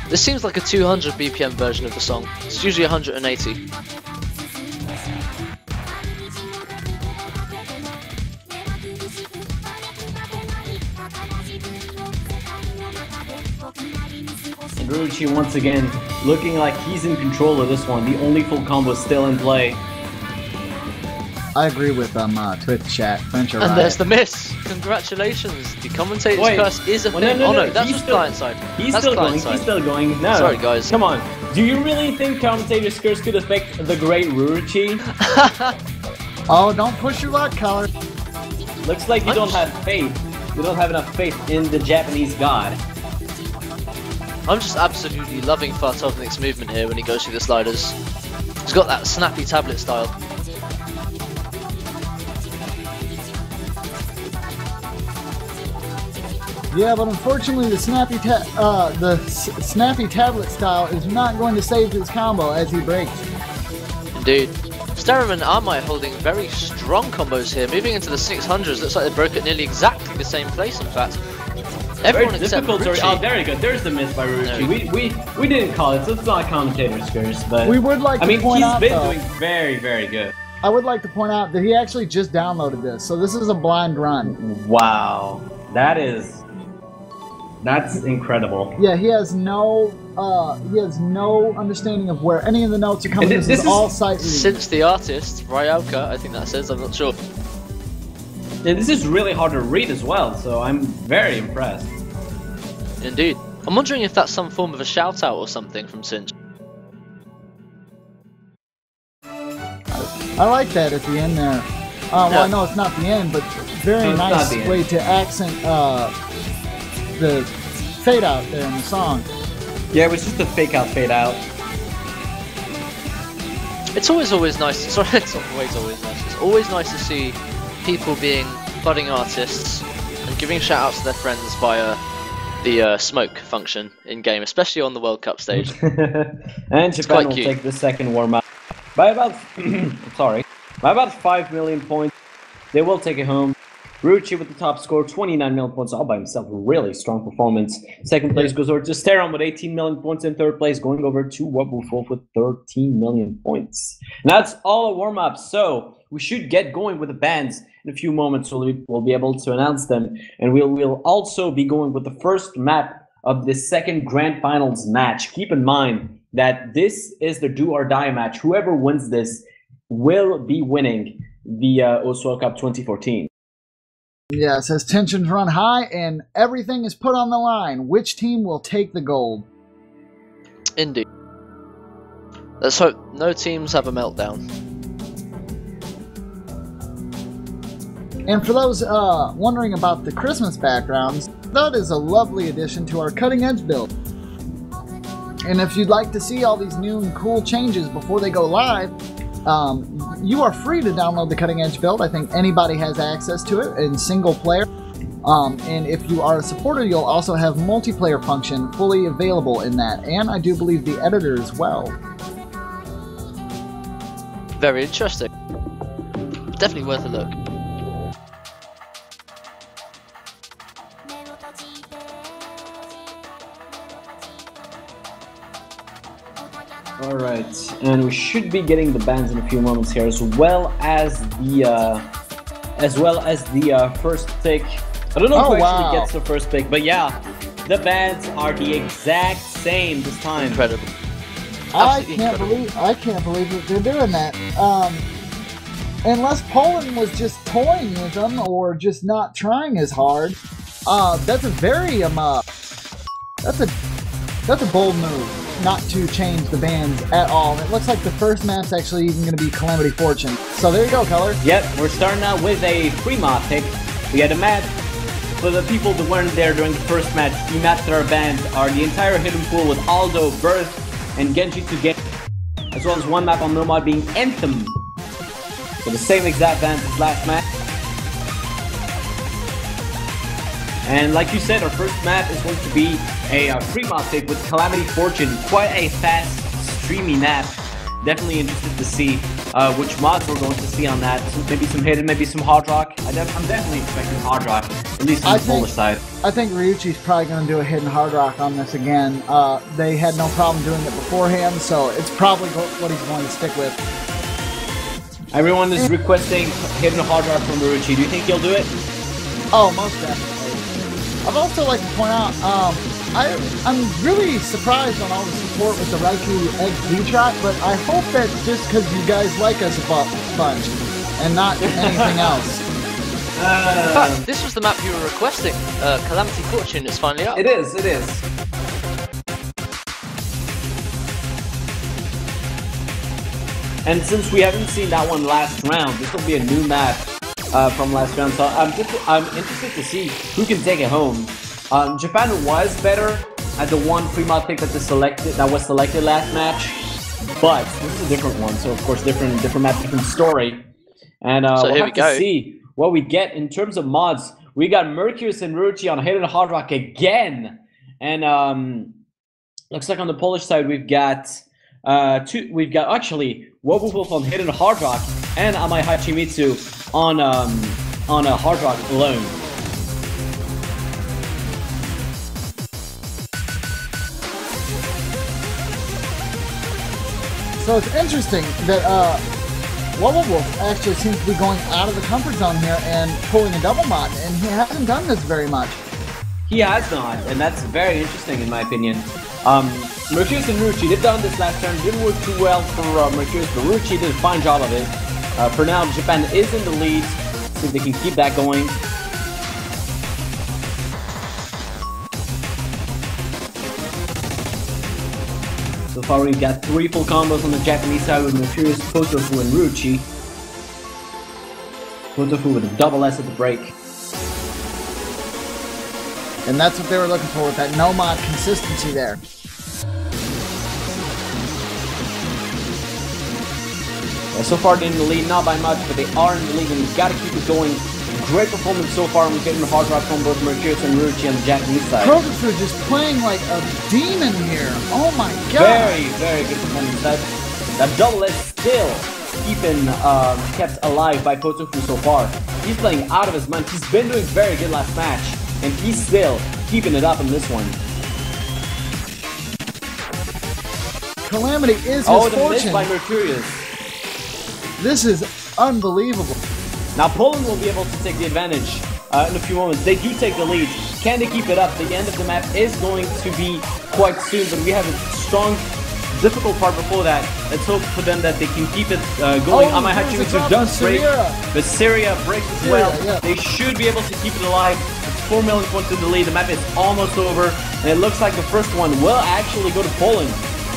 S8: This seems like a 200 BPM version of the song. It's usually 180.
S6: And Ryuichi once again looking like he's in control of this one. The only full combo is still in play.
S7: I agree with Twitch chat. French are
S8: And
S7: right.
S8: there's the miss. Congratulations. The commentator's
S6: Wait.
S8: curse is a
S6: Well,
S8: thing.
S6: no,
S8: Oh no, that's
S6: he's
S8: just
S6: still-
S8: client side.
S6: He's
S8: That's
S6: still
S8: client
S6: going,
S8: side.
S6: he's still going. No.
S8: Sorry, guys.
S6: Come on. Do you really think commentator's curse could affect the great Ryuichi?
S7: Oh, don't push your luck, Color.
S6: Looks like you don't have faith. You don't have enough faith in the Japanese god.
S8: I'm just absolutely loving Fartovnik's movement here when he goes through the sliders. He's got that snappy tablet style.
S7: Yeah, but unfortunately, the snappy tablet style is not going to save his combo as he breaks.
S8: Indeed. Sterram and Amai holding very strong combos here, moving into the 600s. Looks like they broke at nearly exactly the same place, in fact. Everyone
S6: Very
S8: except
S6: difficult.
S8: Ryuichi.
S6: Oh, there you go. There's the miss by Ryuichi. We didn't call it, so it's not commentator's curse, but
S7: We would like
S6: I
S7: to
S6: mean,
S7: point
S6: he's
S7: out,
S6: been
S7: though,
S6: doing very, very good.
S7: I would like to point out that he actually just downloaded this, so this is a blind run.
S6: Wow, that's incredible.
S7: Yeah, he has no understanding of where any of the notes are coming.
S6: And
S7: This is all sight reading.
S8: Since the artist, Ryauka, I think that says, I'm not sure.
S6: Yeah, this is really hard to read as well, so I'm very impressed.
S8: Indeed. I'm wondering if that's some form of a shout out or something from Cinch.
S7: I like that at the end there. Well,
S8: Yeah.
S7: I know it's not the end, but very
S6: No, it's not
S7: nice
S6: the end.
S7: way to accent the fade out there in the song.
S6: Yeah, it was just a fake out, fade out.
S8: It's always nice. Sorry, it's always nice. It's always nice to see people being budding artists and giving shout outs to their friends via the smoke function in game, especially on the World Cup stage.
S6: And Japan
S8: quite
S6: will
S8: cute.
S6: take the second warm up by about by about 5 million points. They will take it home. Ruchi with the top score, 29 million points all by himself. Really strong performance. Second place goes over to Steron with 18 million points. In third place, going over to Wobufulf with 13 million points. And that's all the warm-ups. So we should get going with the bands in a few moments. So we'll be able to announce them. And we'll also be going with the first map of the second Grand Finals match. Keep in mind that this is the do or die match. Whoever wins this will be winning the OS World Cup 2014.
S7: Yeah, it says tensions run high and everything is put on the line. Which team will take the gold?
S8: Indeed. Let's hope no teams have a meltdown.
S7: And for those wondering about the Christmas backgrounds, that is a lovely addition to our cutting edge build. And if you'd like to see all these new and cool changes before they go live, you are free to download the cutting edge build. I think anybody has access to it in single player. And if you are a supporter, you'll also have multiplayer function fully available in that. And I do believe the editor as well.
S8: Very interesting. Definitely worth a look.
S6: All right, and we should be getting the bands in a few moments here, as well as the first pick. I don't know who actually gets the first pick, but yeah, the bands are the exact same this time.
S8: Incredible.
S7: I
S8: Absolutely
S7: can't believe that they're doing that. Unless Poland was just toying with them or just not trying as hard. That's a very that's a bold move not to change the bands at all. And it looks like the first map's actually even going to be Calamity Fortune. So there you go, Color.
S6: Yep, we're starting out with a free mod pick. We had a map. For the people that weren't there during the first match, the maps that are banned are the entire Hidden Pool with Aldo, Birth, and Genji to get, as well as one map on no mod being Anthem. So the same exact bans as last match. And like you said, our first map is going to be a free mod pick with Calamity Fortune. Quite a fast, streamy map. Definitely interested to see which mods we're going to see on that. Maybe some hidden, maybe some hard rock. I'm definitely expecting hard rock, at least on the Polish side.
S7: I think Ryuichi's probably going to do a hidden hard rock on this again. They had no problem doing it beforehand, so it's probably what he's going to stick with.
S6: Everyone is requesting hidden hard rock from Ryuichi. Do you think he'll do it?
S7: Oh, most definitely. I'd also like to point out, I'm really surprised on all the support with the Raikou XD track, but I hope that just because you guys like us a bunch and not anything else.
S8: In fact, this was the map you were requesting. Calamity Fortune is finally up.
S6: It is. And since we haven't seen that one last round, this will be a new map from last round. So I'm interested to see who can take it home. Japan was better at the one free mod pick that was selected last match, but this is a different one. So of course, different map, different story. And we'll have to see what we get in terms of mods. We got Mercurius and Ruchi on Hidden Hard Rock again, and looks like on the Polish side we've got actually Wobufulf on Hidden Hard Rock and Amai Hachimitsu on a Hard Rock alone.
S7: So it's interesting that Wolf actually seems to be going out of the comfort zone here and pulling a double mod, and he hasn't done this very much.
S6: He has not, and that's very interesting in my opinion. Mercurius and Rucci, they've done this last turn. Didn't work too well for Mercurius, but Rucci did a fine job of it. For now, Japan is in the lead. See if they can keep that going. So far, we've got 3 full combos on the Japanese side with Mercurius, Potofu, and Rucci. Potofu with a double S at the break.
S7: And that's what they were looking for with that no mod consistency there.
S6: Yeah, so far they're in the lead, not by much, but they are in the lead and we've got to keep it going. Great performance so far, and we're getting a hard rock from both Mercurius and Rucci on the Japanese side.
S7: Potofu just playing like a demon here. Oh my god.
S6: Very, very good performance. That double is still keeping kept alive by Potofu so far. He's playing out of his mind. He's been doing very good last match, and he's still keeping it up in this one.
S7: Calamity is his
S6: the miss
S7: fortune.
S6: by Mercurius.
S7: This is unbelievable.
S6: Now Poland will be able to take the advantage in a few moments. They do take the lead. Can they keep it up? The end of the map is going to be quite soon, but we have a strong, difficult part before that. Let's hope for them that they can keep it going. Amahachimitsu does break, but Syria breaks as well.
S7: Yeah.
S6: They should be able to keep it alive. It's 4 million points in the lead. The map is almost over, and it looks like the first one will actually go to Poland.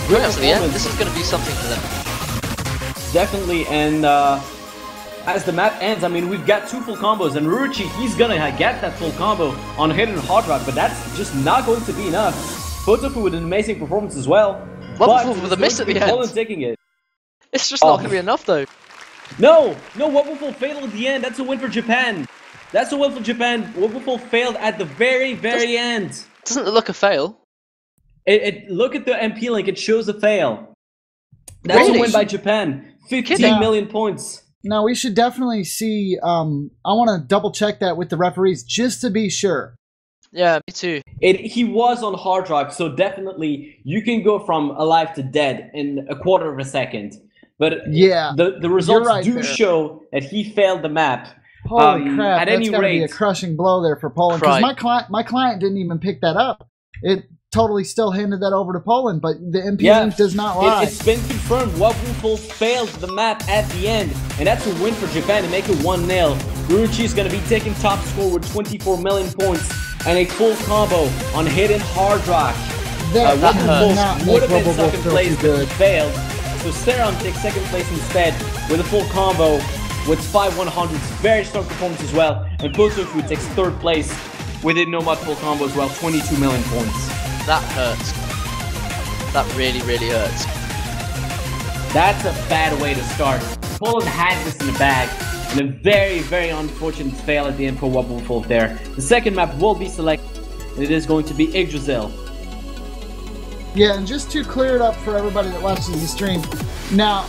S6: Good
S8: Yeah, so the end,
S6: performance.
S8: this is going to be something for them.
S6: Definitely, and as the map ends, I mean, we've got 2 full combos, and Rucci, he's gonna get that full combo on Hidden Hard Rock, but that's just not going to be enough. Potofu with an amazing performance as well.
S8: Wobbuffle with a miss at the end.
S6: Poland taking it.
S8: It's just not going to be enough though.
S6: No, Wobbuffle failed at the end. That's a win for Japan. That's a win for Japan. Wobbuffle failed at the very end.
S8: Doesn't it look a fail?
S6: Look at the MP link. It shows a fail. That's
S8: Really?
S6: a win by Japan. 15
S8: Kidding.
S6: million points.
S7: Now we should definitely see, I want to double check that with the referees just to be sure.
S8: Yeah, me too.
S6: He was on hard rock, so definitely you can go from alive to dead in a quarter of a second. But
S7: Yeah,
S6: the results
S7: right
S6: do
S7: there.
S6: show that he failed the map.
S7: Holy crap,
S6: at
S7: that's
S6: any
S7: gotta be a
S6: rate,
S7: crushing blow there for Poland. Because
S8: Right.
S7: my client didn't even pick that up. It totally still handed that over to Poland, but the MP
S6: yeah,
S7: link does not lie.
S6: it's been confirmed. Wobbuffle failed the map at the end, and that's a win for Japan to make it 1-0. Rucci is going to be taking top score with 24 million points and a full combo on Hidden Hard Rock.
S7: that
S6: Wobbuffle
S7: cannot
S6: would
S7: make
S6: have been
S7: Wobbuffle
S6: second
S7: feel
S6: place,
S7: too
S6: but
S7: good.
S6: failed. So Steron takes second place instead with a full combo with 5 100s. Very strong performance as well. And Potofu takes third place with a no mod full combo as well, 22 million points.
S8: That hurts. That really, really hurts.
S6: That's a bad way to start. Poland had this in the bag, and a very unfortunate fail at the end for Wobbuffle there. The second map will be selected, and it is going to be Yggdrasil.
S7: Yeah, and just to clear it up for everybody that watches the stream, now,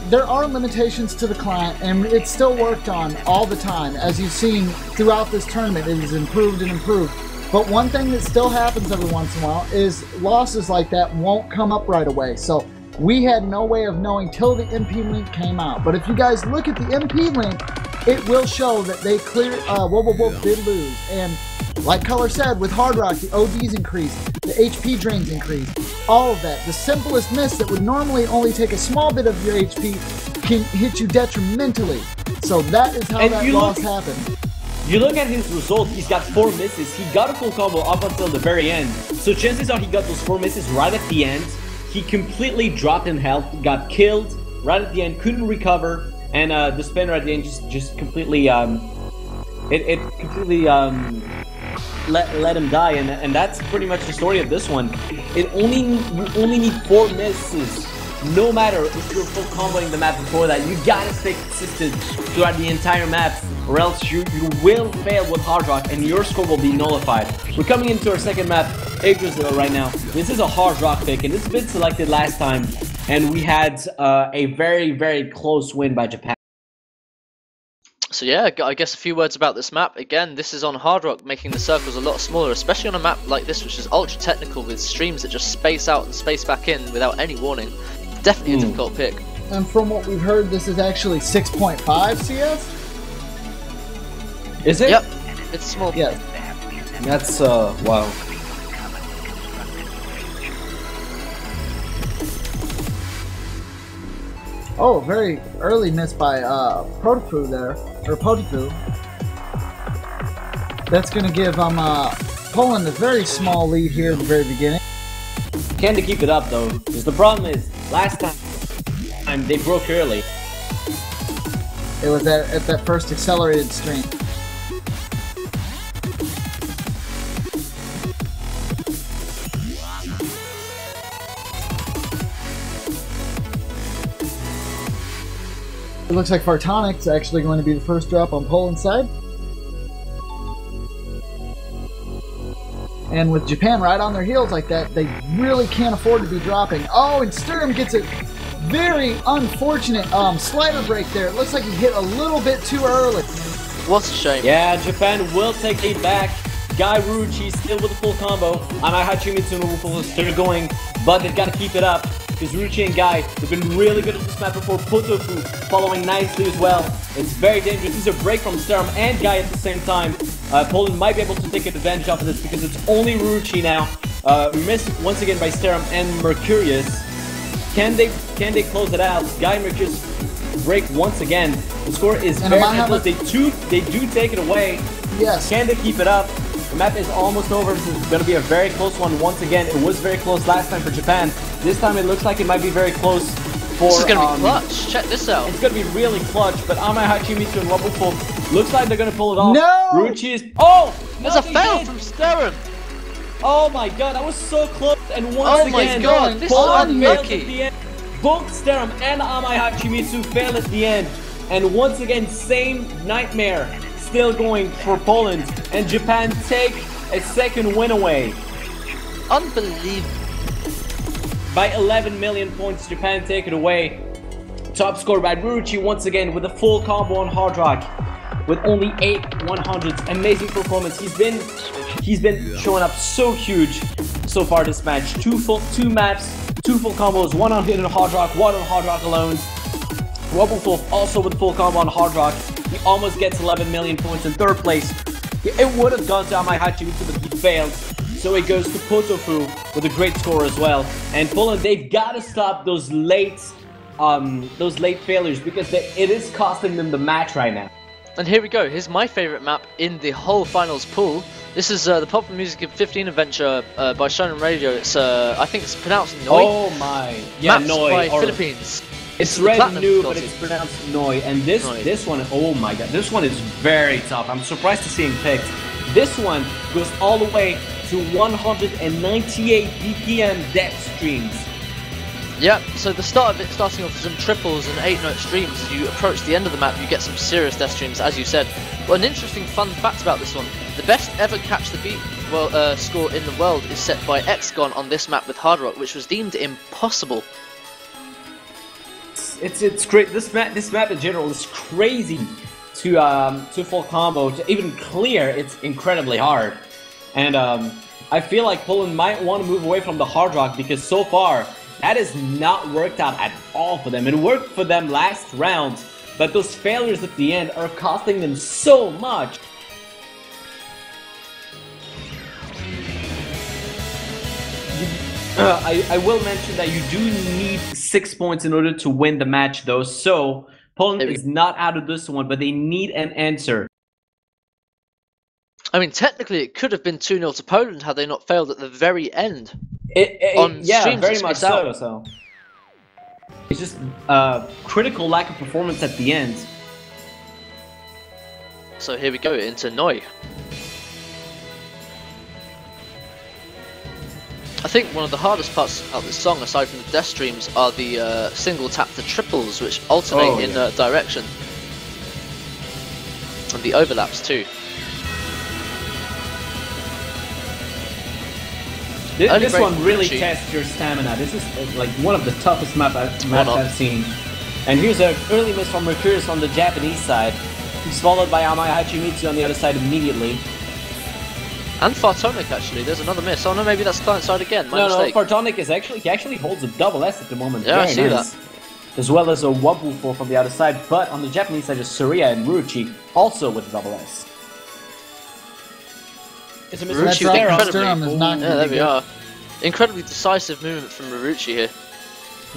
S7: there are limitations to the client, and it's still worked on all the time. As you've seen throughout this tournament, it is improved and improved. But one thing that still happens every once in a while is losses like that won't come up right away. So we had no way of knowing till the MP link came out. But if you guys look at the MP link, it will show that they Wolf did lose. And like Color said, with Hard Rock, the ODs increased, the HP drains increased, all of that. The simplest miss that would normally only take a small bit of your HP can hit you detrimentally. So that is how
S6: And
S7: that
S6: you
S7: loss
S6: look-
S7: happened.
S6: You look at his result, he's got 4 misses. He got a full combo up until the very end. So chances are he got those 4 misses right at the end. He completely dropped in health, got killed right at the end, couldn't recover, and the spinner at the end just completely let him die, and that's pretty much the story of this one. You only need 4 misses. No matter if you're full comboing the map before that, you gotta stay consistent throughout the entire map, or else you will fail with Hard Rock and your score will be nullified. We're coming into our second map, Yggdrasil, right now. This is a Hard Rock pick, and it's been selected last time, and we had a very close win by Japan.
S8: So yeah, I guess a few words about this map. Again, this is on Hard Rock, making the circles a lot smaller, especially on a map like this, which is ultra technical with streams that just space out and space back in without any warning. Definitely a difficult pick.
S7: and from what we've heard, this is actually 6.5 CS.
S6: Is it?
S8: Yep, it's small.
S7: Yes.
S6: That's wow.
S7: Oh, very early miss by Protofu there, or Potifu. That's going to give Poland a very small lead here at the very beginning.
S6: Can they keep it up though? Because the problem is, last time they broke early.
S7: It was at that first accelerated stream. It looks like Fartonic's actually going to be the first drop on Poland's side. And with Japan right on their heels like that, they really can't afford to be dropping. Oh, and Sturm gets a very unfortunate slider break there. It looks like he hit a little bit too early.
S8: What a shame.
S6: Yeah, Japan will take lead back. Guy Ruchi still with a full combo. Amai Hachimitsu will still going, but they've got to keep it up. Because Ruchi and Guy have been really good at this map before. Potofu following nicely as well. It's very dangerous. This is a break from Sturm and Guy at the same time. Poland might be able to take advantage of this because it's only Ruchi now. Missed once again by Sturm and Mercurius. Can they close it out? Guy and Mercurius break once again. The score is very close. They do take it away.
S7: Yes.
S6: Can they keep it up? The map is almost over. This is going to be a very close one once again. It was very close last time for Japan. This time it looks like it might be very close for...
S8: This is going to be clutch. Check this out.
S6: It's going to be really clutch, but Amai Hachimitsu and Wobbuffel looks like they're going to pull it off.
S7: No!
S6: Ruchi is... Oh!
S8: There's a fail from Sturm.
S6: Oh my god, that was so close. And once
S8: Oh my
S6: again,
S8: god, this is
S6: Poland failed at
S8: unlucky.
S6: the end. Both Sturm and Amai Hachimitsu failed at the end. And once again, same nightmare still going for Poland. And Japan take a second win away.
S8: Unbelievable.
S6: By 11 million points, Japan take it away. Top score by Ruchi once again with a full combo on Hard Rock. With only 8 100s. Amazing performance. He's been showing up so huge so far this match. Two maps, 2 full combos, 1 on hit on Hard Rock, 1 on Hard Rock alone. Wobbuffel also with full combo on Hard Rock. He almost gets 11 million points in 3rd place. It would have gone to Amai Hachimitsu, but he failed. So it goes to Potofu with a great score as well. And Poland, they've got to stop those late failures because it is costing them the match right now.
S8: And here we go. Here's my favorite map in the whole finals pool. This is the Popular Music of 15 adventure by Shonen Radio. It's I think it's pronounced Noi.
S6: Oh my, yeah,
S8: Maps
S6: Noi.
S8: by
S6: Or
S8: Philippines.
S6: it's
S8: the
S6: red
S8: platinum
S6: new, but
S8: difficulty.
S6: it's pronounced Noi. And this
S8: Noi.
S6: one, oh my god, this one is very tough. I'm surprised to see him picked. This one goes all the way to 198 BPM death streams.
S8: Yep, so the start of it starting off with some triples and 8-note streams. As you approach the end of the map, you get some serious death streams, as you said. Well, an interesting fun fact about this one, the best ever catch the beat score in the world is set by Xgon on this map with Hard Rock, which was deemed impossible.
S6: It's great. This map in general is crazy to full combo. To even clear, it's incredibly hard. And I feel like Poland might want to move away from the Hard Rock because so far that has not worked out at all for them. It worked for them last round, but those failures at the end are costing them so much. I will mention that you do need 6 points in order to win the match though, so Poland is not out of this one, but they need an answer.
S8: I mean, technically it could have been 2-0 to Poland had they not failed at the very end.
S6: Yeah,
S8: streams,
S6: very
S8: it's
S6: much
S8: missed out.
S6: so. It's just critical lack of performance at the end.
S8: So here we go into Noi. I think one of the hardest parts of this song, aside from the death streams, are the single tap to triples, which alternate in direction. And the overlaps too.
S6: This
S8: break
S6: one really
S8: Ruchi.
S6: tests your stamina. This is like one of the toughest maps I've seen. And here's an early miss from Mercurius on the Japanese side. He's followed by Amai Hachimitsu on the other side immediately.
S8: And Fartonic actually, there's another miss. Oh no, maybe that's client side again, my
S6: No,
S8: mistake.
S6: Fartonic is actually, he actually holds a double S at the moment.
S8: Yeah, I
S6: Very
S8: see
S6: nice.
S8: that.
S6: as well as a wobble fall from the other side. But on the Japanese side, is Surya and Ruchi, also with a double S. It's a
S8: Ruchi
S7: right,
S8: incredibly.
S7: Sturm is not
S8: Yeah,
S7: gonna
S8: there
S7: be
S8: we
S7: good.
S8: are. Incredibly decisive movement from Marucci here.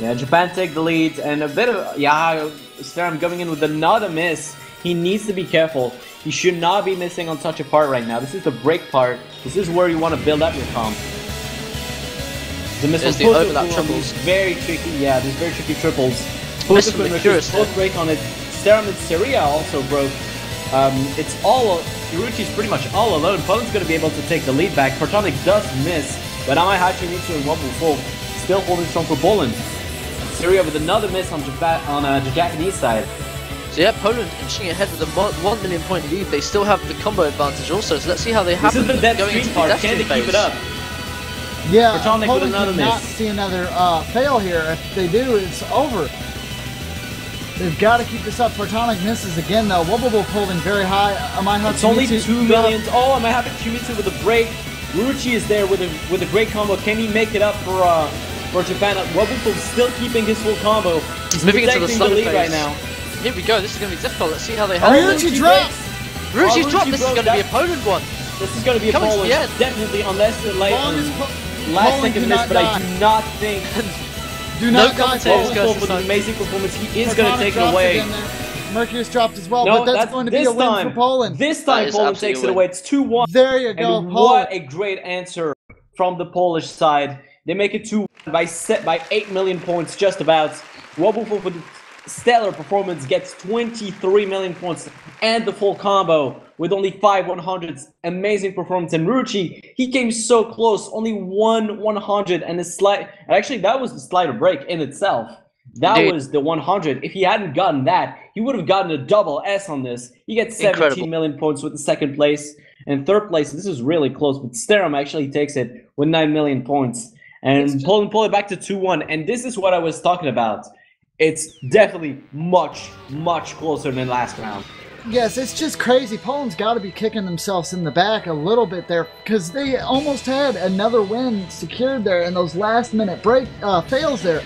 S6: Yeah, Japan take the lead, and a bit of, yeah, Sturm going in with another miss. He needs to be careful. He should not be missing on such a part right now. This is the break part. This is where you want to build up your comp. The miss
S8: There's
S6: on
S8: the overlap
S6: Potoku on
S8: triples.
S6: these very tricky, yeah, these very tricky triples.
S8: Miss
S6: Potoku
S8: from
S6: and
S8: the
S6: Mercurius
S8: Curious
S6: both break on it. Sturm and Syria also broke. It's all, Hiruchi's pretty much all alone. Poland's going to be able to take the lead back. Protonic does miss, but Amahachi Mitsu and Wobble Full still holding strong for Poland. Syria with another miss on Japan, on the Japanese side.
S8: So yeah, Poland inching ahead with a 1 million point lead. They still have the combo advantage also, so let's see how they have
S6: This is the dead
S8: going
S6: street
S8: into the
S6: part.
S8: death
S6: Can they
S8: stream
S6: keep it
S8: phase.
S6: up?
S7: Yeah,
S6: Protonic with
S7: Poland
S6: another
S7: cannot
S6: miss.
S7: see another fail here. If they do, it's over. They've got to keep this up. Protonic misses again though. Wobble holding very high.
S6: It's only 2 million. Oh, I might have Kimitsu with a break. Ruchi is there with a great combo. Can he make it up for Japan? Wobble still keeping his full combo. He's
S8: Moving into the
S6: protecting
S8: slumber
S6: lead
S8: phase.
S6: right now.
S8: Here we go, this is going to be difficult. Let's see how they handle it.
S7: Ryuchi dropped!
S8: Ruchi's
S6: Oh,
S8: dropped,
S6: Ruchi
S8: this is
S6: broke
S8: going to be a
S6: that.
S8: Poland one.
S6: This is going to be a
S8: Coming to
S6: Polish,
S8: the end.
S6: definitely, unless the last
S7: Poland
S6: second miss,
S7: cannot
S6: but I
S7: die.
S6: do not think
S7: Do
S8: No
S7: not die,
S8: commentators
S7: Poland.
S8: go-
S6: Wolf with an amazing performance, he is going to
S7: Protonic
S6: take it
S7: drops
S6: away.
S7: again there. Mercurius dropped as well,
S6: No,
S7: but that's going to be
S6: this
S7: a win
S6: time.
S7: for Poland.
S6: This
S8: That
S6: time
S8: is
S6: Poland
S8: absolutely
S6: takes
S8: a
S6: it
S8: win.
S6: away. It's 2-1.
S7: There you go,
S6: And
S7: Poland.
S6: what a great answer from the Polish side. They make it 2-1 by 8 million points, just about. Wobble with stellar performance gets 23 million points and the full combo with only 5 100s. Amazing performance. And Ruchi, he came so close, only 100 and a slight. Actually, that was the slider break in itself. That
S8: Indeed.
S6: was the 100. If he hadn't gotten that, he would have gotten a double S on this. He gets 17
S8: Incredible.
S6: million points with the second place. And third place, this is really close, but Sterum actually takes it with 9 million points. And Poland pull it back to 2-1. And this is what I was talking about. It's definitely much, much closer than last round.
S7: Yes, it's just crazy. Poland's got to be kicking themselves in the back a little bit there because they almost had another win secured there, and those last-minute break fails there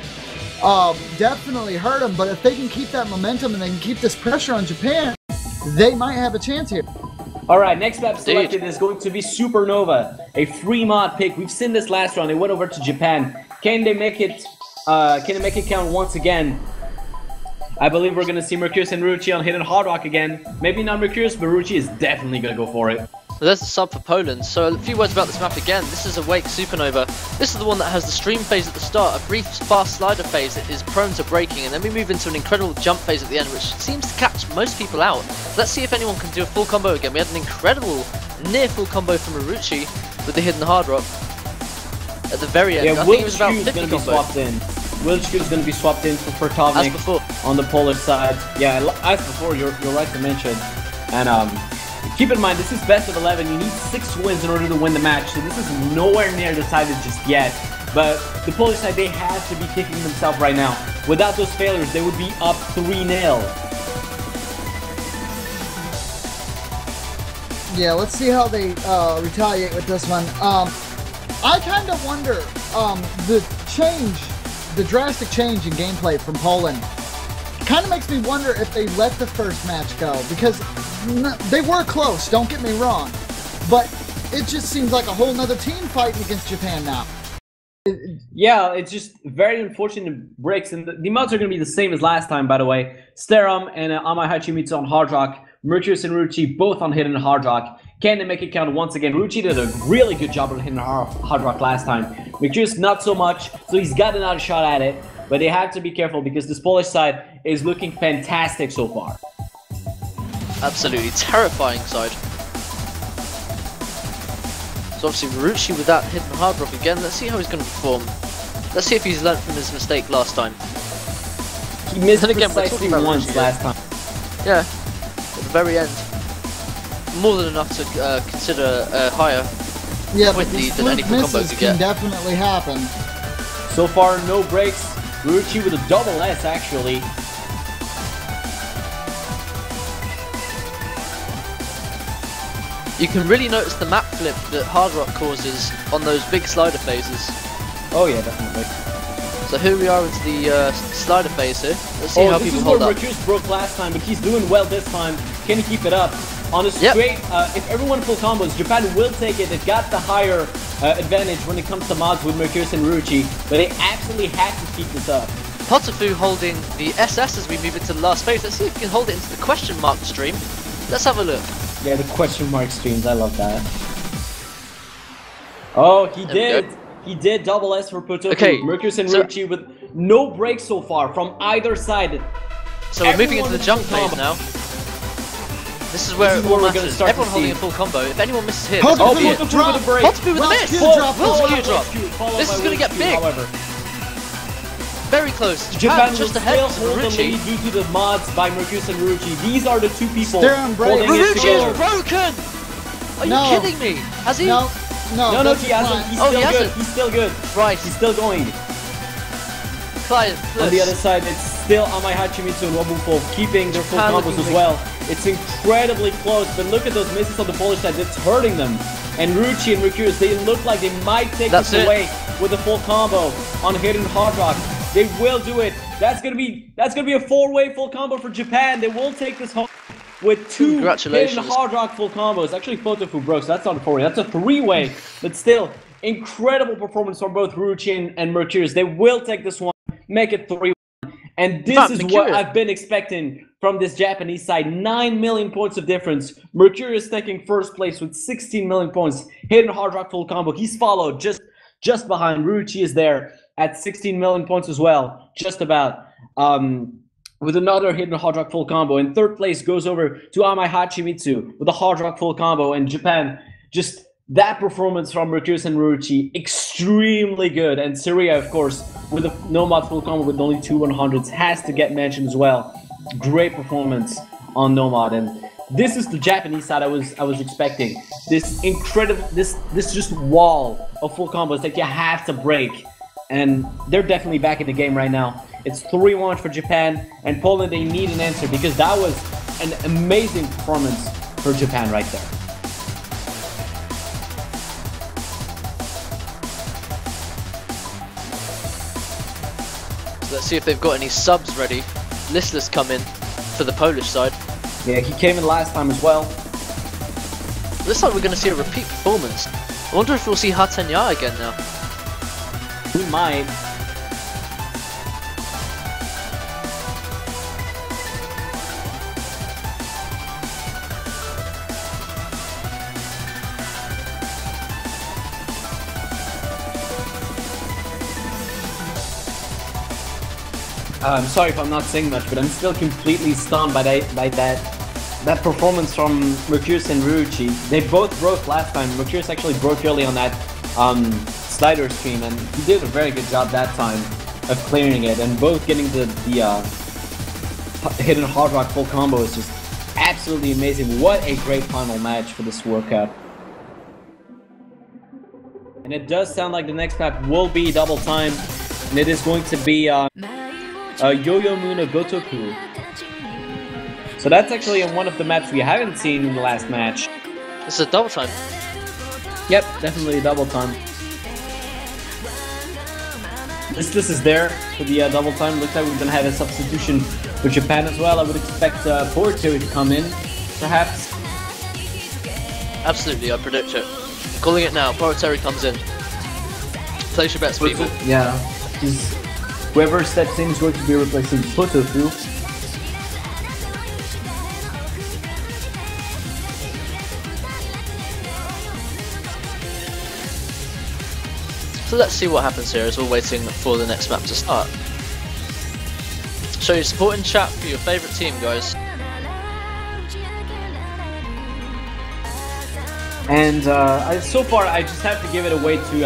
S7: definitely hurt them. But if they can keep that momentum and they can keep this pressure on Japan, they might have a chance here.
S6: All right, next map selected is going to be Supernova, a free mod pick. We've seen this last round. They went over to Japan. Can they make it? Can they make it count once again? I believe we're going to see Mercurius and Ruchi on Hidden Hard Rock again. Maybe not Mercurius, but Ruchi is definitely going to go for it.
S8: So there's the sub for Poland. So a few words about this map again. This is Awake Supernova. This is the one that has the stream phase at the start, a brief fast slider phase that is prone to breaking, and then we move into an incredible jump phase at the end, which seems to catch most people out. Let's see if anyone can do a full combo again. We had an incredible near full combo from Marucci with the Hidden Hard Rock at the very end.
S6: Yeah,
S8: I think it was about
S6: Wilchku's
S8: 50
S6: going to be
S8: combo.
S6: swapped in. Wilchku's going to be swapped in for
S8: As
S6: Pertovnik
S8: before.
S6: on the Polish side. Yeah, as before, you're right to mention. And keep in mind, this is best of 11. You need 6 wins in order to win the match. So this is nowhere near decided just yet. But the Polish side, they have to be kicking themselves right now. Without those failures, they would be up 3-0.
S7: Yeah, let's see how they retaliate with this one. I kind of wonder the drastic change in gameplay from Poland. Kind of makes me wonder if they let the first match go, because they were close, don't get me wrong, but it just seems like a whole nother team fighting against Japan now.
S6: Yeah, it's just very unfortunate breaks, and the mods are going to be the same as last time, by the way. Sterum and Amahachi Mitsu on Hard Rock, Mercurius and Ruchi both on Hidden Hard Rock. Can they make it count once again? Ruchi did a really good job on Hidden Hard Rock last time. Mercurius not so much, so he's got another shot at it, but they have to be careful because this Polish side is looking fantastic so far.
S8: Absolutely terrifying side. So obviously Marucci with that Hidden Hard Rock again. Let's see how he's going to perform. Let's see if he's learned from his mistake last time.
S6: He missed
S8: And again, we're
S6: precisely
S8: talking about
S6: once
S8: Ruchi,
S6: last time.
S8: Yeah, at the very end. More than enough to consider a higher
S7: Yeah,
S8: point
S7: but these
S8: lead than any
S7: fluke
S8: full combo
S7: misses
S8: could
S7: can
S8: get.
S7: definitely happen.
S6: So far, no breaks. Ruchi with a double S, actually.
S8: You can really notice the map flip that Hard Rock causes on those big slider phases.
S6: Oh yeah, definitely.
S8: So So here we are into the slider phase here. Let's see how
S6: this
S8: people
S6: is
S8: hold
S6: where
S8: up.
S6: Mercurius broke last time, but he's doing well this time. Can he keep it up? On a straight, if everyone full combos, Japan will take it. They've got the higher advantage when it comes to mods with Mercurius and Ruchi, but they absolutely have to keep this up.
S8: Potafu holding the SS as we move into the last phase. Let's see if we can hold it into the question mark stream. Let's have a look.
S6: Yeah, the question mark streams, I love that. Oh, he did! He did double S for Potofu.
S8: Okay,
S6: Mercurius and
S8: so-
S6: Ruchi with no breaks so far from either side.
S8: So we're moving into the
S6: Everyone
S8: jump
S6: is full
S8: phase
S6: combo.
S8: now. This is where
S6: This is
S8: it all
S6: where we're gonna
S8: matters.
S6: start to
S8: Everyone holding
S6: see.
S8: a full combo. If anyone misses here,
S7: Potafu
S8: this
S6: Oh,
S8: could be it.
S6: Potafu
S7: drop.
S6: with a break.
S8: Potafu with a
S7: Will's
S8: miss!
S7: Q
S8: Will's
S7: drop,
S8: Q
S7: followed by
S8: drop!
S6: Followed
S8: This
S6: by
S8: is gonna
S6: Will's
S8: get
S6: Q,
S8: big!
S6: However,
S8: Very close.
S6: Japan will
S8: just ahead
S6: still
S8: of
S6: hold the
S8: Marucci.
S6: lead due to the mods by Mercurius and Ruchi. These are the two people
S7: Stare and break.
S6: holding it
S8: Marucci
S6: together.
S8: is broken! Are
S7: No.
S8: you kidding me? Has he?
S7: No,
S6: No,
S7: that's
S6: he hasn't.
S7: fine.
S6: He's
S8: Oh,
S6: still
S8: he
S6: good.
S8: hasn't.
S6: He's still good.
S8: Right.
S6: He's still going.
S8: Clive,
S6: On the other side, it's still Amai Hachimitsu and Wobufo keeping their full
S8: Japan
S6: combos
S8: looking
S6: as
S8: big.
S6: well. It's incredibly close, but look at those misses on the Polish side. It's hurting them. And Ruchi and Mercurius, they look like they might take
S8: That's
S6: this
S8: it.
S6: away with a full combo on Hidden Hard Rock. They will do it. That's gonna be a 4-way full combo for Japan. They will take this home with 2
S8: Congratulations.
S6: Hidden Hard Rock full combos. Actually, Potofu broke, so that's not a 4-way. That's a 3-way, but still incredible performance from both Ruchi and Mercurius. They will take this one, make it 3-1. And this
S8: But
S6: is what
S8: Mercurius-
S6: I've been expecting from this Japanese side. 9 million points of difference. Mercurius taking first place with 16 million points. Hidden Hard Rock full combo. He's followed just behind. Ruchi is there at 16 million points as well. Just about. With another Hidden Hard Rock full combo. And third place goes over to Amai Hachimitsu with a Hard Rock full combo. And Japan, just that performance from Mercurius and Ruchi, extremely good. And Syria, of course, with a Nomad full combo with only 2 100s, has to get mentioned as well. Great performance on Nomad. And this is the Japanese side I was expecting. This incredible, this just wall of full combos that you have to break. And they're definitely back in the game right now. It's 3-1 for Japan, and Poland, they need an answer because that was an amazing performance for Japan right there.
S8: So let's see if they've got any subs ready. Listless come in for the Polish side.
S6: Yeah, he came in last time as well.
S8: Looks like we're going to see a repeat performance. I wonder if we'll see Hatenya again now.
S6: We might. I'm sorry if I'm not saying much, but I'm still completely stunned by that performance from Mercurius and Ruchi. They both broke last time. Mercurius actually broke early on that slider stream, and he did a very good job that time of clearing it. And both getting the Hidden Hard Rock full combo is just absolutely amazing. What a great final match for this World Cup. And it does sound like the next map will be double time, and it is going to be Yo-Yo Muna Gotoku. So that's actually one of the maps we haven't seen in the last match.
S8: This is a double time.
S6: Yep, definitely a double time. This is there for the double time. Looks like we're gonna have a substitution for Japan as well. I would expect Porto to come in, perhaps.
S8: Absolutely, I predict it. Calling it now. Poroteri comes in. Place your bets, people.
S6: Yeah, whoever steps in is going to be replacing Potofu.
S8: So let's see what happens here as we're waiting for the next map to start. Show your support in chat for your favourite team, guys.
S6: And so far, I just have to give it away to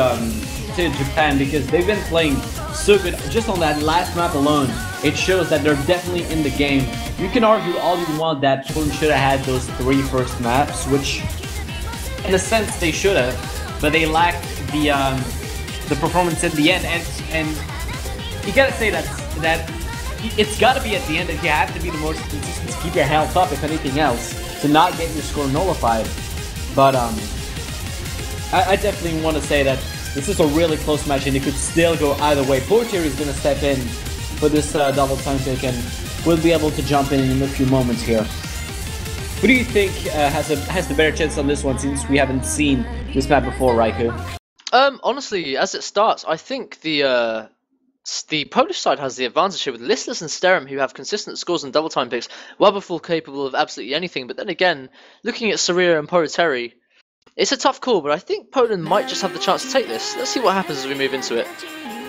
S6: Japan because they've been playing so good. Just on that last map alone, it shows that they're definitely in the game. You can argue all you want that Poland should have had those 3 first maps, which, in a sense, they should have, but they lacked the performance in the end. And you gotta say that it's gotta be at the end that you have to be the most consistent to keep your health up, if anything else, to not get your score nullified. But I definitely want to say that This is a really close match, and it could still go either way. Portier is going to step in for this double time pick, and we'll be able to jump in a few moments here. Who do you think has the better chance on this one, since we haven't seen this map before, Raikou?
S8: Honestly, as it starts, I think the Polish side has the advantage here with Listless and Sterum, who have consistent scores and double time picks. Wobbuffle capable of absolutely anything, but then again, looking at Saria and Poroteri, it's a tough call, but I think Poland might just have the chance to take this. Let's see what happens as we move into it.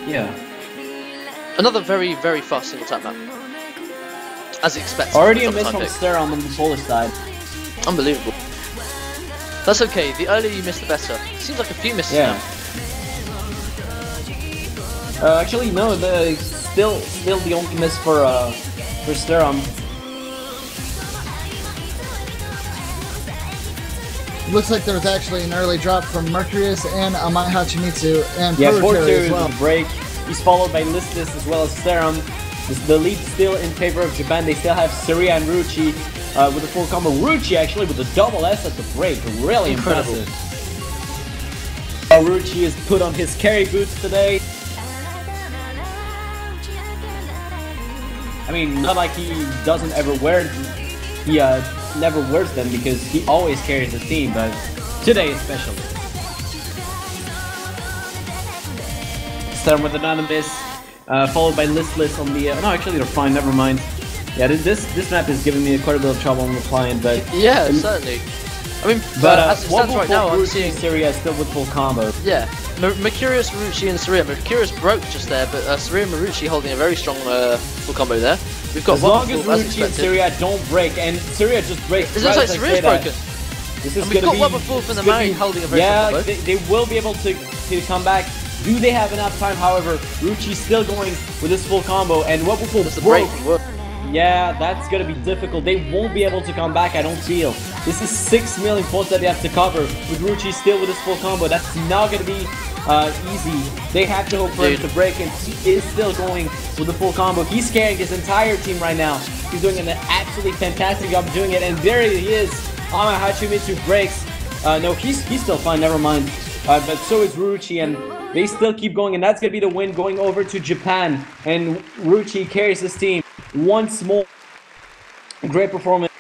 S6: Yeah.
S8: Another very, very fast single tap map. As expected.
S6: Already a miss from Sterum on the Polish side.
S8: Unbelievable. That's okay, the earlier you miss the better. Seems like a few misses now.
S6: Actually, no, still the only miss for Sterum.
S7: Looks like there was actually an early drop from Mercurius and Amai Hachimitsu and
S6: Portier
S7: as well.
S6: is a break. He's followed by Listless as well as Sterum. The lead still in favor of Japan. They still have Saria and Ruchi with a full combo. Ruchi actually with a double S at the break. Really impressive. Ruchi is put on his carry boots today. I mean, not like he doesn't ever wear them. He never wears them because he always carries the team, but today especially. Sterum with another miss, followed by Listless on the... no, actually they're fine, never mind. Yeah, this map is giving me quite a bit of trouble on replying, but...
S8: Yeah, certainly. I mean,
S6: but
S8: as it stands right now, I'm seeing...
S6: Saria still with full combo.
S8: Yeah, Mercurius, Marucci and Saria. Mercurius broke just there, but Saria and Marucci holding a very strong full combo there. We've got
S6: as long as Ruchi and Saria don't break, and Saria just breaks.
S8: It looks like Saria's broken.
S6: This is
S8: we've got Wobbuffle from the Mary holding a very strong combo.
S6: They will be able to come back. Do they have enough time? However, Ruchi's still going with his full combo, and Wobbuffle broke. Yeah, that's gonna be difficult. They won't be able to come back, I don't feel. This is 6 million points that they have to cover with Ruchi still with his full combo. That's not gonna be easy. They have to hope for him to break, and he is still going with the full combo. He's carrying his entire team right now. He's doing an absolutely fantastic job doing it, and there he is. Amai Hachimitsu breaks. No, he's still fine, never mind. But so is Ruchi, and they still keep going, and that's gonna be the win going over to Japan. And Ruchi carries his team once more. Great performance.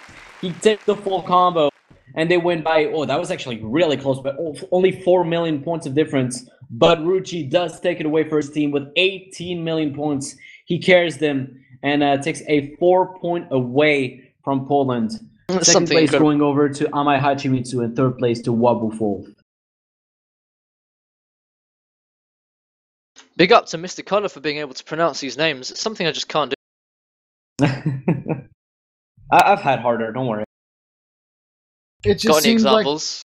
S6: He takes the full combo, and they win by, oh, that was actually really close, but only 4 million points of difference. But Ruchi does take it away for his team with 18 million points. He carries them and takes a 4-point away from Poland. Second place going over to Amai Hachimitsu, and third place to Wobbuffle.
S8: Big up to Mr. Color for being able to pronounce these names. It's something I just can't do.
S6: I've had harder, don't worry.
S7: It just
S8: got any
S7: seems
S8: examples?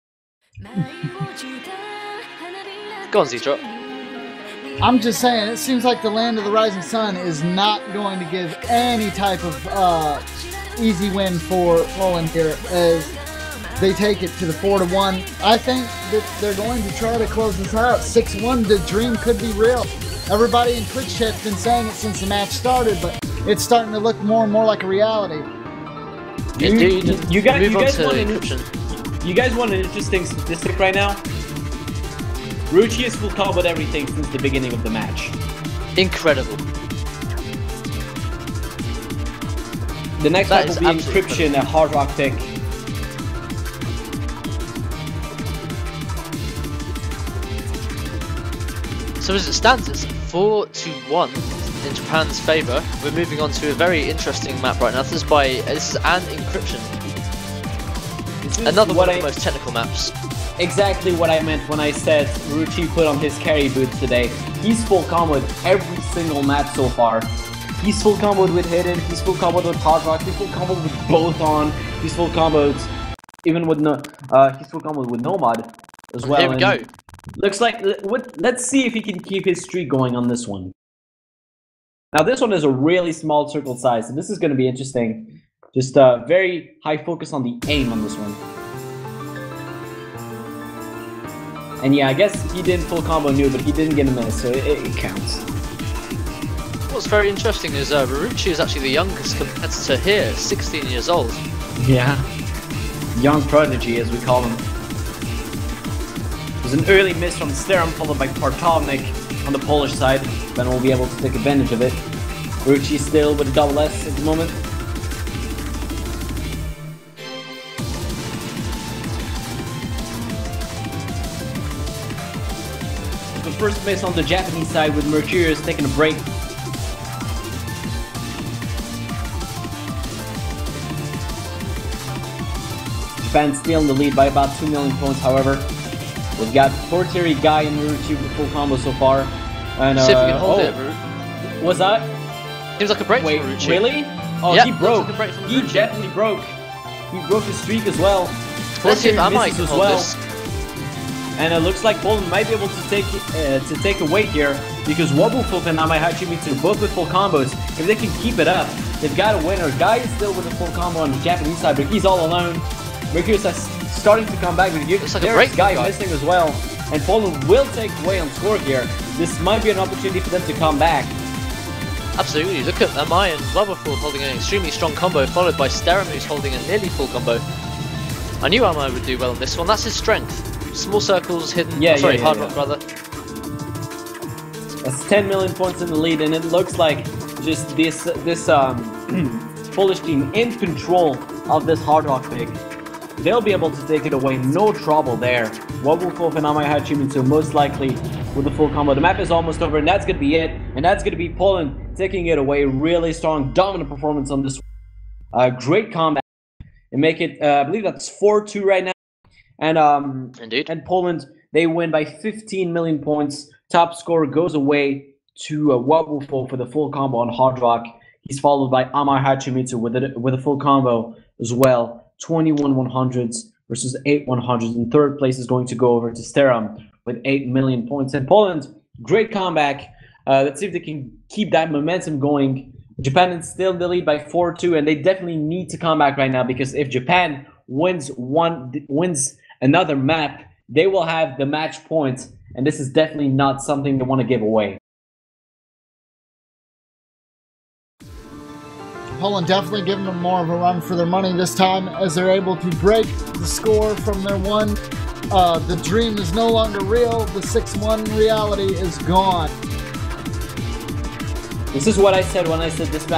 S8: Go on, Z-Trot.
S7: I'm just saying, it seems like the Land of the Rising Sun is not going to give any type of easy win for Poland here, as they take it to the 4-1. I think that they're going to try to close this out. 6-1, the dream could be real. Everybody in Twitch chat's been saying it since the match started, but it's starting to look more and more like a reality.
S8: Indeed.
S6: You guys want an interesting statistic right now? Ruchi has full comboed everything since the beginning of the match.
S8: Incredible.
S6: The next one will be Encryption, a hard rock pick.
S8: So as it stands, it's 4-1 in Japan's favour. We're moving on to a very interesting map right now. This is an Encryption. Another one of the most technical maps.
S6: Exactly what I meant when I said Ruchi put on his carry boots today. He's full comboed every single map so far. He's full comboed with Hidden, he's full comboed with Hard Rock, he's full comboed with both on, he's full comboed even with he's full comboed with Nomad as well.
S8: Here we go.
S6: Looks like let's see if he can keep his streak going on this one. Now this one is a really small circle size, so this is going to be interesting. Just very high focus on the aim on this one. And yeah, I guess he didn't full combo new, but he didn't get a miss, so it counts.
S8: What's very interesting is Marucci is actually the youngest competitor here, 16 years old.
S6: Yeah. Young prodigy, as we call him. There's an early miss from Sterum, followed by Partovnik on the Polish side. Ben will be able to take advantage of it. Rucci still with a double S at the moment. The first miss on the Japanese side with Mercurius taking a break. Japan still in the lead by about 2 million points, however. We've got Portieri, Guy, and Rucci with full combo so far. And,
S8: See if we can hold it, Ru.
S6: what's that?
S8: Seems like a break
S6: Wait,
S8: from Rucci.
S6: really? Oh,
S8: Yep,
S6: he
S8: looks
S6: broke.
S8: like a break from
S6: He
S8: Rucci.
S6: definitely broke. He broke his streak as well.
S8: Let's see if
S6: Portieri
S8: I might
S6: misses as
S8: hold
S6: well.
S8: this.
S6: And it looks like Poland might be able to take a weight here because Wobbufolk and Amai Hachimitsu are both with full combos. If they can keep it up, they've got a winner. Guy is still with a full combo on the Japanese side, but he's all alone. Mercurius is starting to come back, but
S8: Looks like a
S6: there's
S8: break
S6: Guy
S8: for Guy.
S6: missing as well. And Poland will take away on score here. This might be an opportunity for them to come back.
S8: Absolutely. Look at Amai and Wobbufolk holding an extremely strong combo, followed by Sterum, who's holding a nearly full combo. I knew Amai would do well in this one. That's his strength. Small circles, hidden.
S6: Yeah,
S8: sorry,
S6: yeah,
S8: hard
S6: yeah.
S8: rock rather.
S6: That's 10 million points in the lead, and it looks like just this Polish team in control of this hard rock pick. They'll be able to take it away, no trouble there. Wobbufolk and Amai Hachimitsu most likely with the full combo. The map is almost over, and that's gonna be it. And that's gonna be Poland taking it away. Really strong, dominant performance on this. Great combat, and make it. I believe that's 4-2 right now. And
S8: Indeed.
S6: and Poland, they win by 15 million points. Top score goes away to Wobbufolk for the full combo on hard rock. He's followed by Amai Hachimitsu with a full combo as well. 21 100s versus 8 100s. And third place is going to go over to Sterum with 8 million points. And Poland, great comeback. Let's see if they can keep that momentum going. Japan is still in the lead by 4-2, and they definitely need to come back right now, because if Japan wins another map, they will have the match points, and this is definitely not something they want to give away.
S7: Poland definitely giving them more of a run for their money this time, as they're able to break the score from their one. The dream is no longer real. The 6-1 reality is gone.
S6: This is what I said when I said this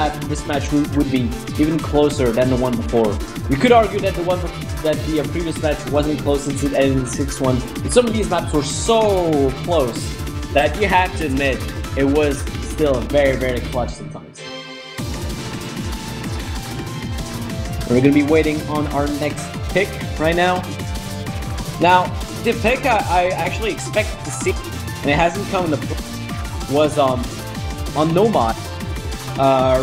S6: match would be even closer than the one before. You could argue that the previous match wasn't close since it ended in 6-1, but some of these maps were so close that you have to admit it was still very, very clutch sometimes. We're going to be waiting on our next pick right now. Now, the pick I actually expected to see, and it hasn't come in the was on Nomad,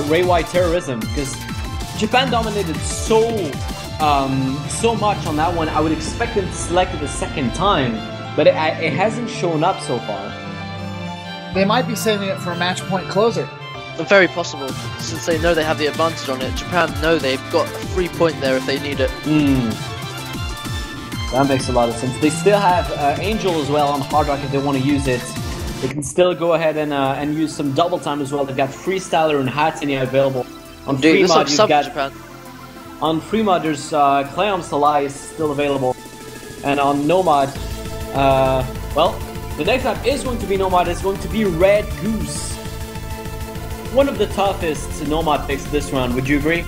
S6: Ray White Terrorism, because Japan dominated so much on that one. I would expect them to select it a second time, but it hasn't shown up so far.
S7: They might be saving it for a match point closer.
S8: Very possible, since they know they have the advantage on it. Japan know they've got a free point there if they need it.
S6: That makes a lot of sense. They still have Angel as well on hard rock if they want to use it. They can still go ahead and use some double time as well. They've got Freestyler and Hatsune available. On
S8: Dude, this
S6: Freemod,
S8: looks
S6: you've
S8: sub
S6: got
S8: Japan.
S6: on Freemod, there's Cleon Salai is still available, and on Nomad, well, the next map is going to be Nomad. It's going to be Red Goose. One of the toughest Nomad picks this round. Would you agree?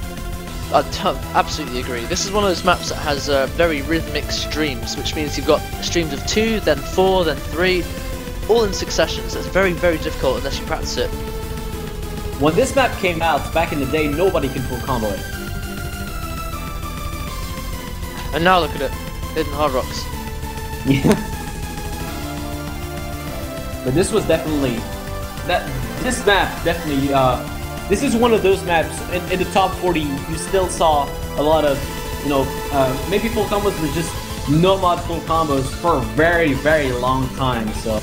S8: I absolutely agree. This is one of those maps that has very rhythmic streams, which means you've got streams of 2, then 4, then 3, all in succession. So it's very, very difficult unless you practice it.
S6: When this map came out back in the day, nobody can full combo it.
S8: And now look at it, hidden hard rocks.
S6: Yeah. But this was definitely this map definitely this is one of those maps in the top 40 you still saw a lot of, you know, maybe full combos were just Nomad full combos for a very, very long time. So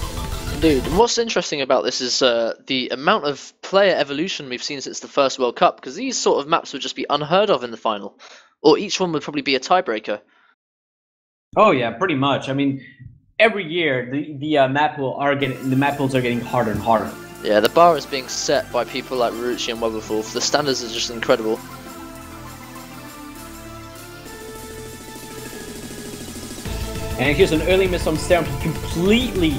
S8: Dude, and what's interesting about this is the amount of player evolution we've seen since the first World Cup, because these sort of maps would just be unheard of in the final, or each one would probably be a tiebreaker.
S6: oh yeah, pretty much. I mean, every year the map pools are getting harder and harder.
S8: Yeah, the bar is being set by people like Rucci and Wobbufolk. The standards are just incredible.
S6: And here's an early miss from Sterm. He completely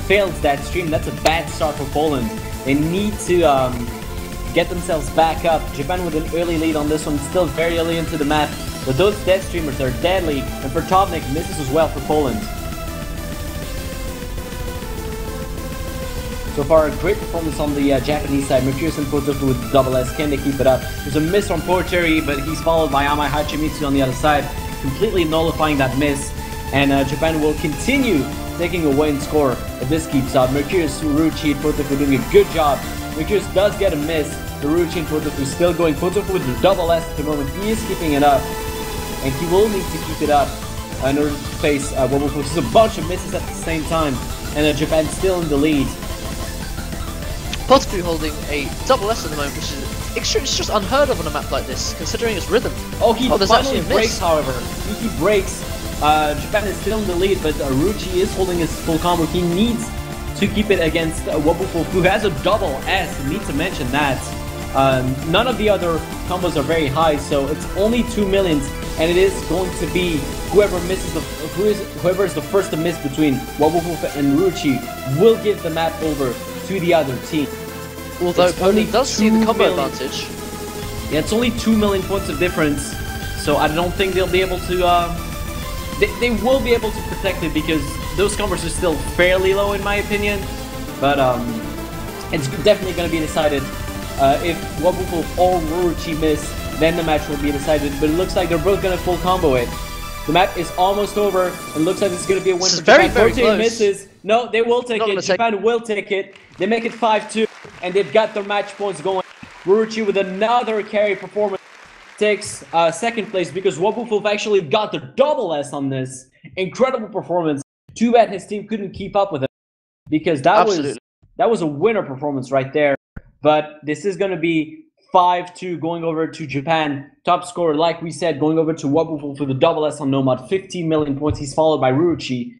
S6: fails that stream. That's a bad start for Poland. They need to get themselves back up. Japan with an early lead on this one, still very early into the map. But those dead streamers are deadly. And for Topnik, misses as well for Poland. So far, a great performance on the Japanese side. Mercurius and Potofu with double S. Can they keep it up? There's a miss from Porteri, but he's followed by Amai Hachimitsu on the other side, completely nullifying that miss. And Japan will continue taking a win score if this keeps up. Mercurius, Ruchi, and Potofu doing a good job. Mercurius does get a miss. The Ruchi and Potofu still going. Potofu with the double S at the moment. He is keeping it up. And he will need to keep it up in order to face Wobofu. There's a bunch of misses at the same time. And Japan still in the lead.
S8: Potofu holding a double S at the moment, which is extreme. It's just unheard of on a map like this, considering its rhythm.
S6: Oh, he
S8: there's
S6: finally
S8: actually a
S6: breaks,
S8: miss.
S6: however. He breaks. Japan is still in the lead, but Ruchi is holding his full combo. He needs to keep it against Wobofu, who has a double S. You need to mention that. None of the other combos are very high, so it's only 2 millions, and it is going to be whoever misses whoever is the first to miss between Wobofu and Ruchi will give the map over to the other team.
S8: Although
S6: It's only
S8: Poland does see the
S6: 2
S8: combo
S6: million.
S8: advantage.
S6: Yeah, it's only 2 million points of difference, so I don't think they'll be able to. They will be able to protect it because those combos are still fairly low in my opinion. But it's definitely going to be decided if Wobofu or Ruchi miss, then the match will be decided. But it looks like they're both going to full combo it. The map is almost over, and looks like it's going to be a win
S8: This
S6: for
S8: is very,
S6: Japan.
S8: very
S6: 14
S8: close.
S6: misses. No, they will take
S8: Not
S6: it.
S8: gonna take-
S6: Japan will take it. They make it 5-2, and they've got their match points going. Ruchi with another carry performance takes second place because Wobofu actually got the double S on this. Incredible performance. Too bad his team couldn't keep up with it because that was a winner performance right there. But this is going to be 5-2 going over to Japan. Top scorer, like we said, going over to Wobofu for the double S on Nomad. 15 million points. He's followed by Ruchi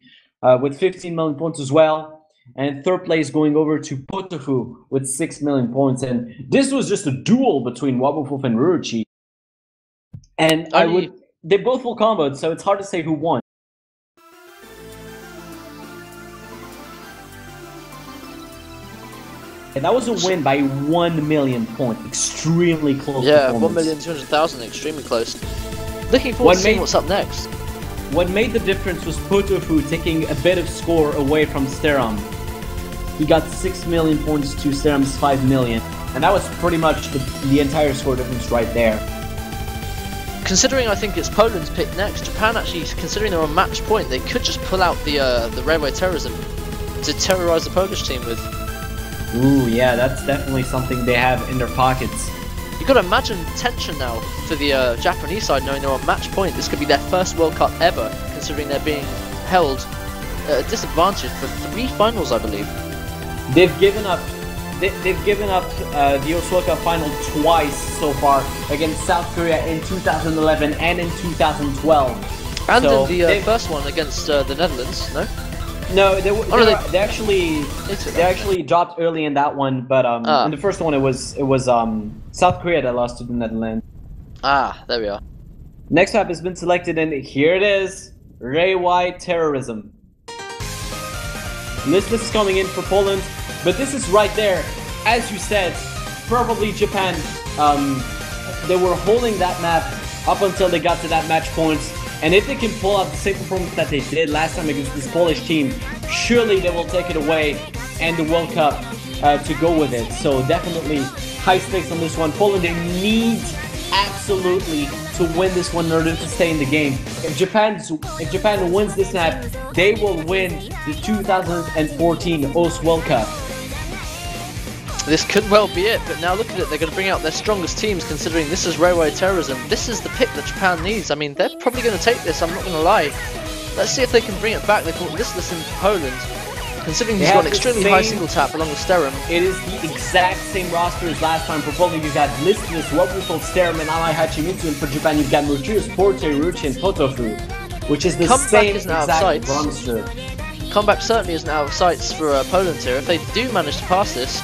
S6: with 15 million points as well. And third place going over to Potofu with 6 million points. And this was just a duel between Wobofu and Ruchi. And they both full comboed, so it's hard to say who won. And that was a win by 1 million points. Extremely close.
S8: Yeah,
S6: performance.
S8: 1,200,000, extremely close. Looking forward to seeing what's up next.
S6: What made the difference was Potofu taking a bit of score away from Steram. He got 6 million points to Steram's 5 million. And that was pretty much the entire score difference right there.
S8: Considering I think it's Poland's pick next, Japan actually, considering they're on match point, they could just pull out the railway terrorism to terrorize the Polish team with.
S6: Ooh, yeah, that's definitely something they have in their pockets.
S8: You've got to imagine tension now for the Japanese side, knowing they're on match point. This could be their first World Cup ever, considering they're being held at a disadvantage for 3 finals, I believe.
S6: They've given up. They've given up the US World Cup final twice so far against South Korea in 2011 and in 2012.
S8: And
S6: So
S8: in the first one against the Netherlands, no?
S6: No, they
S8: Into
S6: actually dropped early in that one, but in the first one it was South Korea that lost to the Netherlands.
S8: Ah, there we are.
S6: Next map has been selected, and here it is: railway terrorism. And this is coming in for Poland, but this is right there, as you said, probably Japan. They were holding that map up until they got to that match point. And if they can pull out the same performance that they did last time against this Polish team, surely they will take it away and the World Cup to go with it. So definitely high stakes on this one. Poland, they need absolutely to win this one in order to stay in the game. If Japan wins this map, they will win the 2014 OS World Cup.
S8: This could well be it, but now look at it, they're going to bring out their strongest teams considering this is railway terrorism. This is the pick that Japan needs. I mean, they're probably going to take this, I'm not going to lie. Let's see if they can bring it back. They brought Listless into Poland, considering he's got an extremely high single tap along with Sterum.
S6: It is the exact same roster as last time. For Poland, you've got Listless, Wobofu, Sterum, and Amai Hachimitsu, and for Japan, you've got Mercurius, Porte, Ruchi, and Potofu, which is the same exact roster.
S8: Comeback certainly isn't out of sights for Poland here. If they do manage to pass this,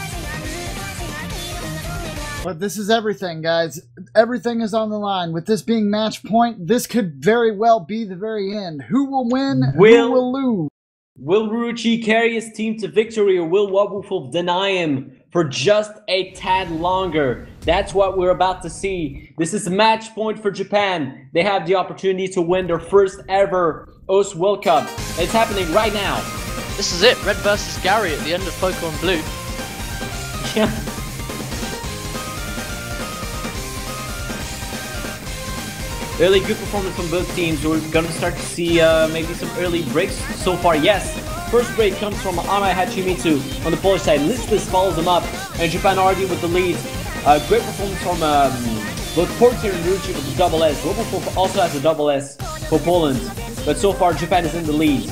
S7: But this is everything, guys. Everything is on the line. With this being match point, this could very well be the very end. Who will win? Who will lose?
S6: Will Ruchi carry his team to victory, or will Wobbuffel deny him for just a tad longer? That's what we're about to see. This is match point for Japan. They have the opportunity to win their first ever OS World Cup. It's happening right now.
S8: This is it, Red versus Gary at the end of Pokemon Blue.
S6: Yeah. Early good performance from both teams. We're going to start to see maybe some early breaks so far. Yes, first break comes from Amai Hachimitsu on the Polish side. Listless follows him up, and Japan already with the lead. Great performance from both Porter and Ruchi with the double S. Wobbuffel also has a double S for Poland, but so far Japan is in the lead.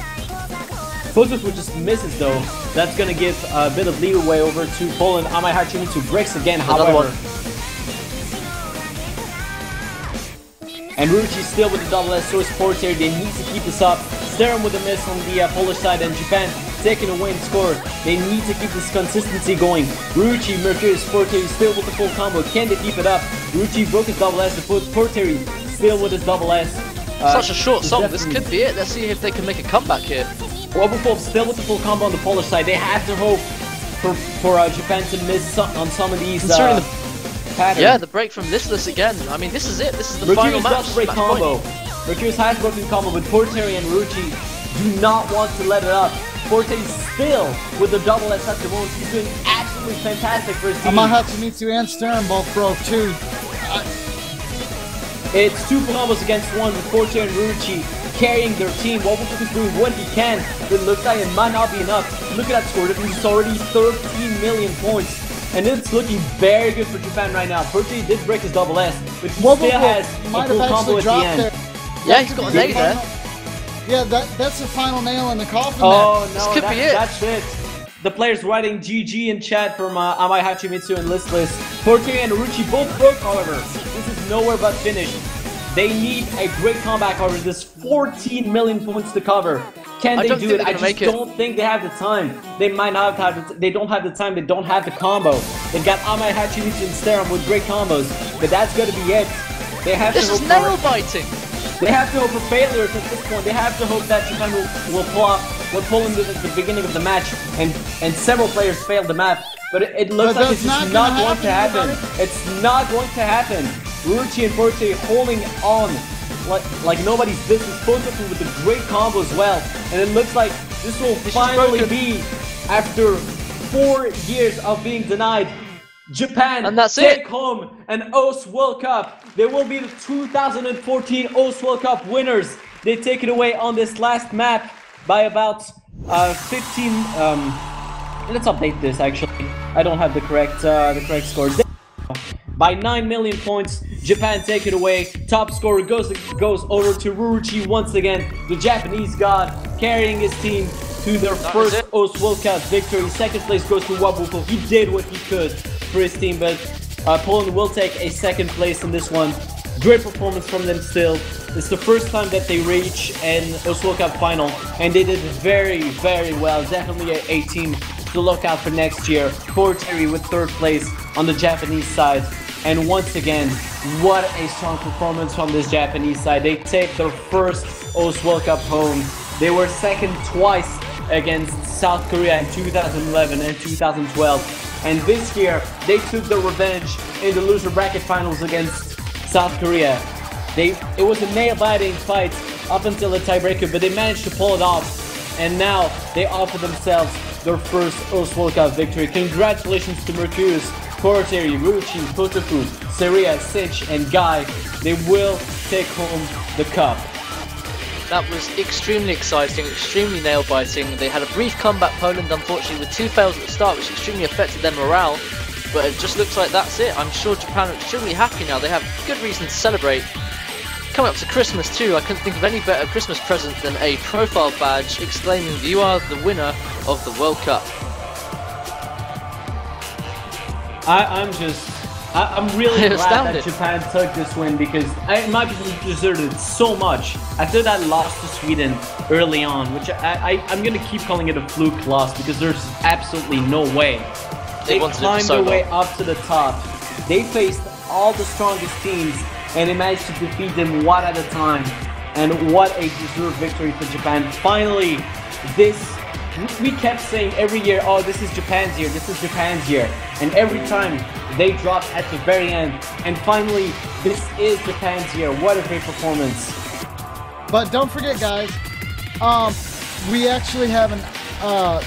S6: Photos which just misses though. That's going to give a bit of leeway over to Poland. Amai Hachimitsu breaks again, however. And Ruchi still with the double S, so is Porter. They need to keep this up. Sterum with a miss on the Polish side, and Japan taking a win score. They need to keep this consistency going. Ruchi, Mercurius, Porter still with the full combo. Can they keep it up? Ruchi broke his double S to put Porter still with his double S.
S8: Such a short song, this could be it. Let's see if they can make a comeback here.
S6: Wobbuffel still with the full combo on the Polish side. They have to hope for Japan to miss on some of these patterns.
S8: Yeah, the break from Listless again. I mean, this is it. This is the final match.
S6: Mercurius does break combo. Mercurius has broken combo, but Porter and Ruchi do not want to let it up. Porter is still with the double S at the moment. He's doing absolutely fantastic for his team.
S7: Amai Hachimitsu and Sterum both broke too.
S6: It's two combos against one with Porter and Ruchi carrying their team. Wobbuffel is doing what he can, but it looks like it might not be enough. Look at that score difference. It's already 13 million points. And it's looking very good for Japan right now. Porter did break his double S, but he still has a full combo at the end.
S8: Yeah, he's got a nail there.
S7: Yeah, that's the final nail in the coffin.
S6: Oh no,
S8: this could be it.
S6: That's it. The players writing GG in chat from Amai Hachimitsu and Listless. Porter and Ruchi both broke, however. This is nowhere but finished. They need a great comeback, however. There's 14 million points to cover. Can they do it? I just don't think they have the time. They might not have the, they don't have the time, they don't have the combo. They've got Amai Hachimitsu and Sterum with great combos, but that's gonna be it. They have
S8: this
S6: to hope
S8: is nail biting.
S6: They have to hope for failures at this point. They have to hope that Japan will pull up what Poland did at the beginning of the match, and several players failed the map. But it looks like it's just not going to happen. It's not going to happen. Ruchi and Porter holding on like nobody's business. Both of them with a great combo as well. And it looks like this will finally be, after 4 years of being denied, Japan
S8: and that's
S6: take home an OS World Cup. They will be the 2014 OS World Cup winners. They take it away on this last map by about 15. Let's update this actually. I don't have the correct score. By 9 million points, Japan take it away. Top scorer goes over to Ruchi once again, the Japanese god, carrying his team to their first OS World Cup victory. Second place goes to Wobbuffel. He did what he could for his team, but Poland will take a second place in this one. Great performance from them still. It's the first time that they reach an OS World Cup final, and they did very, very well. Definitely a team to look out for next year. Porter with third place on the Japanese side. And once again, what a strong performance from this Japanese side. They take their first OS World Cup home. They were second twice against South Korea in 2011 and 2012. And this year, they took their revenge in the loser bracket finals against South Korea. It was a nail-biting fight up until the tiebreaker, but they managed to pull it off. And now, they offer themselves their first OS World Cup victory. Congratulations to Mercurius, Porter, Ruchi, Potofu, Seria, Sitch, and Guy. They will take home the cup.
S8: That was extremely exciting, extremely nail-biting. They had a brief comeback, Poland, unfortunately, with 2 fails at the start, which extremely affected their morale. But it just looks like that's it. I'm sure Japan are extremely happy now. They have good reason to celebrate. Coming up to Christmas too, I couldn't think of any better Christmas present than a profile badge exclaiming, "You are the winner of the World Cup."
S6: I'm really glad that Japan took this win, because in my opinion deserved it so much. After that loss to Sweden early on, which I'm going to keep calling it a fluke loss, because there's absolutely no way. They climbed their way up to the top. They faced all the strongest teams and they managed to defeat them one at a time. And what a deserved victory for Japan. Finally, we kept saying every year, oh, this is Japan's year, this is Japan's year. And every time they dropped at the very end. And finally, this is Japan's year. What a great performance.
S7: But don't forget, guys, we actually have an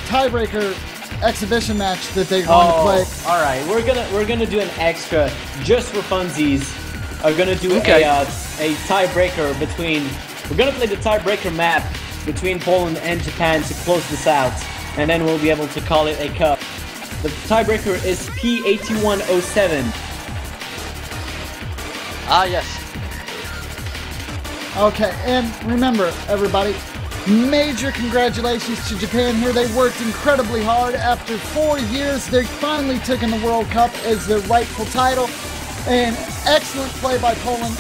S7: tiebreaker exhibition match that they're going to play.
S6: All right, we're gonna do an extra just for funsies. We're gonna do a tiebreaker between. We're gonna play the tiebreaker map between Poland and Japan to close this out, and then we'll be able to call it a cup. The tiebreaker is P8107.
S8: Ah, yes.
S7: Okay, and remember, everybody, major congratulations to Japan here. They worked incredibly hard. After 4 years, they finally took in the World Cup as their rightful title. And excellent play by Poland,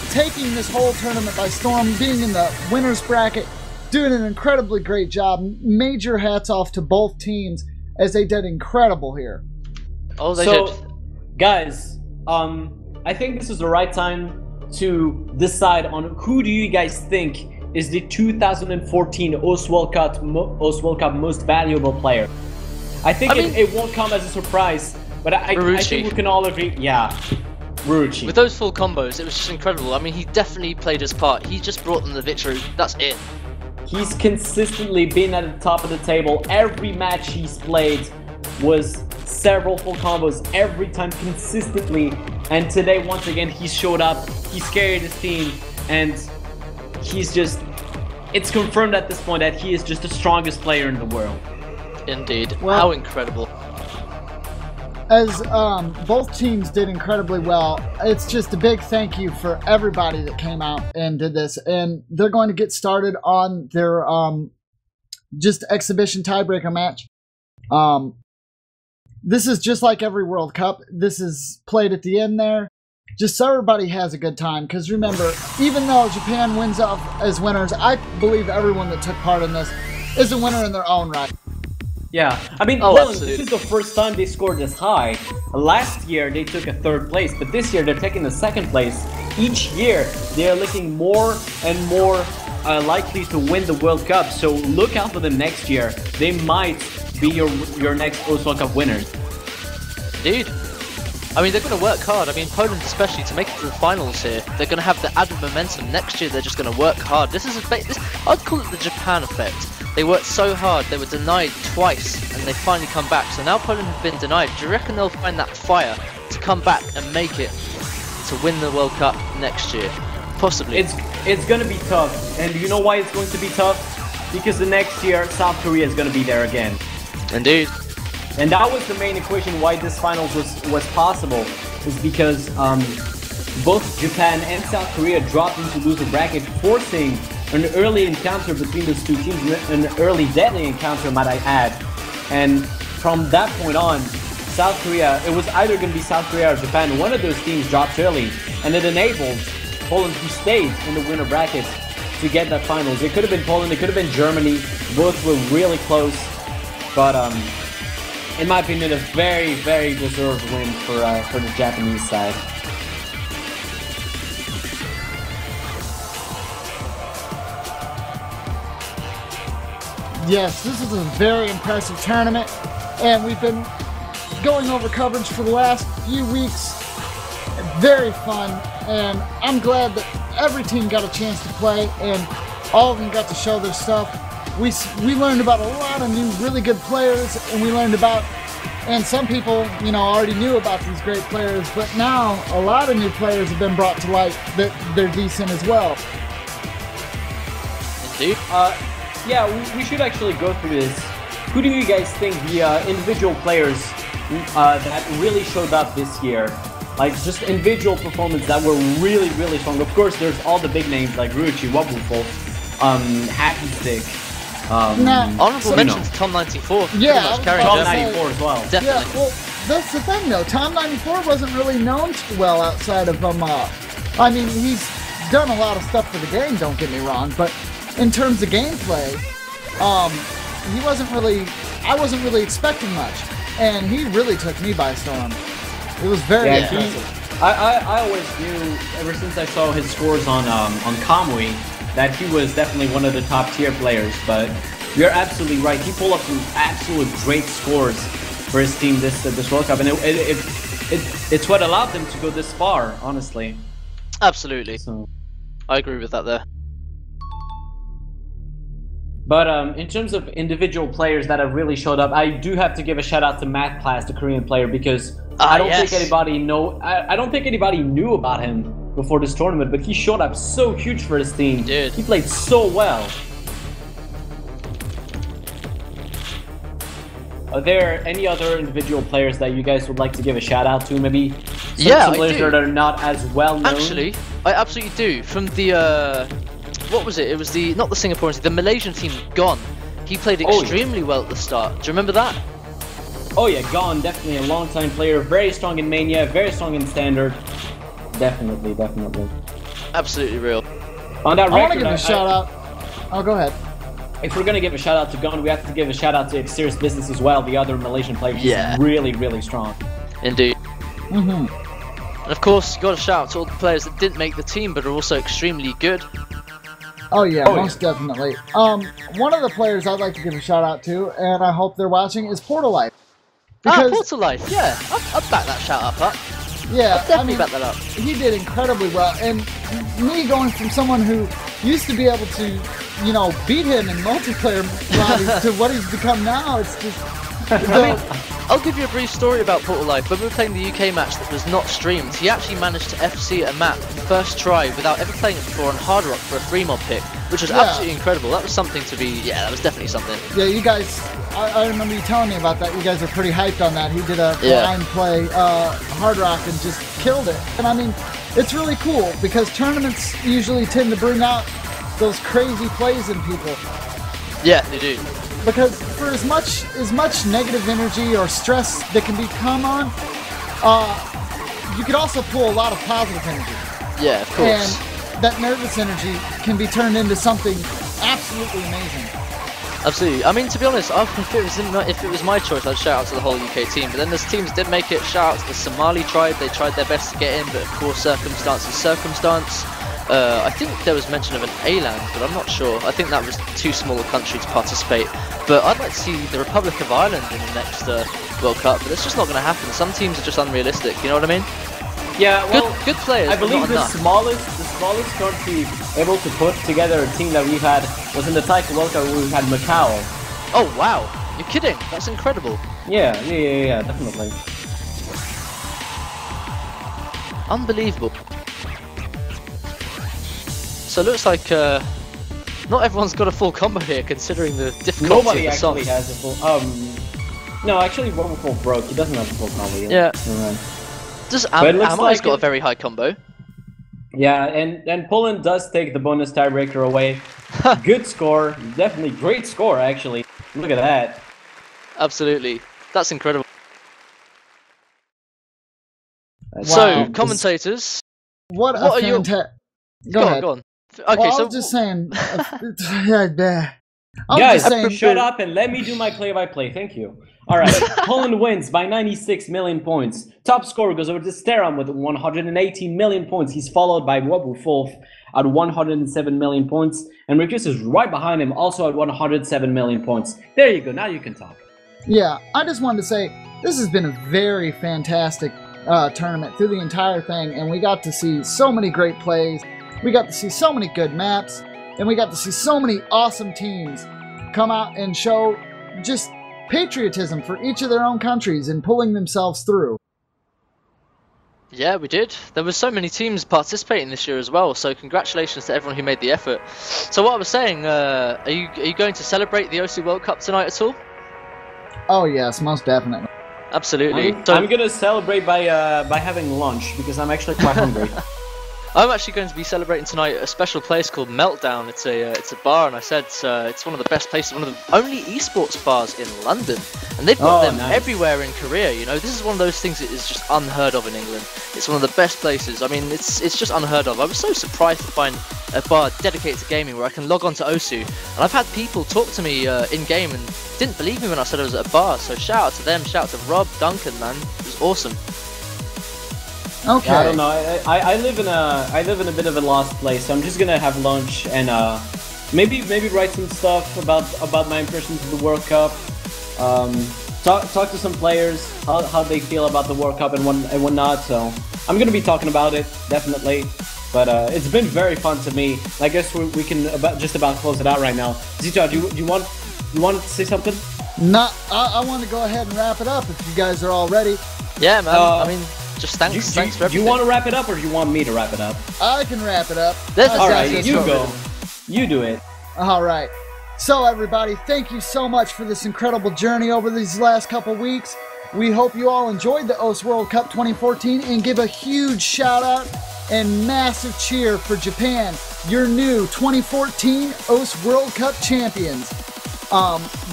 S7: taking this whole tournament by storm, being in the winner's bracket, doing an incredibly great job. Major hats off to both teams as they did incredible here.
S8: Oh, they did.
S6: Guys, I think this is the right time to decide on who do you guys think is the 2014 OS World Cup most valuable player. I think it won't come as a surprise, but I think we can all agree. Yeah, Ruchi.
S8: With those full combos, it was just incredible. I mean, he definitely played his part. He just brought them the victory. That's it.
S6: He's consistently been at the top of the table. Every match he's played was several full combos every time consistently. And today, once again, he showed up. He carried his team, and he's just... It's confirmed at this point that he is just the strongest player in the world.
S8: Indeed.
S7: Well,
S8: how incredible.
S7: As both teams did incredibly well, it's just a big thank you for everybody that came out and did this. And they're going to get started on their just exhibition tiebreaker match. This is just like every World Cup. This is played at the end there, just so everybody has a good time. Because remember, even though Japan wins off as winners, I believe everyone that took part in this is a winner in their own right.
S6: Yeah, I mean, this is the first time they scored this high. Last year they took a 3rd place, but this year they're taking the 2nd place. Each year they are looking more and more likely to win the World Cup. So look out for them next year. They might be your next World Cup winners.
S8: Indeed. I mean, they're going to work hard. I mean, Poland especially, to make it to the finals here, they're going to have the added momentum. Next year, they're just going to work hard. This is I'd call it the Japan effect. They worked so hard, they were denied twice, and they finally come back. So now Poland have been denied. Do you reckon they'll find that fire to come back and make it to win the World Cup next year? Possibly.
S6: It's going to be tough. And you know why it's going to be tough? Because the next year, South Korea is going to be there again.
S8: Indeed.
S6: And that was the main equation why this finals was possible, is because both Japan and South Korea dropped into loser bracket, forcing an early encounter between those two teams, an early deadly encounter, might I add. And from that point on, South Korea, it was either going to be South Korea or Japan. One of those teams dropped early, and it enabled Poland, who stayed in the winner bracket, to get that finals. It could have been Poland, it could have been Germany. Both were really close, but in my opinion, a very, very deserved win for the Japanese side.
S7: Yes, this is a very impressive tournament, and we've been going over coverage for the last few weeks. Very fun, and I'm glad that every team got a chance to play, and all of them got to show their stuff. We learned about a lot of new really good players, and we learned about, and some people, you know, already knew about these great players, but now a lot of new players have been brought to light that they're decent as well.
S8: Indeed.
S6: Yeah, we should actually go through this. Who do you guys think the individual players that really showed up this year? Like, just individual performance that were really, really strong. Of course, there's all the big names like Ruchi, Wabufo, Hacky Stick.
S8: Honorable mention to Tom 94.
S7: Yeah,
S6: Tom 94 as well.
S8: Definitely.
S7: Yeah, well, that's the thing though. Tom 94 wasn't really known too well outside of I mean, he's done a lot of stuff for the game, don't get me wrong, but in terms of gameplay, I wasn't really expecting much, and he really took me by storm. It was very
S6: Yeah,
S7: impressive.
S6: I always knew ever since I saw his scores on Kamui that he was definitely one of the top tier players. But you're absolutely right. He pulled up some absolute great scores for his team this World Cup, and it's what allowed them to go this far. Honestly,
S8: Absolutely.
S6: so.
S8: I agree with that there.
S6: But in terms of individual players that have really showed up, I do have to give a shout out to Matt Class, the Korean player, because I don't think anybody I don't think anybody knew about him before this tournament, but he showed up so huge for his team.
S8: Dude.
S6: He played so well. Are there any other individual players that you guys would like to give a shout out to? Maybe some players that are not as well known.
S8: Actually, I absolutely do. From the what was it? It was the not the Singaporean, the Malaysian team. Gone. He played extremely well at the start. Do you remember that?
S6: Oh yeah, Gon, definitely a long-time player, very strong in Mania, very strong in Standard. Definitely.
S8: Absolutely real.
S6: On that record,
S7: I want to give a shout out. Oh, go ahead.
S6: If we're gonna give a shout out to Gon, we have to give a shout out to Serious Business as well. The other Malaysian player, he's really strong.
S8: Indeed.
S7: Mm-hmm.
S8: And of course, you got to shout out to all the players that didn't make the team but are also extremely good.
S7: Oh yeah, most definitely. One of the players I'd like to give a shout out to, and I hope they're watching, is Portal Life.
S8: Portal Life, yeah. I'd back that shout up.
S7: Yeah,
S8: I'd definitely back that up.
S7: He did incredibly well, and me going from someone who used to be able to, you know, beat him in multiplayer lobbies to what he's become now, it's just...
S8: I mean, I'll give you a brief story about Portal Life. When we were playing the UK match that was not streamed, he actually managed to FC a map first try without ever playing it before on Hard Rock for a 3-mod pick, which was absolutely incredible. That was something to be, that was definitely something.
S7: Yeah, you guys, I remember you telling me about that. You guys are pretty hyped on that. He did a blind play Hard Rock and just killed it. And I mean, it's really cool because tournaments usually tend to bring out those crazy plays in people.
S8: Yeah, they do.
S7: Because for as much negative energy or stress that can be come on, you could also pull a lot of positive energy.
S8: Yeah, of course.
S7: And that nervous energy can be turned into something absolutely amazing.
S8: Absolutely. I mean, to be honest, if it was my choice, I'd shout out to the whole UK team. But then there's teams that did make it. Shout out to the Somali tribe. They tried their best to get in, but of course, circumstance. I think there was mention of an A-land, but I'm not sure. I think that was too small a country to participate. But I'd like to see the Republic of Ireland in the next World Cup, but it's just not going to happen. Some teams are just unrealistic, you know what I mean?
S6: Yeah, well,
S8: good players,
S6: I believe
S8: but not
S6: the
S8: enough.
S6: smallest country able to put together a team that we've had was in the Taika World Cup where we had Macau.
S8: Oh wow, you're kidding? That's incredible.
S6: Yeah, definitely.
S8: Unbelievable. So it looks like not everyone's got a full combo here, considering the difficulty
S6: Nobody
S8: of the song.
S6: actually has a full. No, actually, Warmup broke. He doesn't have a full combo yet.
S8: Yeah. Just
S6: But it looks
S8: Ammo's
S6: like
S8: got a very high combo.
S6: Yeah, and Poland does take the bonus tiebreaker away. Good score, definitely great score actually. Look at that.
S8: Absolutely, that's incredible.
S7: Wow.
S8: So, commentators,
S7: What a
S8: are your...
S7: fantastic...
S8: Go on. Okay,
S7: well,
S8: so
S7: I was just saying...
S6: Guys, shut up and let me do my play-by-play. Thank you. All right, Poland wins by 96 million points. Top scorer goes over to Steram with 118 million points. He's followed by Wabu fourth at 107 million points. And Rikus is right behind him, also at 107 million points. There you go, now you can talk.
S7: Yeah, I just wanted to say, this has been a very fantastic tournament through the entire thing, and we got to see so many great plays. We got to see so many good maps, and we got to see so many awesome teams come out and show just patriotism for each of their own countries and pulling themselves through.
S8: yeah, we did. There were so many teams participating this year as well, so congratulations to everyone who made the effort. So what I was saying, are you going to celebrate the OC World Cup tonight at all?
S7: Oh yes, most definitely.
S8: Absolutely.
S6: I'm gonna celebrate by having lunch because I'm actually quite hungry.
S8: I'm actually going to be celebrating tonight at a special place called Meltdown. It's a bar, and I said it's one of the best places, one of the only esports bars in London, and they've got them everywhere in Korea. You know, this is one of those things that is just unheard of in England. It's one of the best places. I mean, it's just unheard of. I was so surprised to find a bar dedicated to gaming where I can log on to Osu, and I've had people talk to me in game and didn't believe me when I said I was at a bar. So shout out to them, shout out to Rob, Duncan, man, it was awesome.
S7: Okay.
S6: I don't know. I live in a bit of a lost place, so I'm just gonna have lunch and maybe write some stuff about my impressions of the World Cup. Talk to some players, how they feel about the World Cup and whatnot. So I'm gonna be talking about it definitely. But it's been very fun to me. I guess we can just about close it out right now. Zita, do you want to say something?
S7: I want to go ahead and wrap it up if you guys are all ready.
S8: Yeah, man. I mean, just thanks for everything.
S6: Do you want to wrap it up, or do you want me to wrap it up?
S7: I can wrap it up.
S6: All right, you go. You do it.
S7: All right. So everybody, thank you so much for this incredible journey over these last couple weeks. We hope you all enjoyed the OS World Cup 2014 and give a huge shout out and massive cheer for Japan, your new 2014 OS World Cup champions.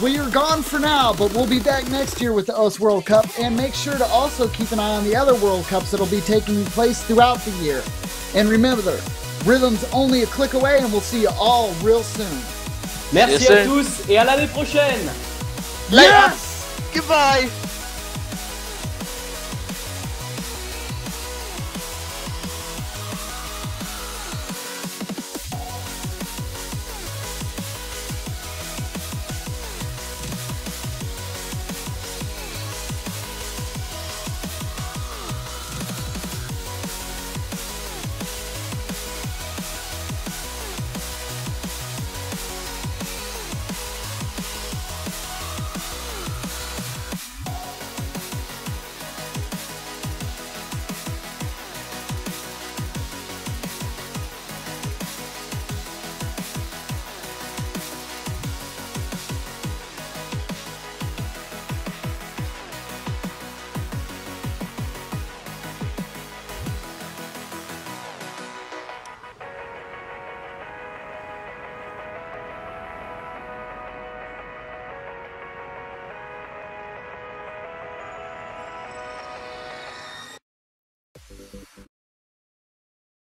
S7: We are gone for now, but we'll be back next year with the OS World Cup, and make sure to also keep an eye on the other World Cups that'll be taking place throughout the year. And remember, Rhythm's only a click away, and we'll see you all real soon.
S6: Merci à tous et à l'année prochaine.
S7: Yes!
S8: Goodbye.